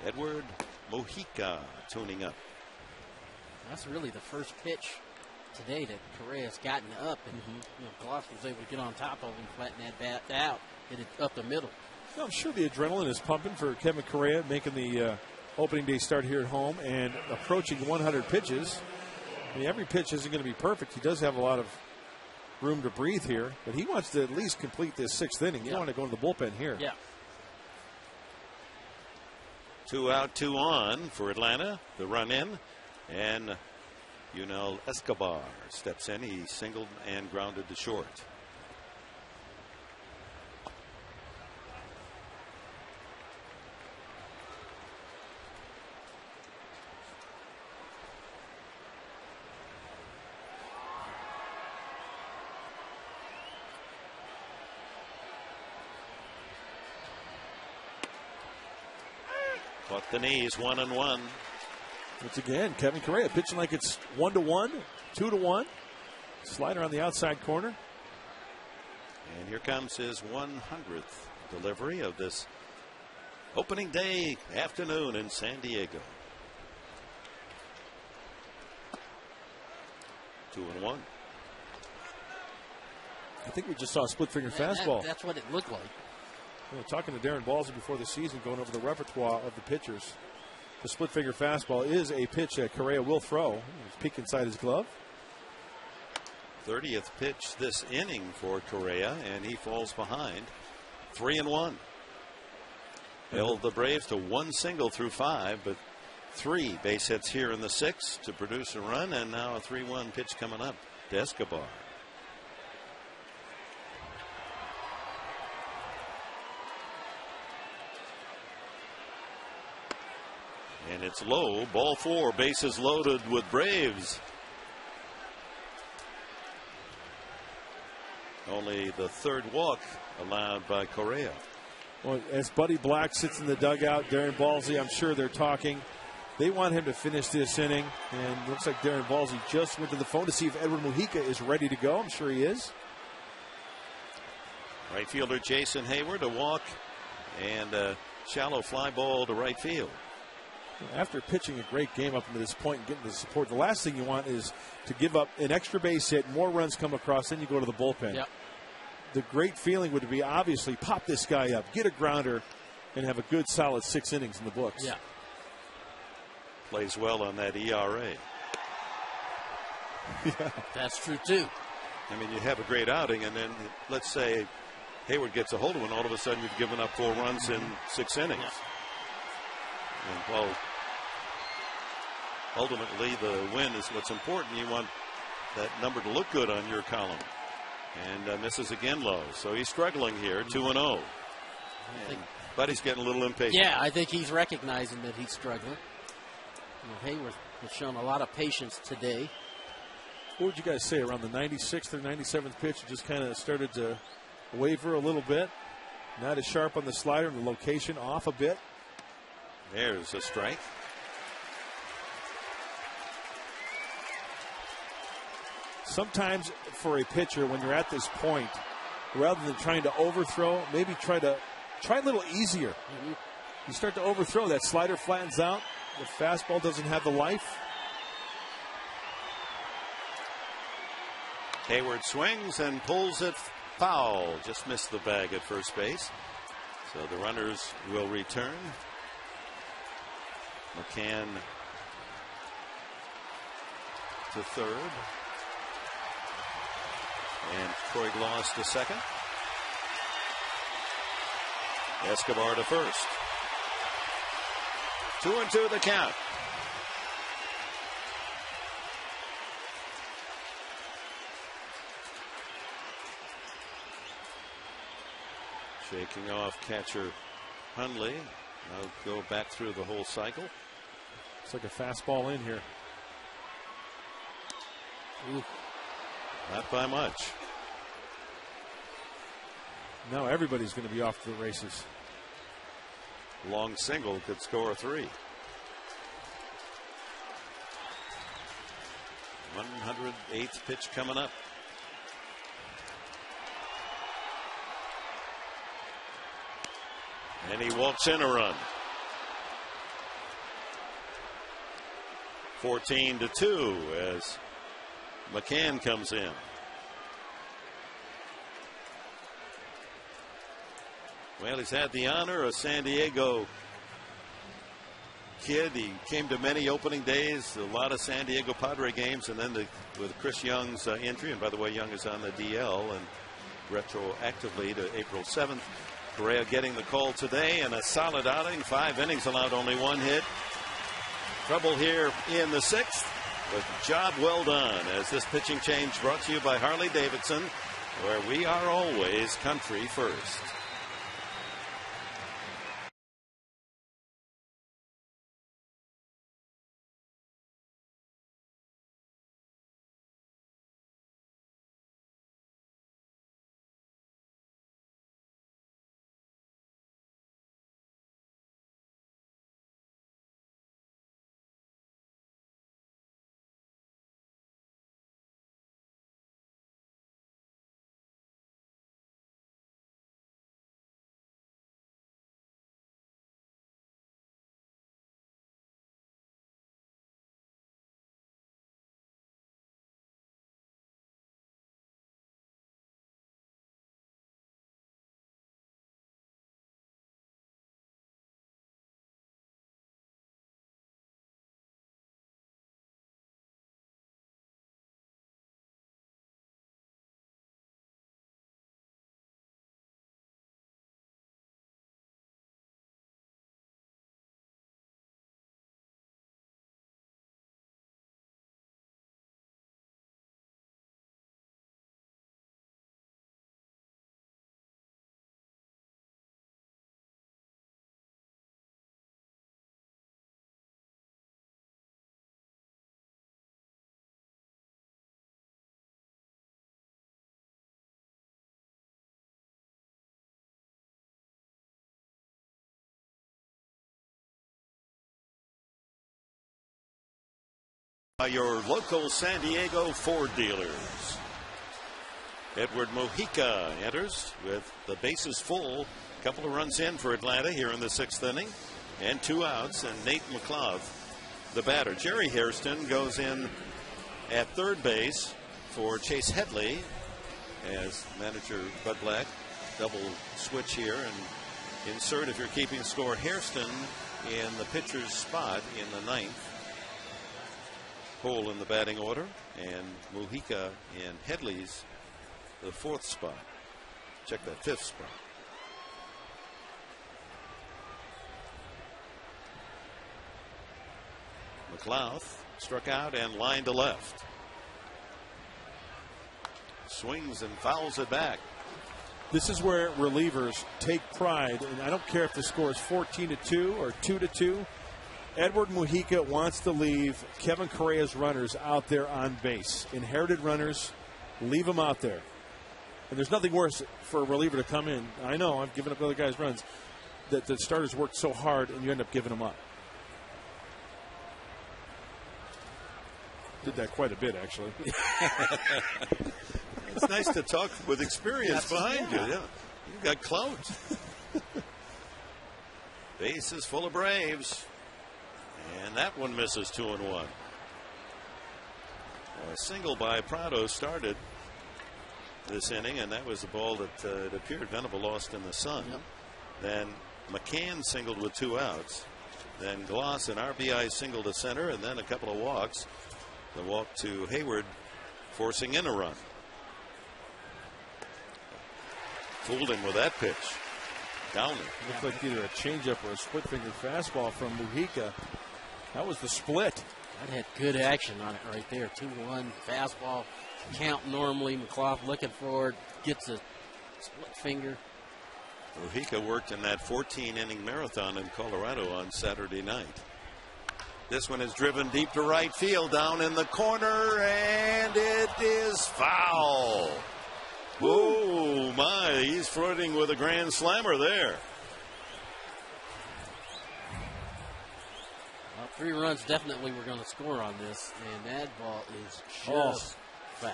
Edward Mojica tuning up. That's really the first pitch today that Correia's gotten up, and Gloss was able to get on top of him, flatten that bat out, hit it up the middle. I'm sure the adrenaline is pumping for Kevin Correia, making the opening day start here at home and approaching 100 pitches. I mean, every pitch isn't going to be perfect. He does have a lot of room to breathe here, but he wants to at least complete this 6th inning. You don't want to go into the bullpen here. Yeah. 2 out, 2 on for Atlanta. The run in, and Escobar steps in. He singled and grounded to short. Caught the knees, 1-1. Once again, Kevin Correia pitching like it's 1-1, 2-1. Slider on the outside corner. And here comes his 100th delivery of this opening day afternoon in San Diego. 2-1. I think we just saw a split finger fastball. That's what it looked like. Talking to Darren Ballsy before the season, going over the repertoire of the pitchers. The split finger fastball is a pitch that Correia will throw. He's peek inside his glove. 30th pitch this inning for Correia, and he falls behind. 3-1. Held the Braves to 1 single through 5, but 3 base hits here in the 6th to produce a run, and now a 3-1 pitch coming up to Escobar. And it's low, ball 4, bases loaded with Braves. Only the 3rd walk allowed by Correia. Well, as Buddy Black sits in the dugout, Darren Ballsy, I'm sure they're talking. They want him to finish this inning, and looks like Darren Ballsy just went to the phone to see if Edward Mojica is ready to go. I'm sure he is. Right fielder Jason Hayward, a walk and a shallow fly ball to right field. After pitching a great game up to this point and getting the support, the last thing you want is to give up an extra base hit, more runs come across, then you go to the bullpen. Yep. The great feeling would be obviously pop this guy up, get a grounder, and have a good solid 6 innings in the books. Yeah. Plays well on that ERA. Yeah. That's true, too. I mean, you have a great outing, and then let's say Hayward gets a hold of one, all of a sudden you've given up 4 runs in 6 innings. Yeah. And, well, ultimately the win is what's important. You want that number to look good on your column. And misses again low. So he's struggling here, 2-0. But he's getting a little impatient. Yeah, I think he's recognizing that he's struggling. Hayward has shown a lot of patience today. What would you guys say around the 96th or 97th pitch? It just kind of started to waver a little bit. Not as sharp on the slider, and the location off a bit. There's a strike. Sometimes for a pitcher, when you're at this point, rather than trying to overthrow, maybe try a little easier. Mm-hmm. You start to overthrow, that slider flattens out. The fastball doesn't have the life. Hayward swings and pulls it foul. Just missed the bag at first base. So the runners will return. McCann to third. And Troy Gloss to second. Escobar to first. 2-2 the count. Shaking off catcher Hundley. Now go back through the whole cycle. It's like a fastball in here. Ooh. Not by much. Now everybody's going to be off to the races. Long single could score 3. 108th pitch coming up. And he walks in a run. 14-2 as McCann comes in. Well, he's had the honor of San Diego kid. He came to many opening days, a lot of San Diego Padre games, and then with Chris Young's injury. And by the way, Young is on the DL and retroactively to April 7th. Correia getting the call today, and a solid outing. 5 innings, allowed only 1 hit. Trouble here in the 6th, but job well done as this pitching change brought to you by Harley-Davidson, where we are always country first. Your local San Diego Ford dealers. Edward Mujica enters with the bases full. A couple of runs in for Atlanta here in the 6th inning, and 2 outs. And Nate McLeod, the batter. Jerry Hairston goes in at third base for Chase Headley as manager Bud Black double switch here and insert, if you're keeping score, Hairston in the pitcher's spot in the 9th. Hole in the batting order, and Mujica in Headley's the 4th spot. Check that 5th spot. McLeod struck out and lined to left. Swings and fouls it back. This is where relievers take pride, and I don't care if the score is 14-2 or 2-2. Edward Mujica wants to leave Kevin Correia's runners out there on base. Inherited runners, leave them out there. And there's nothing worse for a reliever to come in. I know, I've given up other guys' runs, that the starters worked so hard and you end up giving them up. Did that quite a bit, actually. It's nice to talk with experience behind you. Yeah. You've got clout. Base is full of Braves. And that one misses 2-1. A single by Prado started this inning, and that was the ball that it appeared Venable lost in the sun. Yep. Then McCann singled with 2 outs. Then Gloss and RBI single to center, and then a couple of walks. The walk to Hayward, forcing in a run. Fooled him with that pitch. Downer. Looked like either a changeup or a split finger fastball from Mujica. That was the split. That had good action on it right there. 2-1 fastball. Count normally. McLeod looking forward. Gets a split finger. Mujica worked in that 14-inning marathon in Colorado on Saturday night. This one is driven deep to right field, down in the corner, and it is foul. Oh my, he's flirting with a grand slammer there. Well, 3 runs definitely we're going to score on this, and that ball is just foul.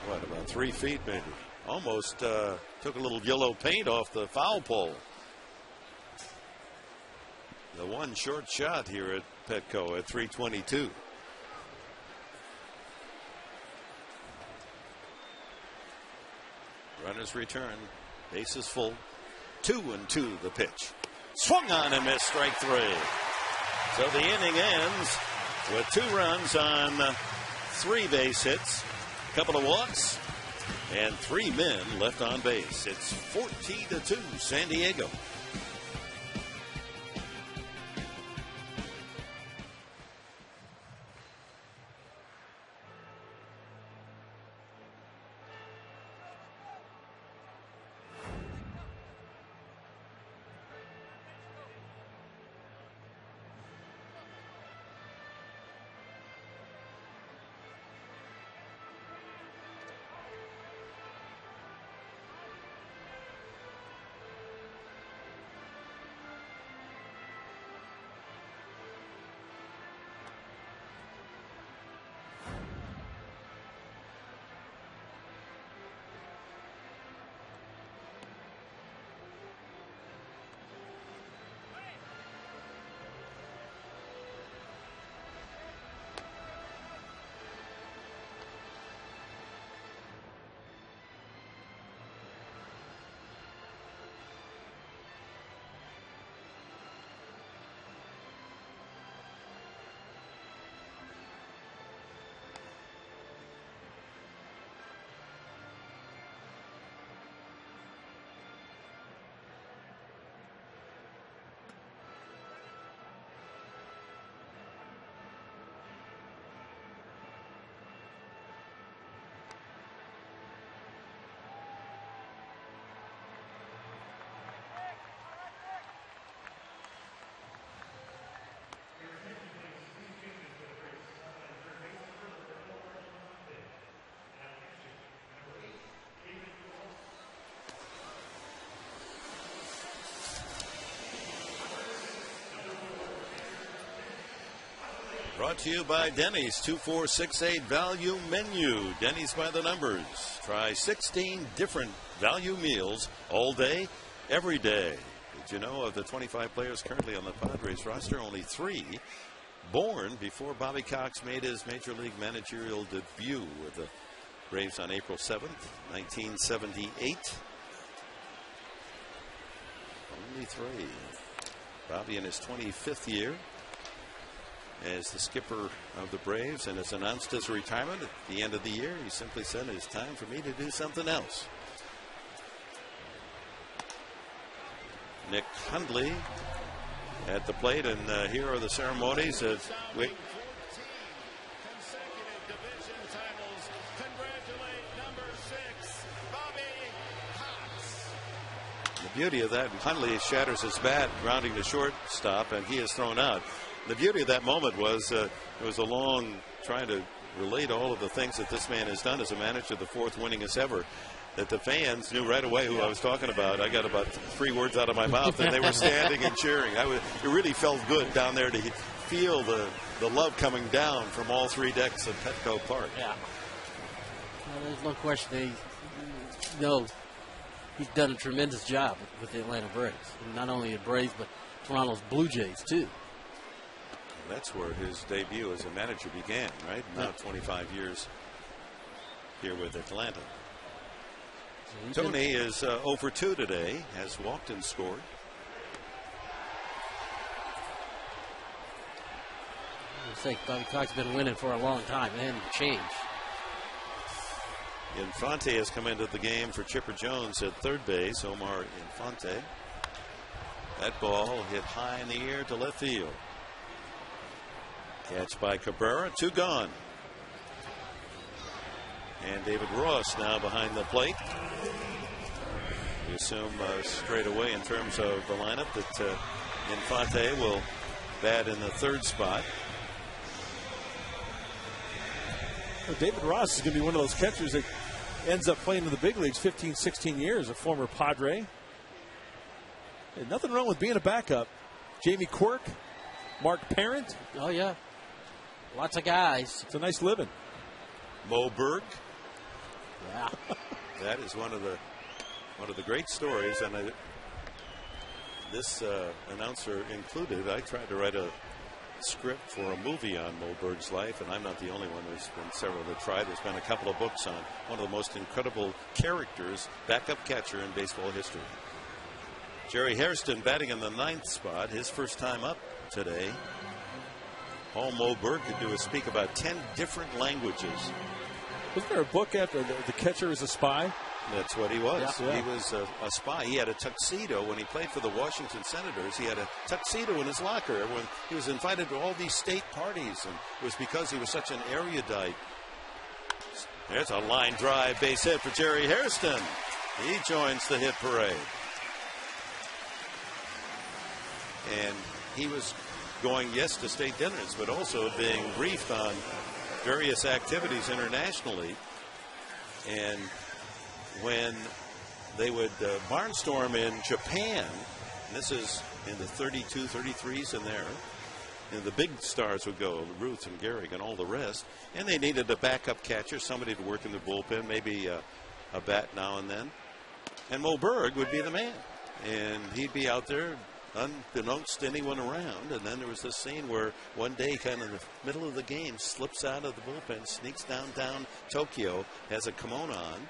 What, about 3 feet maybe? Almost took a little yellow paint off the foul pole. The one short shot here at Petco at 322. Runners return. Bases full. 2-2 the pitch. Swung on and missed, strike 3. So the inning ends with 2 runs on 3 base hits, a couple of walks, and 3 men left on base. It's 14-2 San Diego. Brought to you by Denny's 2468 Value Menu. Denny's by the numbers. Try 16 different value meals all day, every day. Did you know of the 25 players currently on the Padres roster, only 3 born before Bobby Cox made his Major League managerial debut with the Braves on April 7th, 1978. Only 3. Bobby in his 25th year as the skipper of the Braves, and has announced his retirement at the end of the year. He simply said, it's time for me to do something else. Nick Hundley at the plate, and here are the ceremonies. The beauty of that, Hundley shatters his bat, grounding the shortstop, and he is thrown out. The beauty of that moment was it was a long trying to relate all of the things that this man has done as a manager, the 4th winningest ever, that the fans knew right away who I was talking about. I got about 3 words out of my mouth, and they were standing and cheering. It really felt good down there to feel the love coming down from all 3 decks of Petco Park. Yeah. Well, there's no question. He's done a tremendous job with the Atlanta Braves. And not only the Braves, but Toronto's Blue Jays, too. That's where his debut as a manager began, right? Now 25 years here with Atlanta. Tony is 0 for 2 today, has walked and scored. I think Bobby Cox has been winning for a long time. It hadn't changed. Infante has come into the game for Chipper Jones at third base. Omar Infante. That ball hit high in the air to left field. Catch by Cabrera, 2 gone. And David Ross now behind the plate. We assume straight away in terms of the lineup that Infante will bat in the third spot. Well, David Ross is going to be one of those catchers that ends up playing in the big leagues 15, 16 years, a former Padre. And nothing wrong with being a backup. Jamie Quirk, Mark Parent. Oh, yeah. Lots of guys. It's a nice living. Mo Berg. Yeah. That is one of the great stories, and this announcer included. I tried to write a script for a movie on Mo Berg's life, and I'm not the only one. There's been several that tried. There's been a couple of books on one of the most incredible characters, backup catcher in baseball history. Jerry Hairston batting in the 9th spot, his first time up today. All Mo Berg could do is speak about 10 different languages. Wasn't there a book after the catcher is a spy? That's what he was. Yeah. He was a spy. He had a tuxedo when he played for the Washington Senators. He had a tuxedo in his locker. When he was invited to all these state parties, and it was because he was such an erudite. There's a line drive base hit for Jerry Hairston. He joins the hit parade. And he was going, yes, to state dinners, but also being briefed on various activities internationally. And when they would barnstorm in Japan, and this is in the 32, 33s in there, and the big stars would go, Ruth and Gehrig and all the rest, and they needed a backup catcher, somebody to work in the bullpen, maybe a bat now and then. And Mo Berg would be the man, and he'd be out there unbeknownst to anyone around. And then there was this scene where one day, kind of in the middle of the game, slips out of the bullpen, sneaks downtown Tokyo, has a kimono on,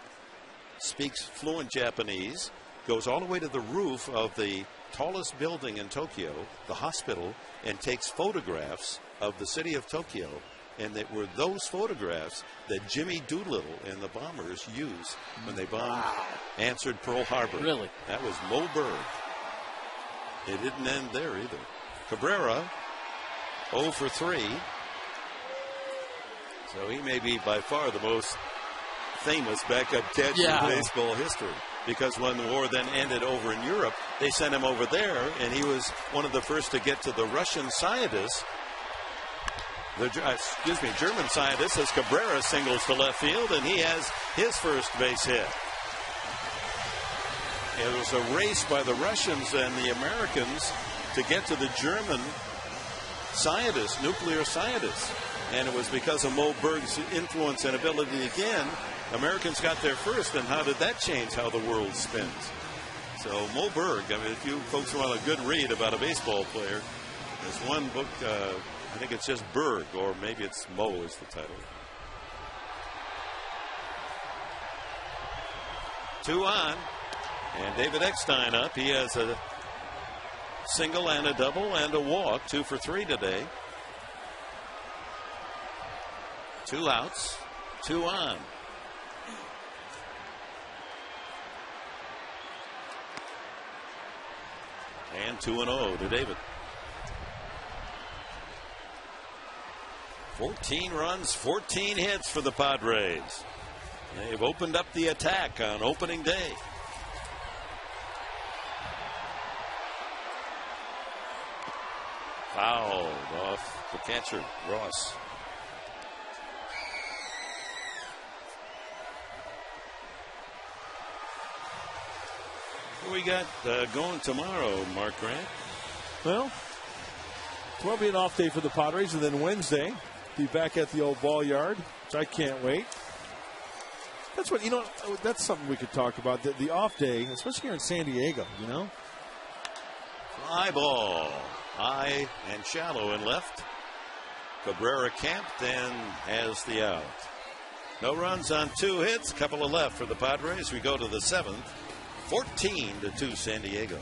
speaks fluent Japanese, goes all the way to the roof of the tallest building in Tokyo, the hospital, and takes photographs of the city of Tokyo. And it were those photographs that Jimmy Doolittle and the Bombers used when they bombed, answered Pearl Harbor. Really? That was Mo Berg. It didn't end there either. Cabrera, 0 for 3. So he may be by far the most famous backup catcher in baseball history. Because when the war then ended over in Europe, they sent him over there, and he was one of the first to get to the Russian scientists. German scientist, as Cabrera singles to left field, and he has his first base hit. It was a race by the Russians and the Americans to get to the German scientists, nuclear scientists. And it was because of Mo Berg's influence and ability again, Americans got there first. And how did that change how the world spins? So Mo Berg, I mean, if you folks want a good read about a baseball player, there's one book, I think it's just Berg, or maybe it's Mo is the title. 2 on. And David Eckstein up. He has a single and a double and a walk. 2 for 3 today. 2 outs. 2 on. And 2-0 to David. 14 runs, 14 hits for the Padres. They've opened up the attack on opening day. Fouled off the catcher, Ross. What we got going tomorrow, Mark Grant? Well, tomorrow will be an off day for the Padres, and then Wednesday, be back at the old ball yard, which I can't wait. That's what, that's something we could talk about. The off day, especially here in San Diego, Fly ball. High and shallow in left. Cabrera camped and has the out. No runs on 2 hits. Couple of left for the Padres. We go to the 7th. 14-2 San Diego.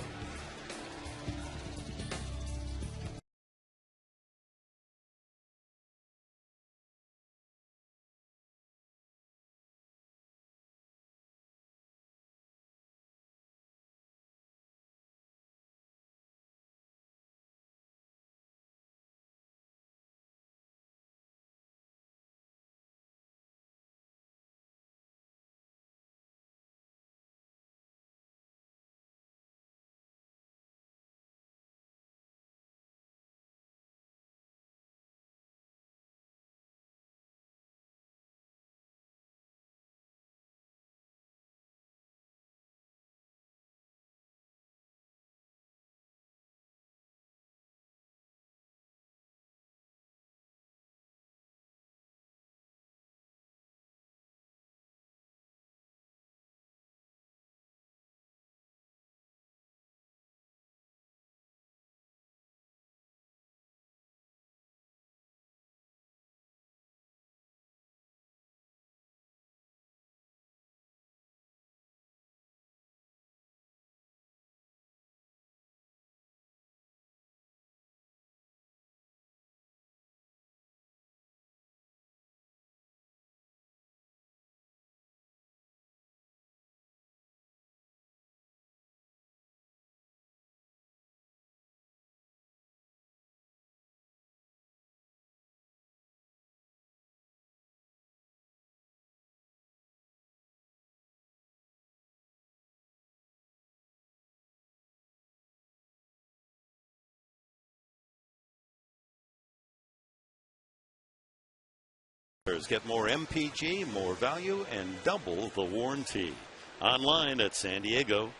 Padres get more MPG, more value, and double the warranty. Online at San Diego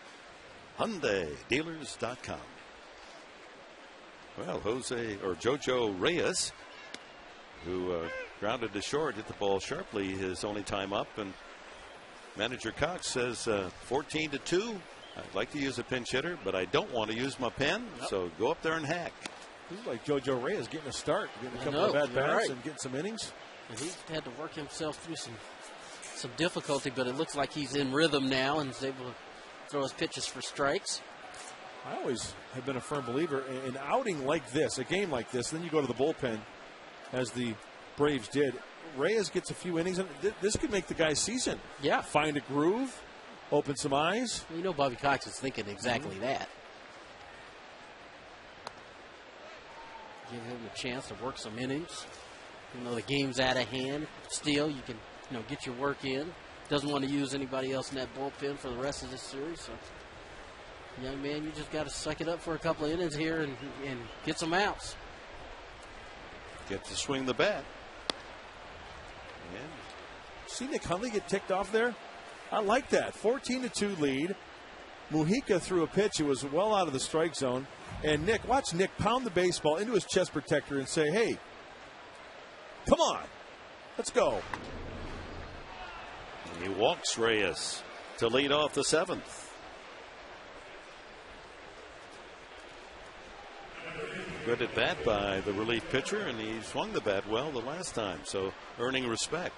HyundaiDealers.com. Well, Jojo Reyes, who grounded to short, hit the ball sharply his only time up, and manager Cox says 14-2. I'd like to use a pinch hitter, but I don't want to use my pen, so go up there and hack. This is like JoJo Reyes getting a start, getting a couple of at-bats and getting some innings. And he's had to work himself through some difficulty, but it looks like he's in rhythm now and is able to throw his pitches for strikes. I always have been a firm believer in an outing like this, a game like this, then you go to the bullpen, as the Braves did. Reyes gets a few innings, and this could make the guy's season. Yeah. Find a groove, open some eyes. Well, you know Bobby Cox is thinking exactly that. Give him a chance to work some innings. You know, the game's out of hand. Still, you can get your work in. Doesn't want to use anybody else in that bullpen for the rest of this series. So, young man, you just got to suck it up for a couple of innings here and get some outs. Get to swing the bat. See Nick Hundley get ticked off there? I like that. 14-2 lead. Mujica threw a pitch. It was well out of the strike zone. And watch Nick pound the baseball into his chest protector and say, hey, come on, let's go. And he walks Reyes to lead off the 7th. Good at bat by the relief pitcher, and he swung the bat well the last time, so earning respect.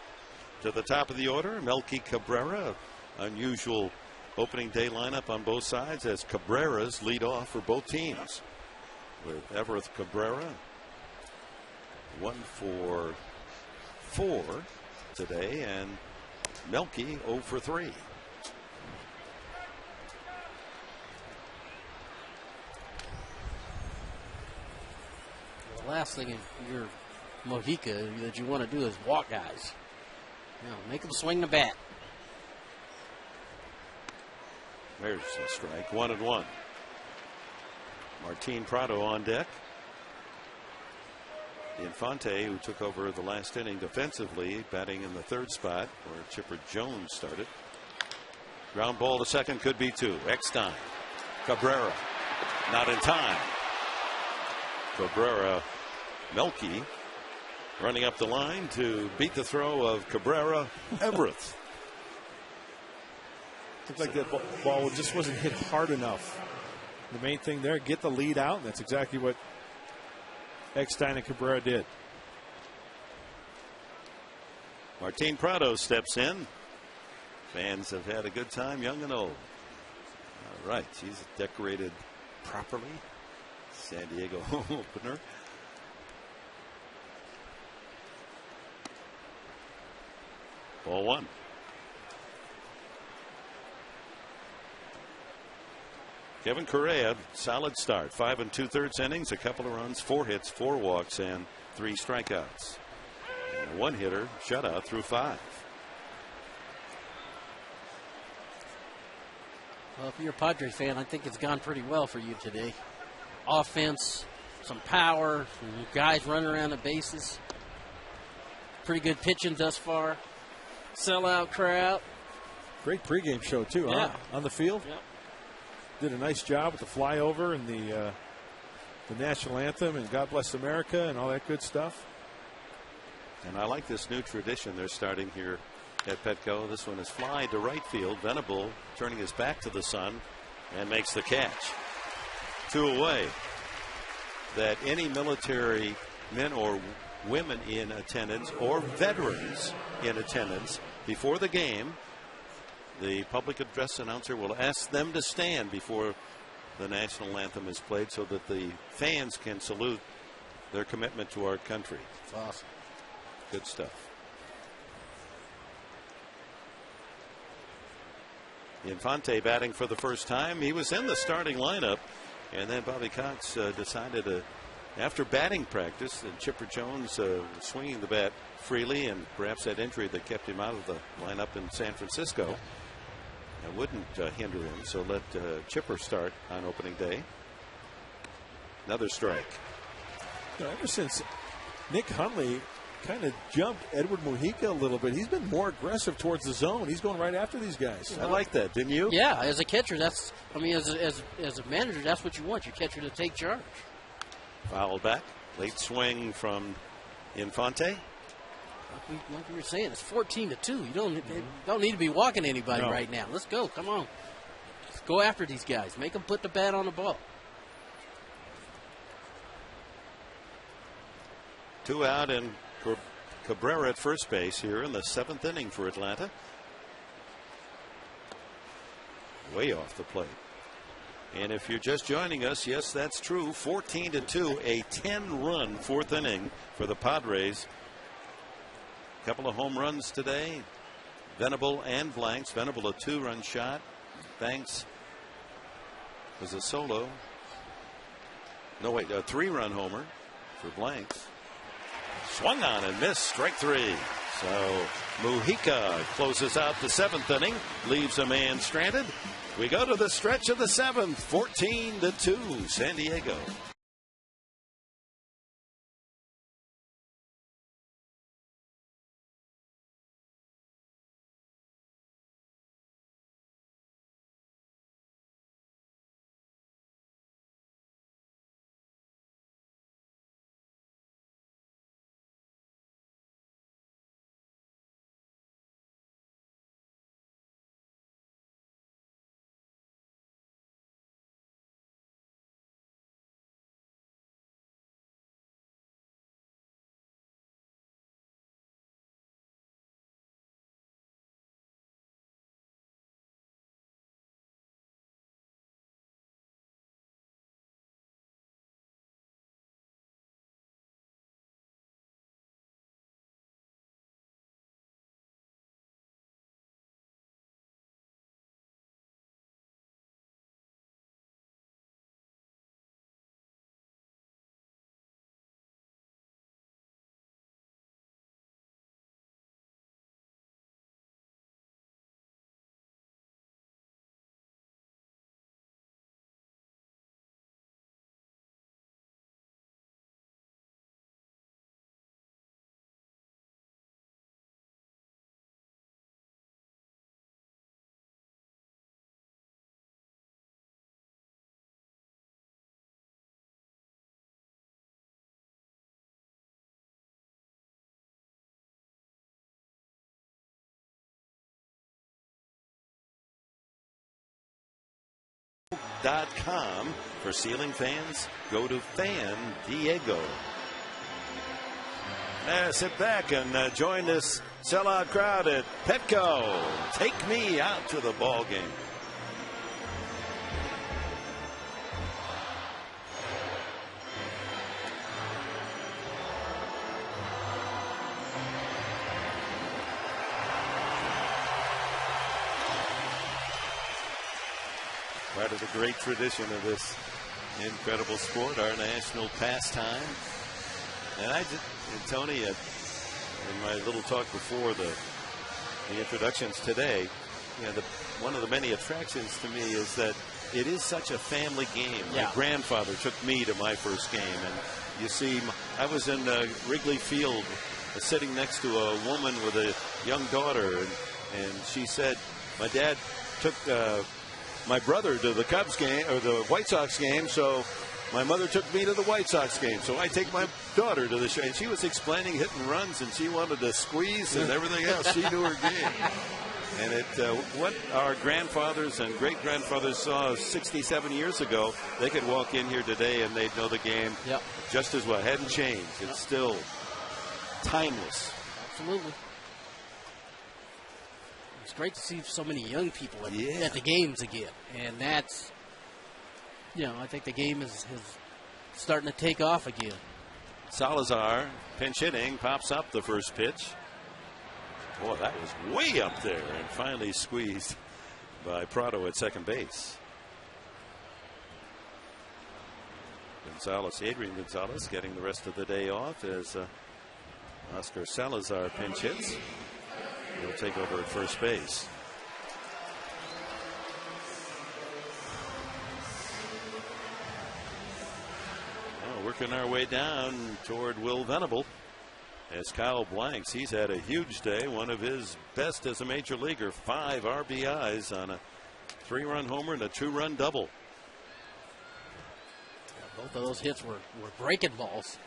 To the top of the order, Melky Cabrera. Unusual opening day lineup on both sides as Cabrera's lead off for both teams. With Everett Cabrera 1 for 4 today, and Melky 0 for 3. The last thing in your Mujica that you want to do is walk guys. Make them swing the bat. There's a strike. 1-1. Martin Prado on deck. Infante, who took over the last inning defensively, batting in the 3rd spot where Chipper Jones started. Ground ball to second, could be 2. Eckstein. Cabrera. Not in time. Cabrera. Melky running up the line to beat the throw of Cabrera. Everett. Looked like that ball just wasn't hit hard enough. The main thing there, get the lead out, and that's exactly what Eckstein and Cabrera did. Martin Prado steps in. Fans have had a good time, young and old. All right, she's decorated properly. San Diego opener. Ball 1. Kevin Correia, solid start. 5 2/3 innings, a couple of runs, 4 hits, 4 walks, and 3 strikeouts. And a 1-hitter shutout through 5. Well, if you're a Padre fan, I think it's gone pretty well for you today. Offense, some power, some guys running around the bases. Pretty good pitching thus far. Sellout crowd. Great pregame show, too, huh? On the field. Yep. Did a nice job with the flyover and the national anthem and God Bless America and all that good stuff. And I like this new tradition they're starting here at Petco. This one is fly to right field. Venable turning his back to the sun and makes the catch. 2 away. That any military men or women in attendance or veterans in attendance before the game, the public address announcer will ask them to stand before the national anthem is played so that the fans can salute their commitment to our country. That's awesome. Good stuff. Infante batting for the first time. He was in the starting lineup, and then Bobby Cox decided to, after batting practice, and Chipper Jones swinging the bat freely, and perhaps that injury that kept him out of the lineup in San Francisco wouldn't hinder him. So let Chipper start on opening day. Another strike. Ever since Nick Hundley kind of jumped Edward Mujica a little bit. He's been more aggressive towards the zone. He's going right after these guys. I like that, didn't you? Yeah, as a catcher, as a manager, that's what you want, your catcher to take charge. Foul back. Late swing from Infante. Like we were saying, it's 14-2. You don't need to be walking anybody right now. Let's go. Come on. Let's go after these guys. Make them put the bat on the ball. 2 out and Cabrera at first base here in the 7th inning for Atlanta. Way off the plate. And if you're just joining us, yes, that's true. 14-2, a 10-run 4th inning for the Padres. Couple of home runs today. Venable and Blanks. Venable a 2-run shot. Banks was a solo. No, wait, a 3-run homer for Blanks. Swung on and missed. Strike 3. So Mujica closes out the 7th inning. Leaves a man stranded. We go to the stretch of the 7th. 14-2 San Diego. .com. For ceiling fans, go to Fan Diego. Sit back and join this sellout crowd at Petco. Take me out to the ball game. Part of the great tradition of this incredible sport, our national pastime. And Tony, in my little talk before the introductions today, one of the many attractions to me is that it is such a family game. Yeah. My grandfather took me to my first game, and you see, I was in Wrigley Field sitting next to a woman with a young daughter, and she said, my dad took my brother to the Cubs game or the White Sox game, so my mother took me to the White Sox game, so I take my daughter to the show. And she was explaining hit and runs, and she wanted to squeeze and everything else. She knew her game. And what our grandfathers and great grandfathers saw 67 years ago, they could walk in here today and they'd know the game just as well. It hadn't changed. It's still timeless. Absolutely. It's great to see so many young people at the games again. And that's, I think the game is starting to take off again. Salazar, pinch hitting, pops up the first pitch. Boy, that was way up there and finally squeezed by Prado at second base. Adrian Gonzalez getting the rest of the day off as Oscar Salazar pinch hits. He'll take over at first base. Working our way down toward Will Venable as Kyle Blanks, he's had a huge day, one of his best as a major leaguer. 5 RBIs on a 3-run homer and a 2-run double. Yeah, both of those hits were breaking balls.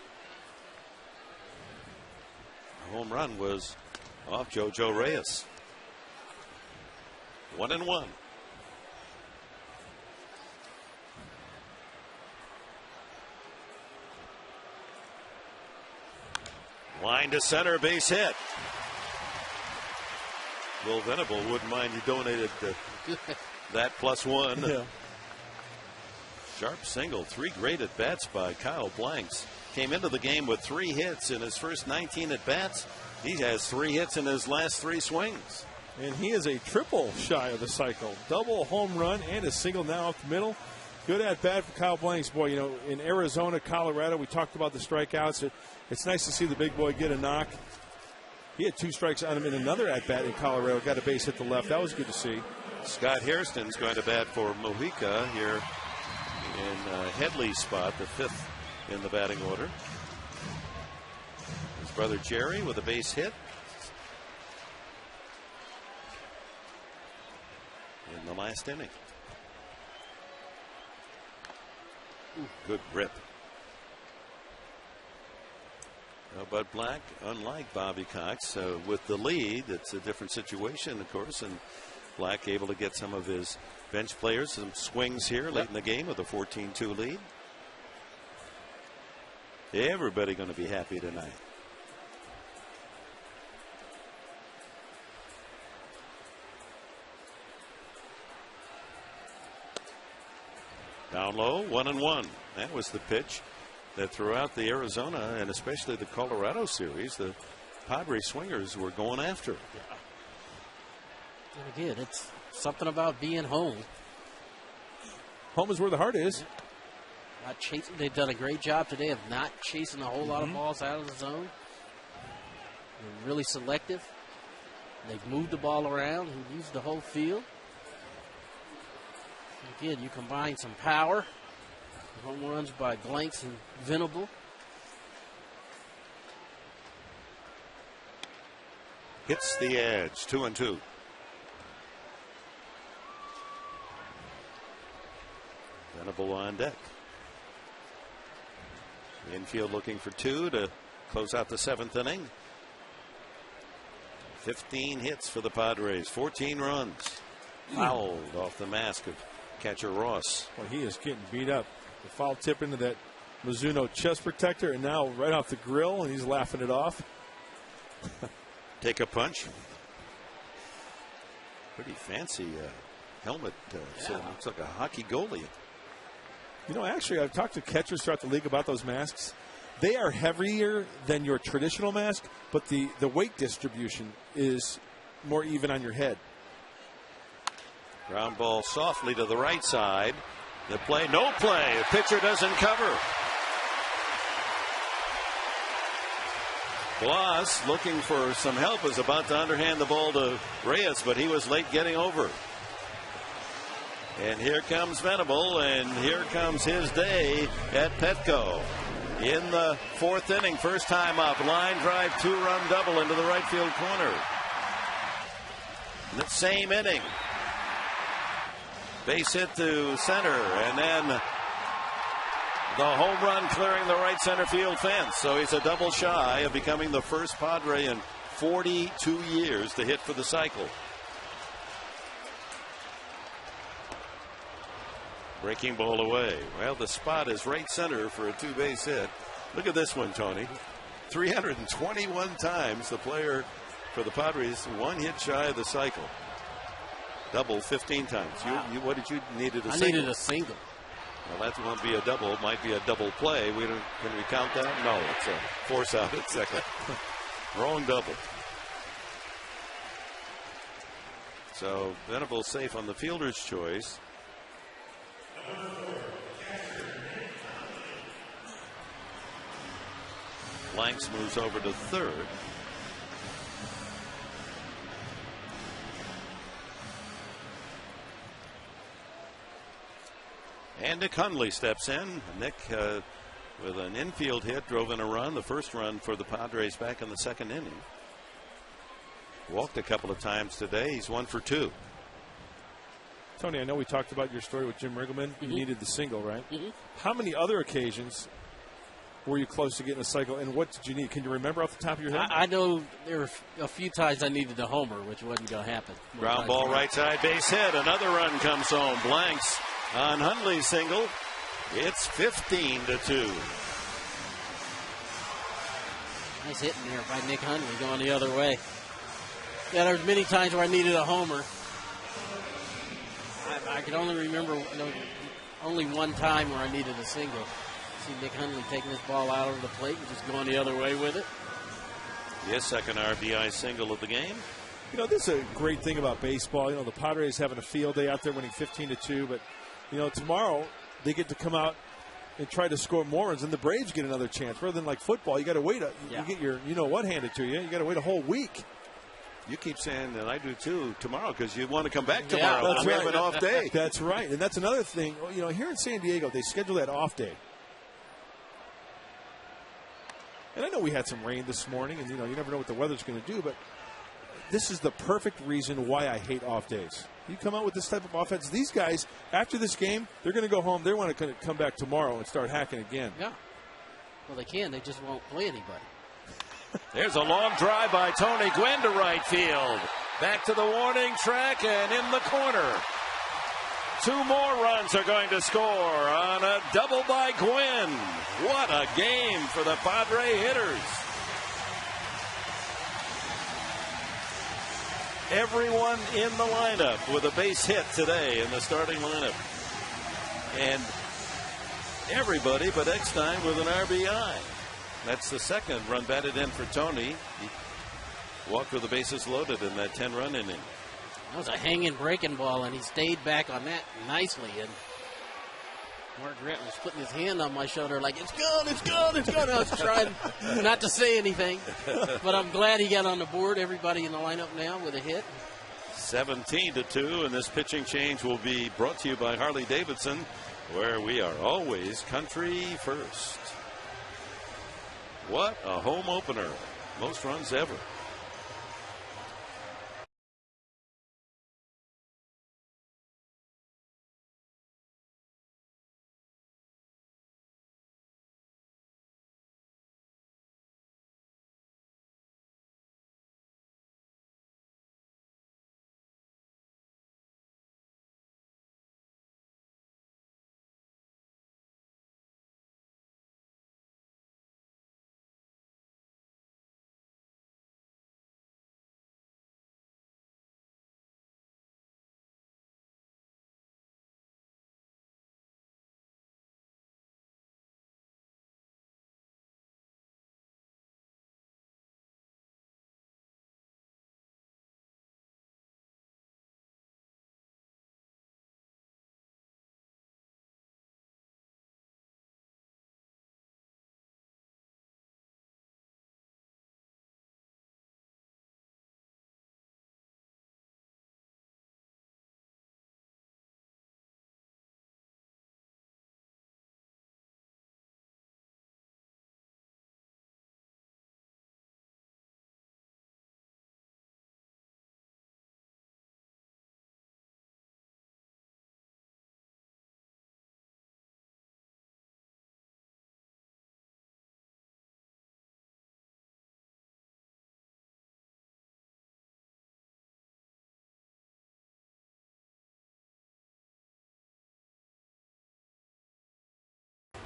The home run was off JoJo Reyes. 1-1. Line to center, base hit. Will Venable wouldn't mind you donated that +1. Yeah. Sharp single, 3 great at bats by Kyle Blanks. Came into the game with 3 hits in his first 19 at bats. He has 3 hits in his last 3 swings. And he is a triple shy of the cycle. Double home run and a single now up the middle. Good at bat for Kyle Blanks. Boy, you know, in Arizona, Colorado, we talked about the strikeouts. It's nice to see the big boy get a knock. He had 2 strikes on him in another at bat in Colorado. Got a base hit to left. That was good to see. Scott Hairston's going to bat for Mojica here in Headley's spot, the 5th in the batting order. His brother Jerry with a base hit in the last inning. Good grip. Bud Black, unlike Bobby Cox, with the lead, it's a different situation, of course, and Black able to get some of his bench players some swings here late in the game with a 14-2 lead. Everybody going to be happy tonight. Down low, 1-1. That was the pitch that throughout the Arizona and especially the Colorado series, the Padres swingers were going after. Yeah. And again, it's something about being home. Home is where the heart is. Not chasing. They've done a great job today of not chasing a whole lot of balls out of the zone. They're really selective. They've moved the ball around and used the whole field. Again, you combine some power. Home runs by Blanks and Venable. Hits the edge, 2-2. Venable on deck. Infield looking for 2 to close out the 7th inning. 15 hits for the Padres, 14 runs. Fouled off the mask of catcher Ross. Well, he is getting beat up. The foul tip into that Mizuno chest protector, and now right off the grill, and he's laughing it off. Take a punch. Pretty fancy helmet. So it looks like a hockey goalie. You know, actually, I've talked to catchers throughout the league about those masks. They are heavier than your traditional mask, but the weight distribution is more even on your head. Ground ball softly to the right side. The play, no play. The pitcher doesn't cover. Bloss, looking for some help, is about to underhand the ball to Reyes, but he was late getting over. And here comes Venable, and here comes his day at Petco. In the 4th inning, first time up, line drive, 2-run double into the right field corner. In the same inning, base hit to center, and then the home run clearing the right center field fence. So he's a double shy of becoming the first Padre in 42 years to hit for the cycle. Breaking ball away. Well, the spot is right center for a 2-base hit. Look at this one, Tony. 321 times the player for the Padres, 1 hit shy of the cycle. Double 15 times. Wow. What did you needed a I single? needed a single. Well, that won't be a double. It might be a double play. Can we count that? No, it's a force out at second. Wrong double. So Venable safe on the fielder's choice. Blanks moves over to third. And Nick Hundley steps in. Nick with an infield hit, drove in a run, the first run for the Padres back in the second inning. Walked a couple of times today. He's 1 for 2. Tony, I know we talked about your story with Jim Riggleman. You needed the single, right? Mm-hmm. How many other occasions were you close to getting a cycle, and what did you need? Can you remember off the top of your head? I know there were a few times I needed a homer, which wasn't going to happen. Ground ball right side base hit. Another run comes home. Blanks on Hundley's single. It's 15-2. Nice hitting there by Nick Hundley going the other way. Yeah, there was many times where I needed a homer. I can only remember only one time where I needed a single. See Nick Hundley taking this ball out over the plate and just going the other way with it. His second RBI single of the game. You know, this is a great thing about baseball. You know, the Padres having a field day out there winning 15-2, but, you know, tomorrow they get to come out and try to score more runs, and the Braves get another chance. Rather than like football, you got to wait. You get your, what handed to you. You got to wait a whole week. You keep saying, and I do too, tomorrow, because you want to come back tomorrow. Yeah, that's right. We have an off day. That's right. And that's another thing. You know, here in San Diego, they schedule that off day. And I know we had some rain this morning, and, you never know what the weather's going to do, but this is the perfect reason why I hate off days. You come out with this type of offense. These guys, after this game, they're going to go home. They want to come back tomorrow and start hacking again. Yeah. Well, they can. They just won't play anybody. There's a long drive by Tony Gwynn to right field. Back to the warning track and in the corner. 2 more runs are going to score on a double by Gwynn. What a game for the Padre hitters. Everyone in the lineup with a base hit today in the starting lineup. And everybody but Eckstein with an RBI. That's the second run batted in for Tony. He walked with the bases loaded in that 10-run inning. That was a hanging breaking ball, and he stayed back on that nicely. And Mark Grant was putting his hand on my shoulder like, it's gone, it's gone, it's gone. I was trying not to say anything, but I'm glad he got on the board. Everybody in the lineup now with a hit. 17-2, and this pitching change will be brought to you by Harley-Davidson, where we are always country first. What a home opener. Most runs ever.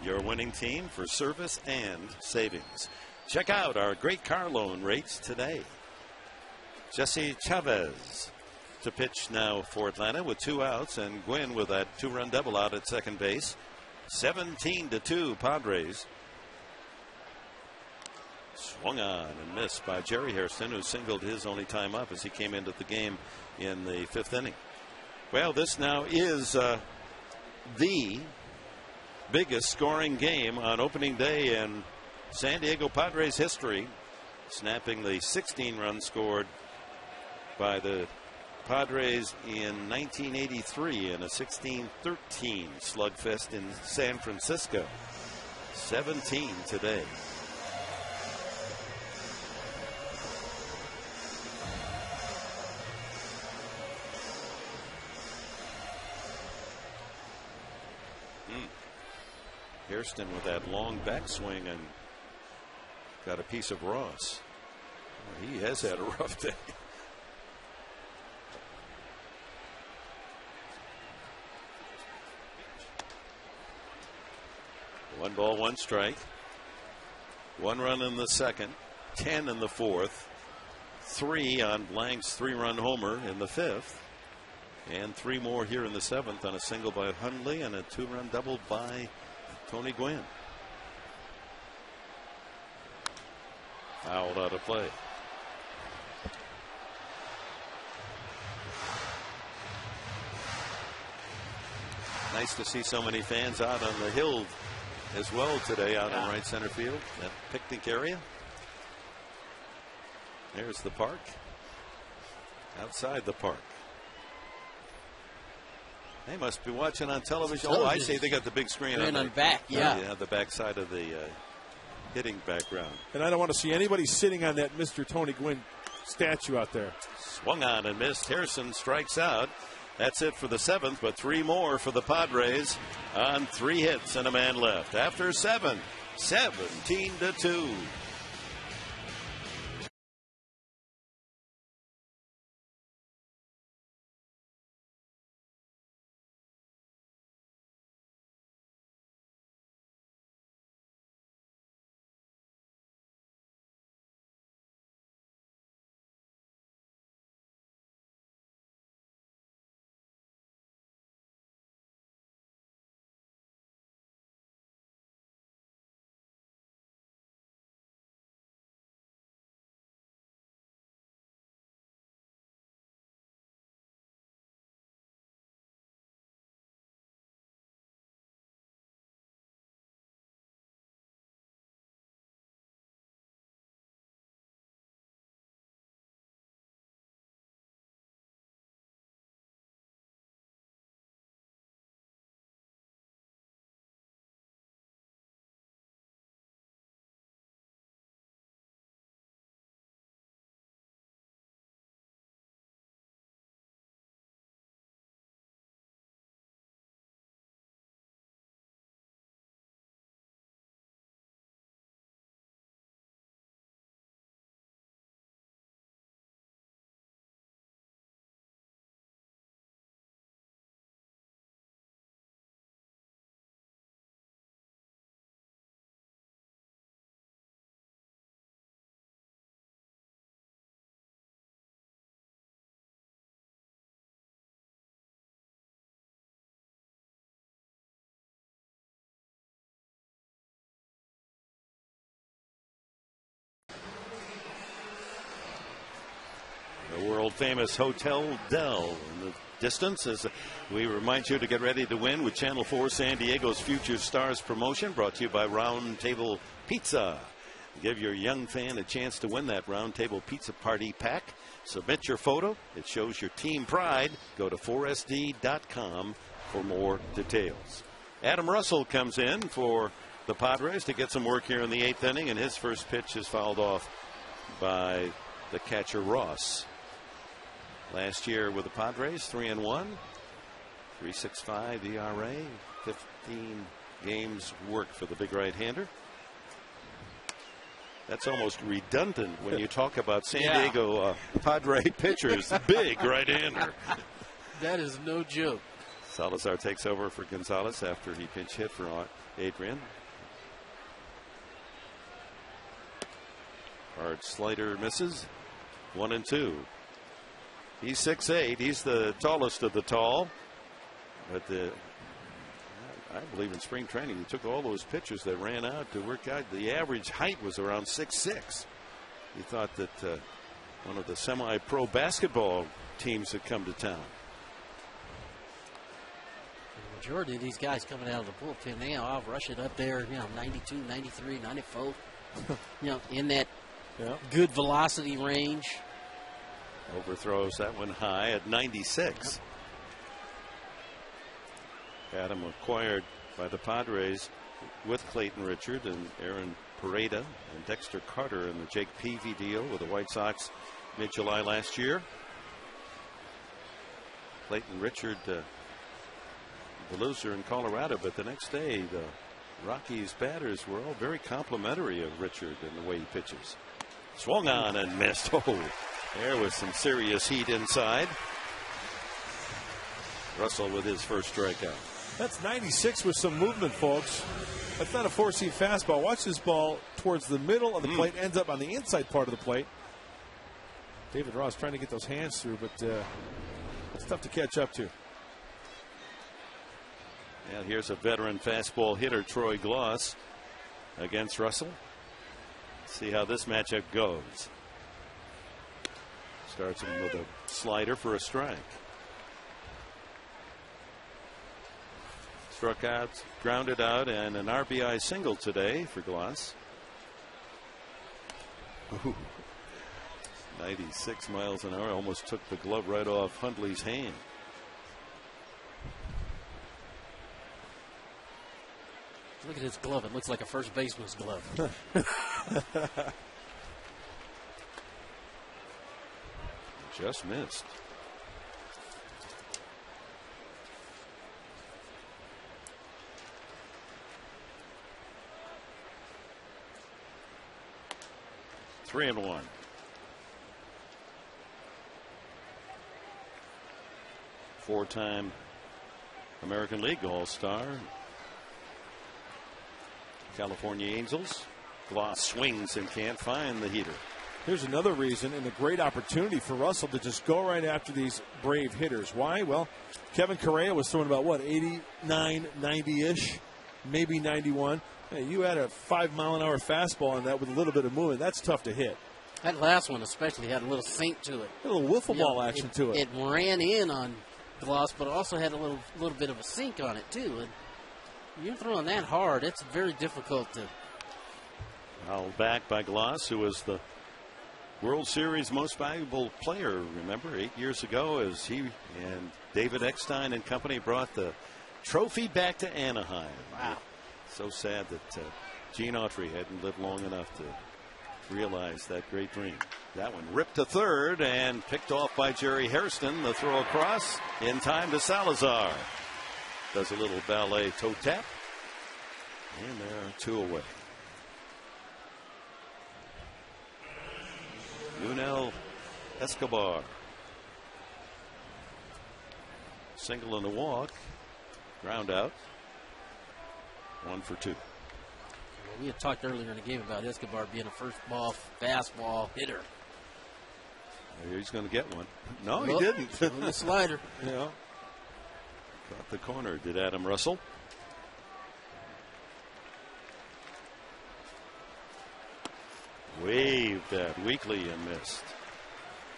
Your winning team for service and savings. Check out our great car loan rates today. Jesse Chavez to pitch now for Atlanta with 2 outs, and Gwynn with that 2-run double out at second base. 17-2 Padres. Swung on and missed by Jerry Hairston, who singled his only time up as he came into the game in the 5th inning. Well, this now is the biggest scoring game on opening day in San Diego Padres history, snapping the 16 runs scored by the Padres in 1983 in a 16-13 slugfest in San Francisco. 17 today. Hairston with that long backswing and got a piece of Ross. He has had a rough day. One ball, one strike. 1 run in the second, 10 in the fourth, 3 on Blank's 3-run homer in the fifth, and 3 more here in the seventh on a single by Hundley and a 2-run double by Tony Gwynn. Fouled out of play. Nice to see so many fans out on the hill as well today, out in right center field, that picnic area. There's the park. Outside the park. They must be watching on television. Oh, I see. They got the big screen on the back. Yeah, the back side of the hitting background. And I don't want to see anybody sitting on that Mr. Tony Gwynn statue out there. Swung on and missed. Harrison strikes out. That's it for the seventh, but 3 more for the Padres on 3 hits and a man left. After 7, 17-2. The world famous Hotel Del in the distance, as we remind you to get ready to win with Channel 4 San Diego's Future Stars promotion, brought to you by Round Table Pizza. Give your young fan a chance to win that Round Table Pizza Party pack. Submit your photo. It shows your team pride. Go to 4sd.com for more details. Adam Russell comes in for the Padres to get some work here in the 8th inning, and his first pitch is fouled off by the catcher Ross. Last year with the Padres, 3-1, 3.65 ERA, 15 games worked for the big right-hander. That's almost redundant when you talk about San Diego Padre pitchers, big right-hander. That is no joke. Salazar takes over for Gonzalez after he pinch hit for Adrian. Hard slider misses. 1-2. He's 6'8". He's the tallest of the tall. But I believe in spring training, he took all those pitchers that ran out to work out. The average height was around 6'6". He thought that one of the semi-pro basketball teams had come to town. The majority of these guys coming out of the bullpen now, I'll rush it up there, 92, 93, 94. In that good velocity range. Overthrows that one high at 96. Adam acquired by the Padres with Clayton Richard and Aaron Pareda and Dexter Carter in the Jake Peavy deal with the White Sox mid-July last year. Clayton Richard, the loser in Colorado, but the next day the Rockies batters were all very complimentary of Richard in the way he pitches. Swung on and missed. Oh, there was some serious heat inside. Russell with his first strikeout. That's 96 with some movement, folks. That's not a four-seam fastball. Watch this ball towards the middle of the plate, ends up on the inside part of the plate. David Ross trying to get those hands through, but it's tough to catch up to. And here's a veteran fastball hitter, Troy Gloss, against Russell. See how this matchup goes. Starts him with a slider for a strike. Struck out, grounded out, and an RBI single today for Gloss. Ooh, 96 miles an hour, almost took the glove right off Hundley's hand. Look at his glove. It looks like a first baseman's glove. Just missed. Three and one. Four-time American League All-Star. California Angels. Gloss swings and can't find the heater. Here's another reason and a great opportunity for Russell to just go right after these brave hitters. Why? Well, Kevin Correia was throwing about, 89, 90-ish, maybe 91. Hey, you had a 5-mile-an-hour fastball on that with a little bit of movement. That's tough to hit. That last one especially had a little sink to it. A little wiffle ball action to it. It ran in on Gloss, but also had a little bit of a sink on it, too. And you're throwing that hard, it's very difficult to. Held back by Gloss, who was the World Series most valuable player, remember, 8 years ago, as he and David Eckstein and company brought the trophy back to Anaheim. Wow. So sad that Gene Autry hadn't lived long enough to realize that great dream. That one ripped to third and picked off by Jerry Hairston. The throw across in time to Salazar. Does a little ballet toe tap. And there are two away. Yunel Escobar. Single in the walk. Ground out. 1 for 2. Well, we had talked earlier in the game about Escobar being a first ball fastball hitter. He's going to get one. No, he didn't. The slider. Yeah. Caught the corner. Did Adam Russell. Waved that weakly and missed.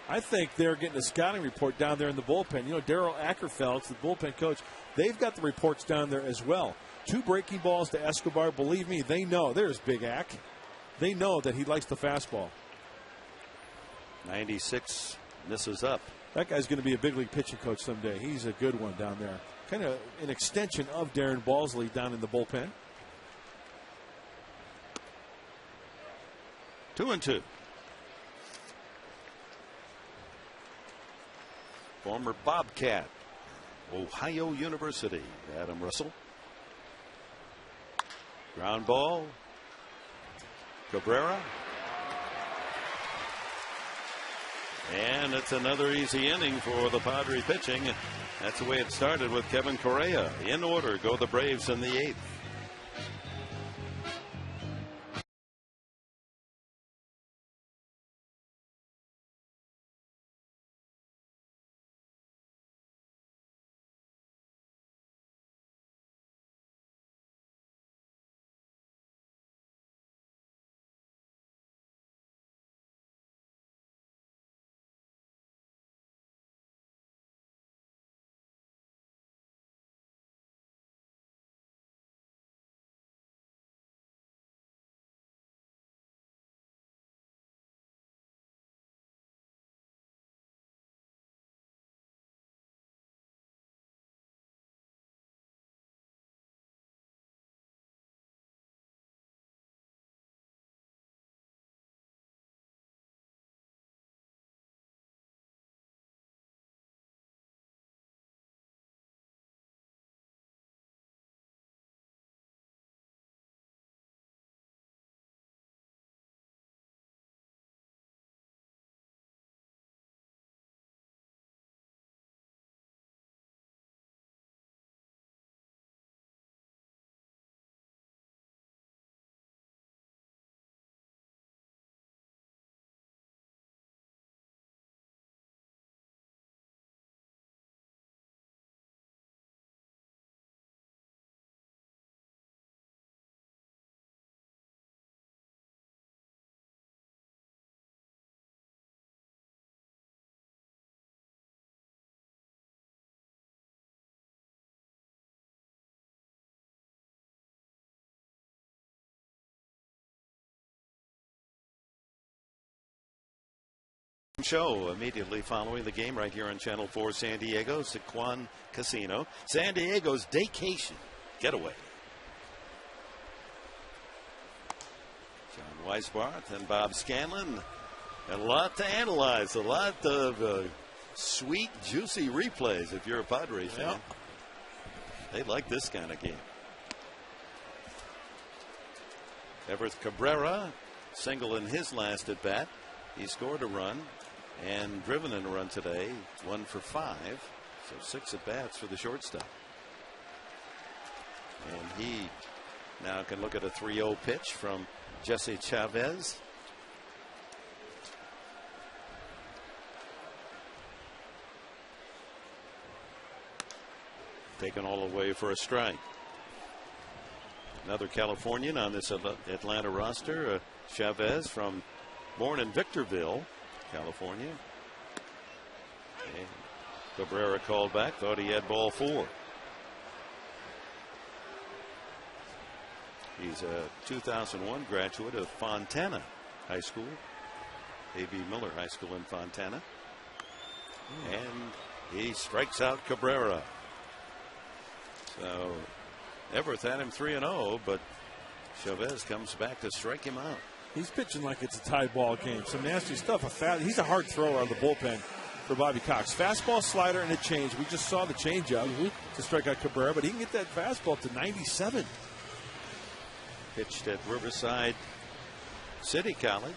I think they're getting a scouting report down there in the bullpen. You know, Darryl Ackerfeld's the bullpen coach. They've got the reports down there as well. 2 breaking balls to Escobar. Believe me, they know. There's Big Ack. They know that he likes the fastball. 96 misses up. That guy's going to be a big league pitching coach someday. He's a good one down there. Kind of an extension of Darren Balsley down in the bullpen. 2-2. Former Bobcat, Ohio University, Adam Russell. Ground ball. Cabrera. And it's another easy inning for the Padres pitching. That's the way it started with Kevin Correia. In order go the Braves in the 8th. show immediately following the game right here on Channel 4 San Diego, Sequan Casino. San Diego's Daycation Getaway. John Weisbarth and Bob Scanlon. A lot to analyze, a lot of sweet, juicy replays if you're a Padres fan. Yep. They like this kind of game. Everett Cabrera, single in his last at bat. He scored a run and driven in a run today, 1 for 5. So 6 at bats for the shortstop. And he now can look at a 3-0 pitch from Jesse Chavez. Taken all the way for a strike. Another Californian on this Atlanta roster, Chavez, born in Victorville, California. And Cabrera called back, thought he had ball 4. He's a 2001 graduate of Fontana High School, A.B. Miller High School in Fontana. And he strikes out Cabrera. So Everett had him 3-0, but Chavez comes back to strike him out. He's pitching like it's a tie ball game. Some nasty stuff. He's a hard thrower on the bullpen for Bobby Cox. Fastball, slider, and a change. We just saw the changeup to strike out Cabrera, but he can get that fastball to 97. Pitched at Riverside City College.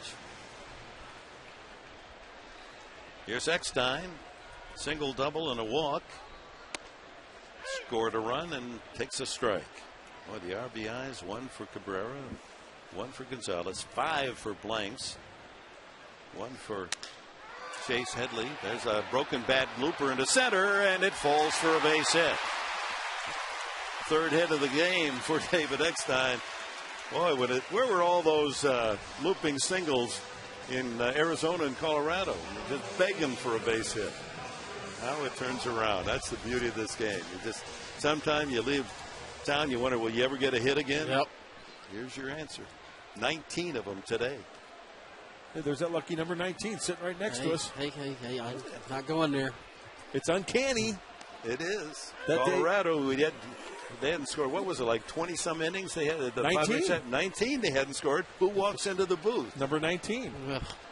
Here's Eckstein. Single, double, and a walk. Scored a run and takes a strike. Well, the RBIs, 1 for Cabrera, 1 for Gonzalez, 5 for Blanks, 1 for Chase Headley. There's a broken bat looper into center, and it falls for a base hit. Third hit of the game for David Eckstein. Boy, where were all those looping singles in Arizona and Colorado? Just begging for a base hit. How it turns around. That's the beauty of this game. Sometimes you leave town, you wonder, will you ever get a hit again? Yep. Here's your answer. 19 of them today. Hey, there's that lucky number 19 sitting right next to us. Hey, I'm not going there. It's uncanny. It is. That Colorado, they hadn't scored. What was it, like 20-some innings? They had 19 they hadn't scored. Who walks into the booth? Number 19.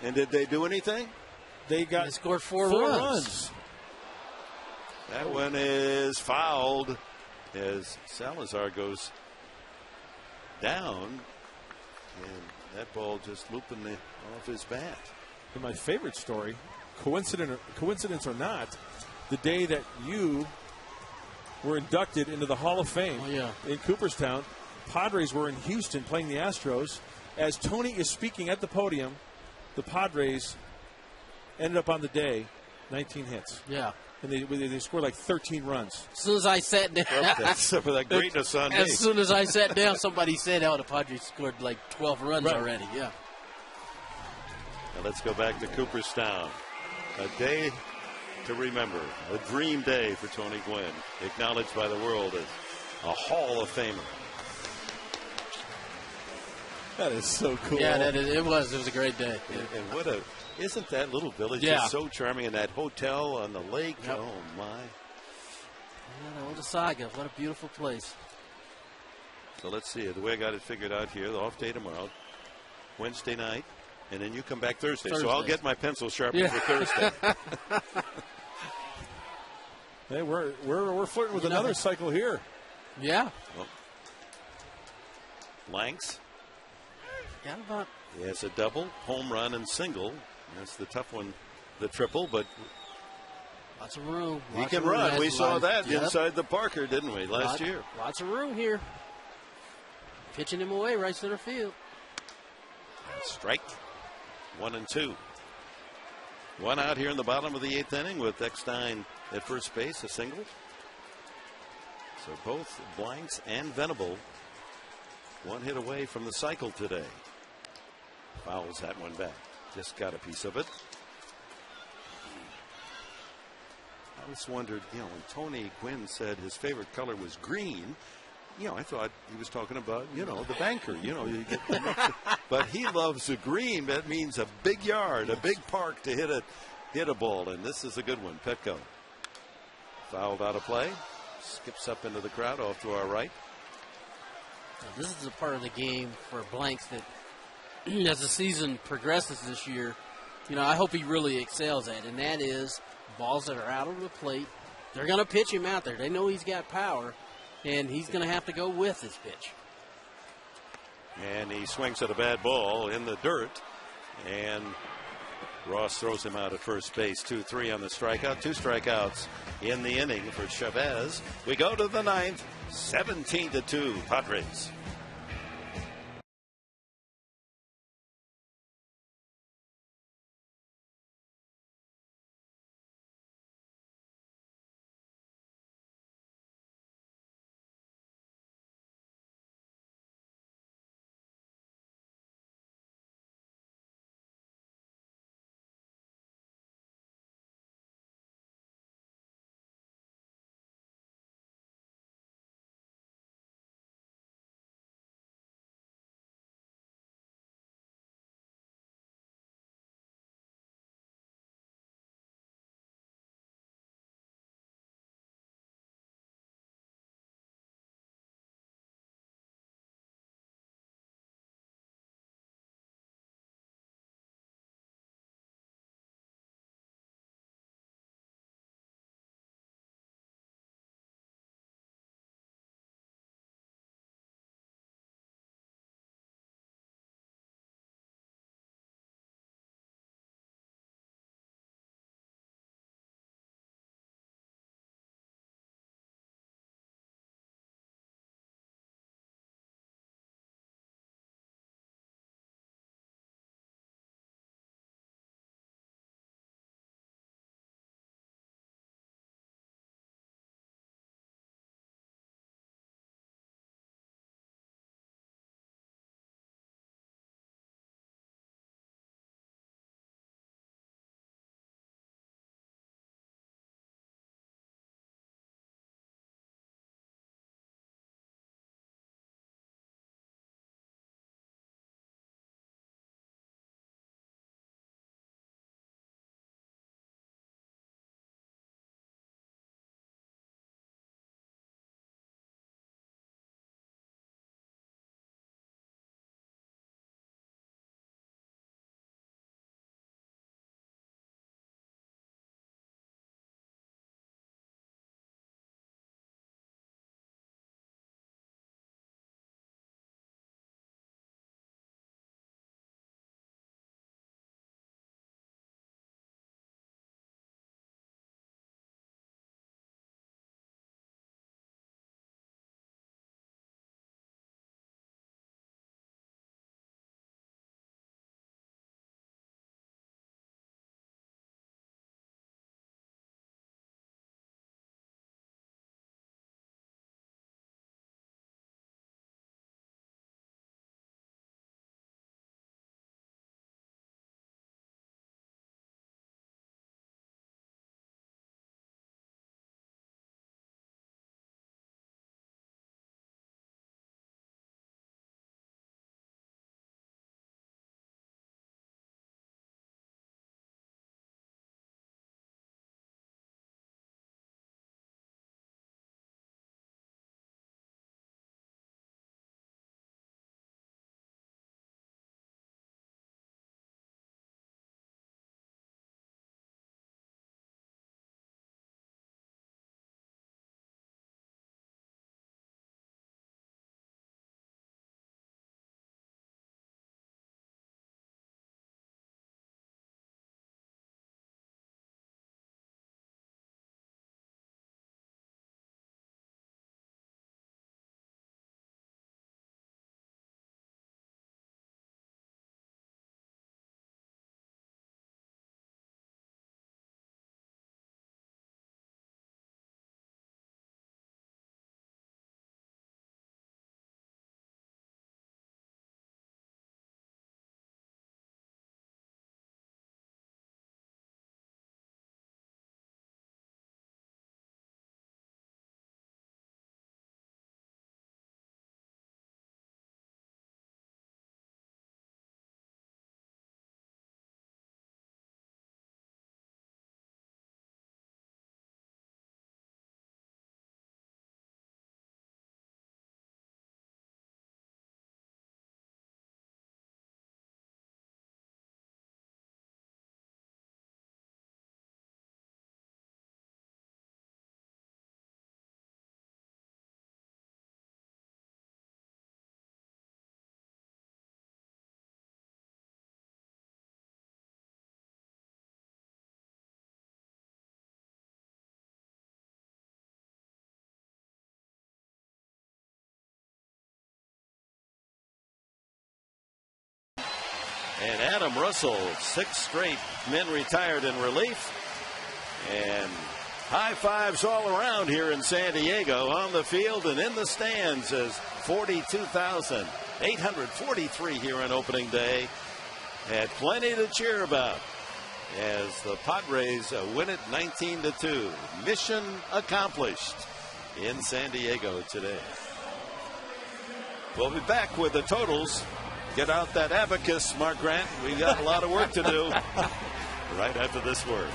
And did they do anything? They scored 4 runs. That one is fouled as Salazar goes down, and that ball just looping off his bat. And my favorite story, coincidence or not, the day that you were inducted into the Hall of Fame in Cooperstown, Padres were in Houston playing the Astros. As Tony is speaking at the podium, the Padres ended up on the day 19 hits. Yeah. And they scored like 13 runs. As soon as I sat down, some of that greatness on me. As soon as I sat down, somebody said, "Oh, the Padres scored like 12 runs already." Yeah. Now let's go back to Cooperstown. A day to remember. A dream day for Tony Gwynn, acknowledged by the world as a Hall of Famer. That is so cool. Yeah, it was a great day. And isn't that little village just so charming, and that hotel on the lake? Yep. Oh, my. Yeah, the Osaga, what a beautiful place. So let's see. The way I got it figured out here, the off day tomorrow, Wednesday night, and then you come back Thursday. So I'll get my pencil sharpened for Thursday. Hey, we're flirting with another cycle here. Yeah. Well, Blanks. Got about. He has a double, home run, and single. That's the tough one, the triple, but lots of room. He can run. We saw that inside the Parker, didn't we, last year? Lots of room here. Pitching him away right center field. Strike. 1 and 2. One out here in the bottom of the 8th inning with Eckstein at first base, a single. So both Blanks and Venable, 1 hit away from the cycle today. Fouls that one back. Just got a piece of it. I always wondered, when Tony Gwynn said his favorite color was green, I thought he was talking about, the banker. You get but he loves a green. That means a big yard, a big park to hit a ball. And this is a good one. Petco fouled out of play. Skips up into the crowd off to our right. This is a part of the game for Blanks that, as the season progresses this year, I hope he really excels at, and that is balls that are out of the plate. They're going to pitch him out there. They know he's got power, and he's going to have to go with this pitch. And he swings at a bad ball in the dirt, and Ross throws him out at first base. 2-3 on the strikeout. 2 strikeouts in the inning for Chavez. We go to the ninth. 17-2 Padres. Adam Russell, 6 straight men retired in relief. And high fives all around here in San Diego, on the field and in the stands, as 42,843 here on opening day. Had plenty to cheer about as the Padres win it 19-2. Mission accomplished in San Diego today. We'll be back with the totals. Get out that abacus, Mark Grant. We got a lot of work to do right after this word.